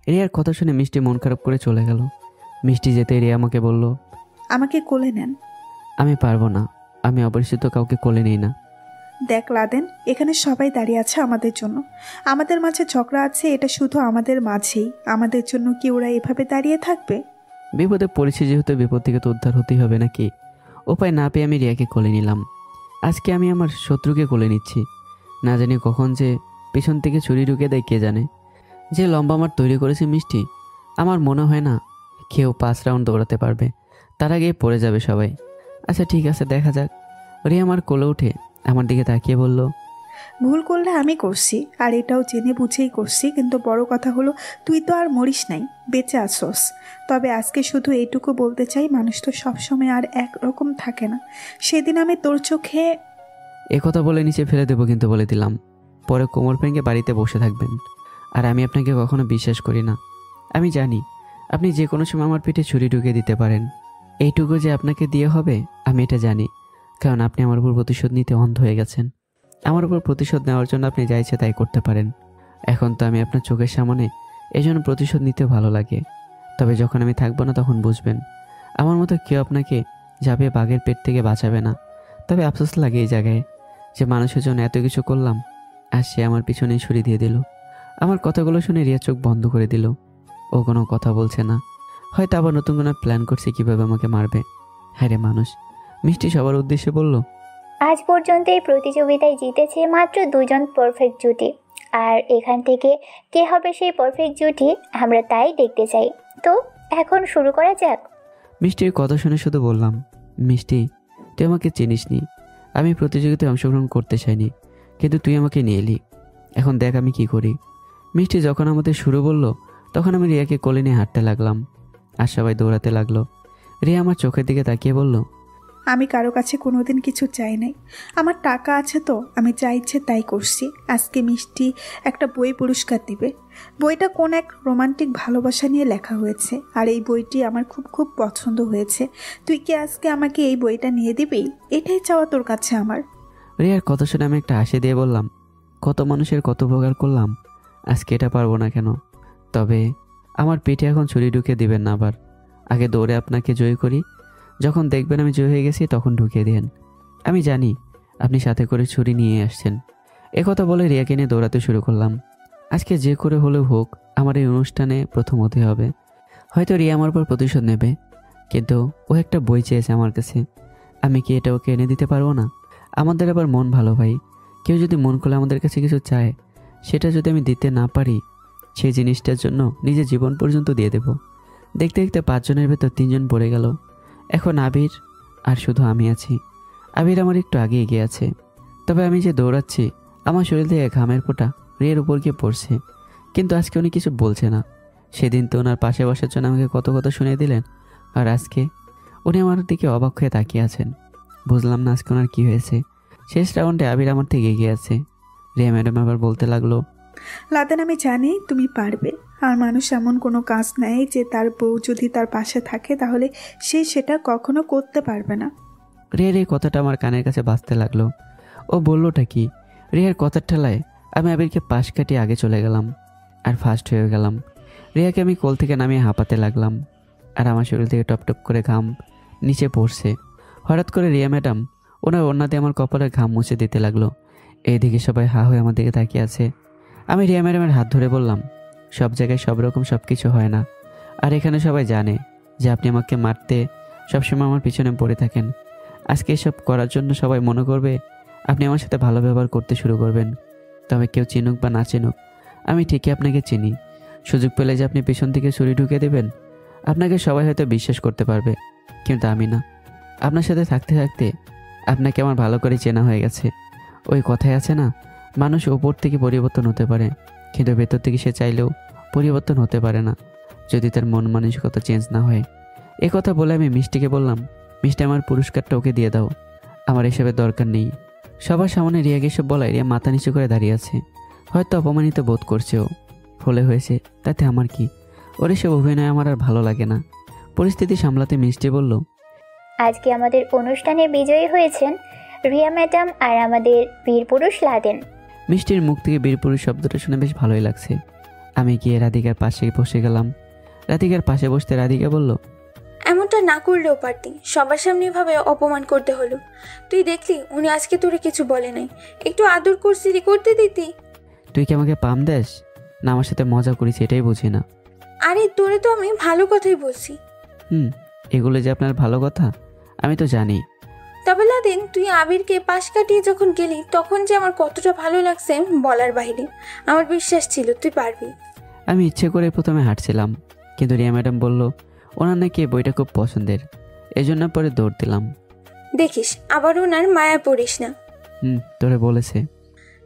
Speaker 1: রিয়ার কথা শুনে মিষ্টি মন খারাপ করে চলে গেল। মিষ্টি যেতে রিয়া আমাকে বলল,
Speaker 2: আমাকে কোলে নেন।
Speaker 1: আমি পারবো না, আমি অপরিচিত কাউকে কোলে নিই না।
Speaker 2: দেখ লাদেন, এখানে সবাই দাঁড়িয়ে আছে আমাদের জন্য। আমাদের মাঝে ঝগড়া আছে, এটা শুধু আমাদের মাঝেই। আমাদের জন্য কি ওরা এভাবে দাঁড়িয়ে থাকবে?
Speaker 1: বিপদে পড়েছি যেহেতু বিপদ থেকে তো উদ্ধার হতেই হবে নাকি। উপায় না পেয়ে আমি রিয়াকে কোলে নিলাম। আজকে আমি আমার শত্রুকে কোলে নিচ্ছি। না জানি কখন যে পেছন থেকে ছুরি ঢুকে দেয় কে জানে। যে লম্বা মাঠ তৈরি করেছে মিষ্টি, আমার মনে হয় না কেউ 5 রাউন্ড দৌড়াতে পারবে, তার আগে পড়ে যাবে সবাই। আচ্ছা ঠিক আছে, দেখা যাক। রিয়া আমার কোলে উঠে আমার দিকে তাকিয়ে বলল,
Speaker 2: ভুল করলে আমি করছি, আর এটাও জেনে বুঝেই করছি, কিন্তু বড় কথা হলো তুই তো আর মরিস নাই, বেঁচে আসোস। তবে আজকে শুধু এইটুকু বলতে চাই, মানুষ তো সবসময় আর একরকম থাকে না। সেদিন আমি তোর চোখে।
Speaker 1: কথা বলে নিচে ফেলে দেবো, কিন্তু বলে দিলাম পরে কোমর ভেঙে বাড়িতে বসে থাকবেন। আর আমি আপনাকে কখনো বিশ্বাস করি না। আমি জানি আপনি যে কোনো সময় আমার পিঠে ছুরি ঢুকিয়ে দিতে পারেন। এইটুকু যে আপনাকে দিয়ে হবে আমি এটা জানি, কারণ আপনি আমার উপর প্রতিশোধ নিতে অন্ধ হয়ে গেছেন। আমার উপর প্রতিশোধ নেওয়ার জন্য আপনি যা ইচ্ছে তাই করতে পারেন। এখন তো আমি আপনার চোখের সামনে, এই জন্য প্রতিশোধ নিতে ভালো লাগে। তবে যখন আমি থাকবো না তখন বুঝবেন আমার মতো কেউ আপনাকে যাবে বাঘের পেট থেকে বাঁচাবে না। তবে আফসোস লাগে এই জায়গায় যে মানুষের জন্য এত কিছু করলাম, আর সে আমার পিছনে ছুরি দিয়ে দিল। আমার কথাগুলো শুনে রিয়া চোখ বন্ধ করে দিল। ও কোনো কথা বলছে না, হয়তো আবার নতুন কোনো প্ল্যান করছে কীভাবে আমাকে মারবে। হ্যাঁ রে মানুষ। মিষ্টি সবার উদ্দেশ্যে বলল,
Speaker 9: আজ পর্যন্ত এই প্রতিযোগিতায় জিতেছে মাত্র 2জন পারফেক্ট জুটি। আর এখান থেকে কে হবে সেই পারফেক্ট জুটি আমরা তাই দেখতে চাই। তো এখন শুরু করা যাক।
Speaker 1: মিষ্টির কথা শুনে শুধু বললাম, মিষ্টি, তুই আমাকে চিনিস নি, আমি প্রতিযোগিতায় অংশগ্রহণ করতে চাইনি, কিন্তু তুই আমাকে নিয়ে এলি। এখন দেখ আমি কি করি। মিষ্টি যখন আমাদের শুরু বলল, তখন আমি রিয়াকে কোলে নিয়ে হাঁটতে লাগলাম, আর সবাই দৌড়াতে লাগলো। রিয়া আমার চোখের দিকে তাকিয়ে বলল,
Speaker 2: আমি কারো কাছে কোনোদিন কিছু চাই নাই। আমার টাকা আছে তো আমি যা ইচ্ছে তাই করছি। আজকে মিষ্টি একটা বই পুরস্কার দিবে। বইটা কোন এক রোমান্টিক ভালোবাসা নিয়ে লেখা হয়েছে, আর এই বইটি আমার খুব খুব পছন্দ হয়েছে। তুই কি আজকে আমাকে এই বইটা নিয়ে দিবি? এটাই চাওয়া তোর কাছে আমার।
Speaker 1: রিয়ার কথা শুনে আমি একটা হাসি দিয়ে বললাম, কত মানুষের কত উপকার করলাম, আজকে এটা পারবো না কেন? তবে আমার পেটে এখন ছুরি ঢুকিয়ে দিবেন না আবার। আগে দৌড়ে আপনাকে জয় করি, যখন দেখবেন আমি জয় হয়ে গেছি তখন ঢুকিয়ে দেন। আমি জানি আপনি সাথে করে ছুরি নিয়ে আসছেন। একথা বলে রিয়াকে নিয়ে দৌড়াতে শুরু করলাম। আজকে যে করে হলেও হোক আমার এই অনুষ্ঠানে প্রথম হতে হবে। হয়তো রিয়া আমার উপর প্রতিশোধ নেবে, কিন্তু ও একটা বই চেয়েছে আমার কাছে, আমি কি এটা ওকে এনে দিতে পারবো না? আমাদের আবার মন ভালো ভাই, কেউ যদি মন খুলে আমাদের কাছে কিছু চায়, সেটা যদি আমি দিতে না পারি, সেই জিনিসটার জন্য নিজের জীবন পর্যন্ত দিয়ে দেব। দেখতে দেখতে 5 জনের ভেতর 3 জন পড়ে গেল। এখন আবির আর শুধু আমি আছি। আবির আমার একটু আগে এগিয়ে আছে, তবে আমি যে দৌড়াচ্ছি আমার শরীর থেকে ঘামের ফোঁটা রিয়ার উপর গিয়ে পড়ছে। কিন্তু আজকে উনি কিছু বলছে না। সেদিন তো ওনার পাশে বসার জন্য আমাকে কত কথা শুনিয়ে দিলেন, আর আজকে উনি আমার দিকে অবাক হয়ে তাকিয়ে আছেন। বুঝলাম না আজকে ওনার কী হয়েছে। শেষ রাউন্ডে আবির আমার থেকে এগিয়ে আছে। রিয়া ম্যাডাম আবার বলতে লাগলো,
Speaker 2: লাদেন আমি জানি তুমি পারবে। আর মানুষ এমন কোনো কাজ নেই যে তার বউ যদি তার পাশে থাকে তাহলে সে সেটা কখনো করতে পারবে না।
Speaker 1: রিয়ার এই কথাটা আমার কানের কাছে বাজতে লাগলো। ও বললোটা কি? রিয়ার কথার ঠেলায় আমি আবিরকে পাশ কাটিয়ে আগে চলে গেলাম আর ফার্স্ট হয়ে গেলাম। রিয়াকে আমি কোল থেকে নামিয়ে হাঁপাতে লাগলাম, আর আমার শরীর থেকে টপ টপ করে ঘাম নিচে পড়ছে। হঠাৎ করে রিয়া ম্যাডাম ওনার ওড়নাতে আমার কপালে ঘাম মুছে দিতে লাগলো। এইদিকে সবাই হা হয়ে আমার দিকে তাকিয়ে আছে। আমি রিয়া ম্যাডামের হাত ধরে বললাম, সব জায়গায় সব রকম সব কিছু হয় না, আর এখানে সবাই জানে যে আপনি আমাকে মারতে সবসময় আমার পিছনে পড়ে থাকেন। আজকে এসব করার জন্য সবাই মনে করবে আপনি আমার সাথে ভালো ব্যবহার করতে শুরু করবেন। তবে কেউ চিনুক বা না চিনুক, আমি ঠিকই আপনাকে চিনি। সুযোগ পেলে যে আপনি পিছন থেকে ছুরি ঢুকে দেবেন, আপনাকে সবাই হয়তো বিশ্বাস করতে পারবে, কিন্তু আমি না। আপনার সাথে থাকতে থাকতে আপনাকে আমার ভালো করে চেনা হয়ে গেছে। ওই কথাই আছে না, মানুষ ওপর থেকে পরিবর্তন হতে পারে, কিন্তু ভেতর থেকে সে চাইলেও পরিবর্তন হতে পারে না, যদি তার মন মানসিকতা চেঞ্জ না হয়। এ কথা বলে আমি মিষ্টিকে বললাম, মিষ্টি আমার পুরস্কারটা ওকে দিয়ে দাও, আমার এসবের দরকার নেই। সবার সামনে রিয়াকে এসব বলায় রিয়া মাথা নিচু করে দাঁড়িয়ে আছে। হয়তো অপমানিত বোধ করছে ও। হলে হয়েছে, তাতে আমার কি? ওর এসব অভিনয় আমার আর ভালো লাগে না। পরিস্থিতি সামলাতে মিষ্টি বলল,
Speaker 9: আজকে আমাদের অনুষ্ঠানে বিজয়ী হয়েছেন রিয়া ম্যাডাম আর আমাদের বীরপুরুষ লাদেন।
Speaker 1: মিষ্টির মুখ থেকে বীরপুরুষ শব্দটা শুনে বেশ ভালোই লাগছে। আমি গিয়ে রাধিকার পাশে বসে গেলাম। রাধিকার পাশে বসতে রাধিকা বলল,
Speaker 3: এমনটা না করলেও পারতি, সবার সামনে এভাবে অপমান করতে হলো। তুই দেখলি উনি আজকে তোরে কিছু বলে নাই, একটু আদর করছিলি, করতে দিতি।
Speaker 1: তুই কি আমাকে পাম দেস না আমার সাথে মজা করিস এটাই বুঝি না।
Speaker 3: আরে তোরে তো আমি ভালো কথাই বলছি।
Speaker 1: এগুলো যে আপনার ভালো কথা আমি তো জানি।
Speaker 3: তবে লাদেন, তুই আবিরকে পাশ কাটিয়ে যখন গেলি তখন যে আমার কতটা ভালো লাগছে বলার বাইরে। আমার বিশ্বাস ছিল তুই পারবি।
Speaker 1: আমি ইচ্ছে করে প্রথমে হাঁটছিলাম, কিন্তু রিয়া ম্যাডাম বলল ওনার নাকি এই বইটা খুব পছন্দের, এজন্য পরে দৌড় দিলাম।
Speaker 3: দেখিস আবার ওনার মায়া পড়িস না।
Speaker 1: তোরে বলেছে।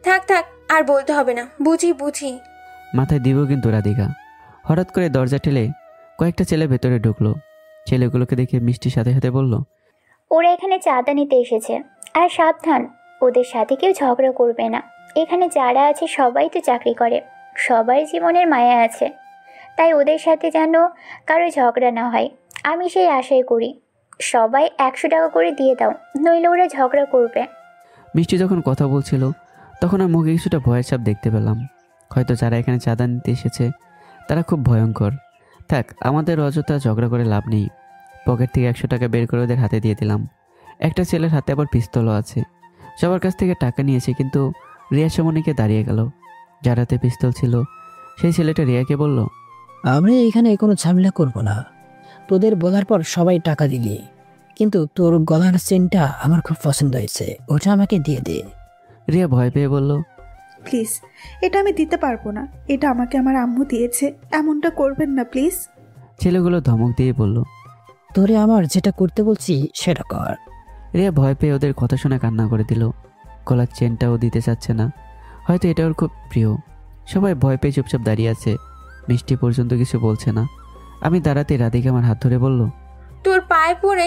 Speaker 3: থাক থাক, আর বলতে হবে না, বুঝি বুঝি।
Speaker 1: মাথায় দিব কিন্তু রাধিকা। হঠাৎ করে দরজা ঠেলে কয়েকটা ছেলে ভেতরে ঢুকলো। ছেলেগুলোকে দেখে মিষ্টির সাথে সাথে বলল,
Speaker 9: ওরা এখানে চাঁদা নিতে এসেছে, আর সাবধান ওদের সাথে কেউ ঝগড়া করবে না। এখানে যারা আছে সবাই তো চাকরি করে, সবার জীবনের মায়া আছে, তাই ওদের সাথে যেন কারো ঝগড়া না হয়, আমি সেই আশাই করি। সবাই 100 টাকা করে দিয়ে দাও, নইলে ওরা ঝগড়া করবে।
Speaker 1: মিষ্টি যখন কথা বলছিল তখন আর মুখে কিছুটা ভয়ের ছাপ দেখতে পেলাম। হয়তো যারা এখানে চাঁদা নিতে এসেছে তারা খুব ভয়ঙ্কর। থাক, আমাদের অযথা ঝগড়া করে লাভ নেই। পকেট থেকে 100 টাকা বের করে ওদের হাতে দিয়ে দিলাম। একটা ছেলের হাতে আবার পিস্তলও আছে। সবার কাছ থেকে টাকা নিয়েছে, কিন্তু রিয়া সামনেকে দাঁড়িয়ে গেল। যার হাতে পিস্তল ছিল সেই ছেলেটা রিয়াকে বলল,
Speaker 10: আমরা এখানে কোনো ঝামেলা করব না। তোদের বলার পর সবাই টাকা দিলি, কিন্তু তোর গলার চেনটা আমার খুব পছন্দ হয়েছে, ওটা আমাকে দিয়ে দে।
Speaker 1: রিয়া ভয় পেয়ে বলল,
Speaker 2: প্লিজ, এটা আমি দিতে পারবো না, এটা আমাকে আমার আম্মু দিয়েছে, এমনটা করবেন না প্লিজ।
Speaker 1: ছেলেগুলো ধমক দিয়ে বলল,
Speaker 10: তোরে আমার যেটা করতে বলছি সেটা কর।
Speaker 1: রিয়া ভয় পেয়ে ওদের কথা শুনে কান্না করে দিল। গলার চেনটাও দিতে চাচ্ছে না, হয়তো এটা ওর খুব প্রিয়। সবাই ভয় পেয়ে চুপচাপ দাঁড়িয়ে আছে, মিষ্টি পর্যন্ত কিছু বলছে না। আমি দাঁড়াতে রাধিকা আমার হাত ধরে বলল,
Speaker 3: তোর পায়ে পড়ে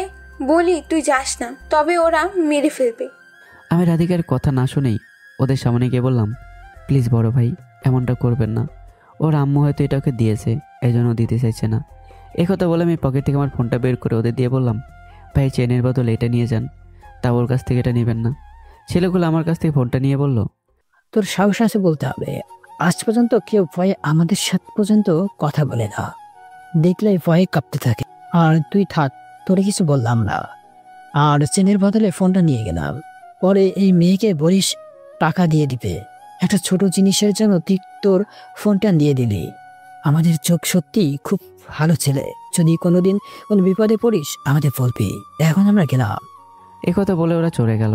Speaker 3: বলি তুই যাস না, তবে ওরা মেরে ফেলবে।
Speaker 1: আমি রাধিকার কথা না শুনেই ওদের সামনে গিয়ে বললাম, প্লিজ বড় ভাই, এমনটা করবেন না। ওর আম্মু হয়তো এটা ওকে দিয়েছে, এই জন্য দিতে চাইছে না। এই কথা বলে আমি পকেট থেকে আমার ফোনটা বের করে ওদের দিয়ে বললাম, ভাই চেনের বদলে এটা নিয়ে যান। তা ওর কাছ থেকে এটা নেবেন না। ছেলেগুলো আমার কাছ থেকে ফোনটা নিয়ে বলল,
Speaker 10: তোর সাহস আছে বলতে হবে। আজ পর্যন্ত কেউ ভয়ে আমাদের সাথে পর্যন্ত কথা বলে না, দেখলে ভয়ে কাঁপতে থাকে। আর তুই থাক, তোরে কিছু বললাম না। আর চেনের বদলে ফোনটা নিয়ে গেলাম। পরে এই মেয়েকে বলিস টাকা দিয়ে দিবে। একটা ছোট জিনিসের জন্য তুই তোর ফোনটা দিয়ে দিলি। আমাদের চোখ সত্যি খুব ভালো ছেলে, যদি কোনোদিন কোনো বিপদে পড়িস আমাদের বলবি। এখন আমরা গেলাম।
Speaker 1: এ কথা বলে ওরা চলে গেল।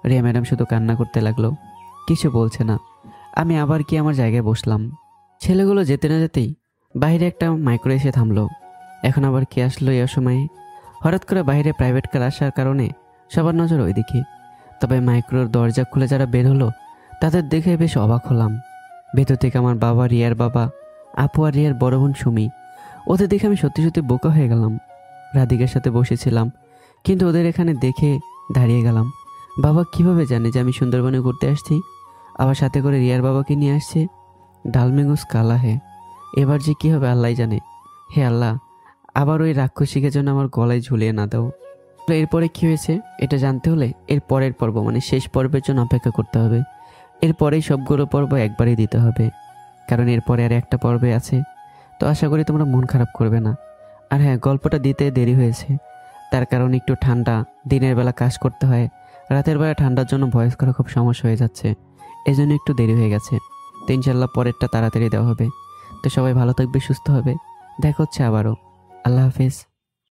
Speaker 1: রিয়া ম্যাডাম শুধু কান্না করতে লাগলো, কিছু বলছে না। আমি আবার কি আমার জায়গায় বসলাম। ছেলেগুলো যেতে না যেতেই বাইরে একটা মাইক্রো এসে থামলো। এখন আবার কে আসলো এই অসময়ে? হঠাৎ করে বাইরে প্রাইভেট কার আসার কারণে সবার নজর ওইদিকে। তবে মাইক্রোর দরজা খুলে যারা বের হলো তাদের দেখে বেশ অবাক হলাম। ভেতর থেকে আমার বাবা, রিয়ার বাবা, আপু আর রিয়ার বড় বোন সুমি। ওদের দেখে আমি সত্যি সত্যি বোকা হয়ে গেলাম। রাধিকার সাথে বসেছিলাম, কিন্তু ওদের এখানে দেখে দাঁড়িয়ে গেলাম। বাবা কিভাবে জানে যে আমি সুন্দরবনে ঘুরতে আসছি? আবার সাথে করে রিয়ার বাবাকে নিয়ে আসছে। ডালমেগুস কালা হে, এবার যে কী হবে আল্লাহ জানে। হে আল্লাহ, আবার ওই রাক্ষসীকে যেন আমার গলায় ঝুলিয়ে না দাও। এরপরে কি হয়েছে এটা জানতে হলে এর পরের পর্ব মানে শেষ পর্বের জন্য অপেক্ষা করতে হবে। এরপরেই সবগুলো পর্ব একবারেই দিতে হবে, কারণ এরপরে আর একটা পর্বে আছে। তো আশা করি তোমরা মন খারাপ করবে না। আর হ্যাঁ, গল্পটা দিতে দেরি হয়েছে, তার কারণ একটু ঠান্ডা। দিনের বেলা কাজ করতে হয়, রাতের বেলা ঠান্ডার জন্য ভয়েস করা খুব সমস্যা হয়ে যাচ্ছে, এই জন্য একটু দেরি হয়ে গেছে। তো ইনশাল্লাহ পরেরটা তাড়াতাড়ি দেওয়া হবে। তো সবাই ভালো থাকবে, সুস্থ হবে। দেখা হচ্ছে আবারও। আল্লাহ হাফেজ।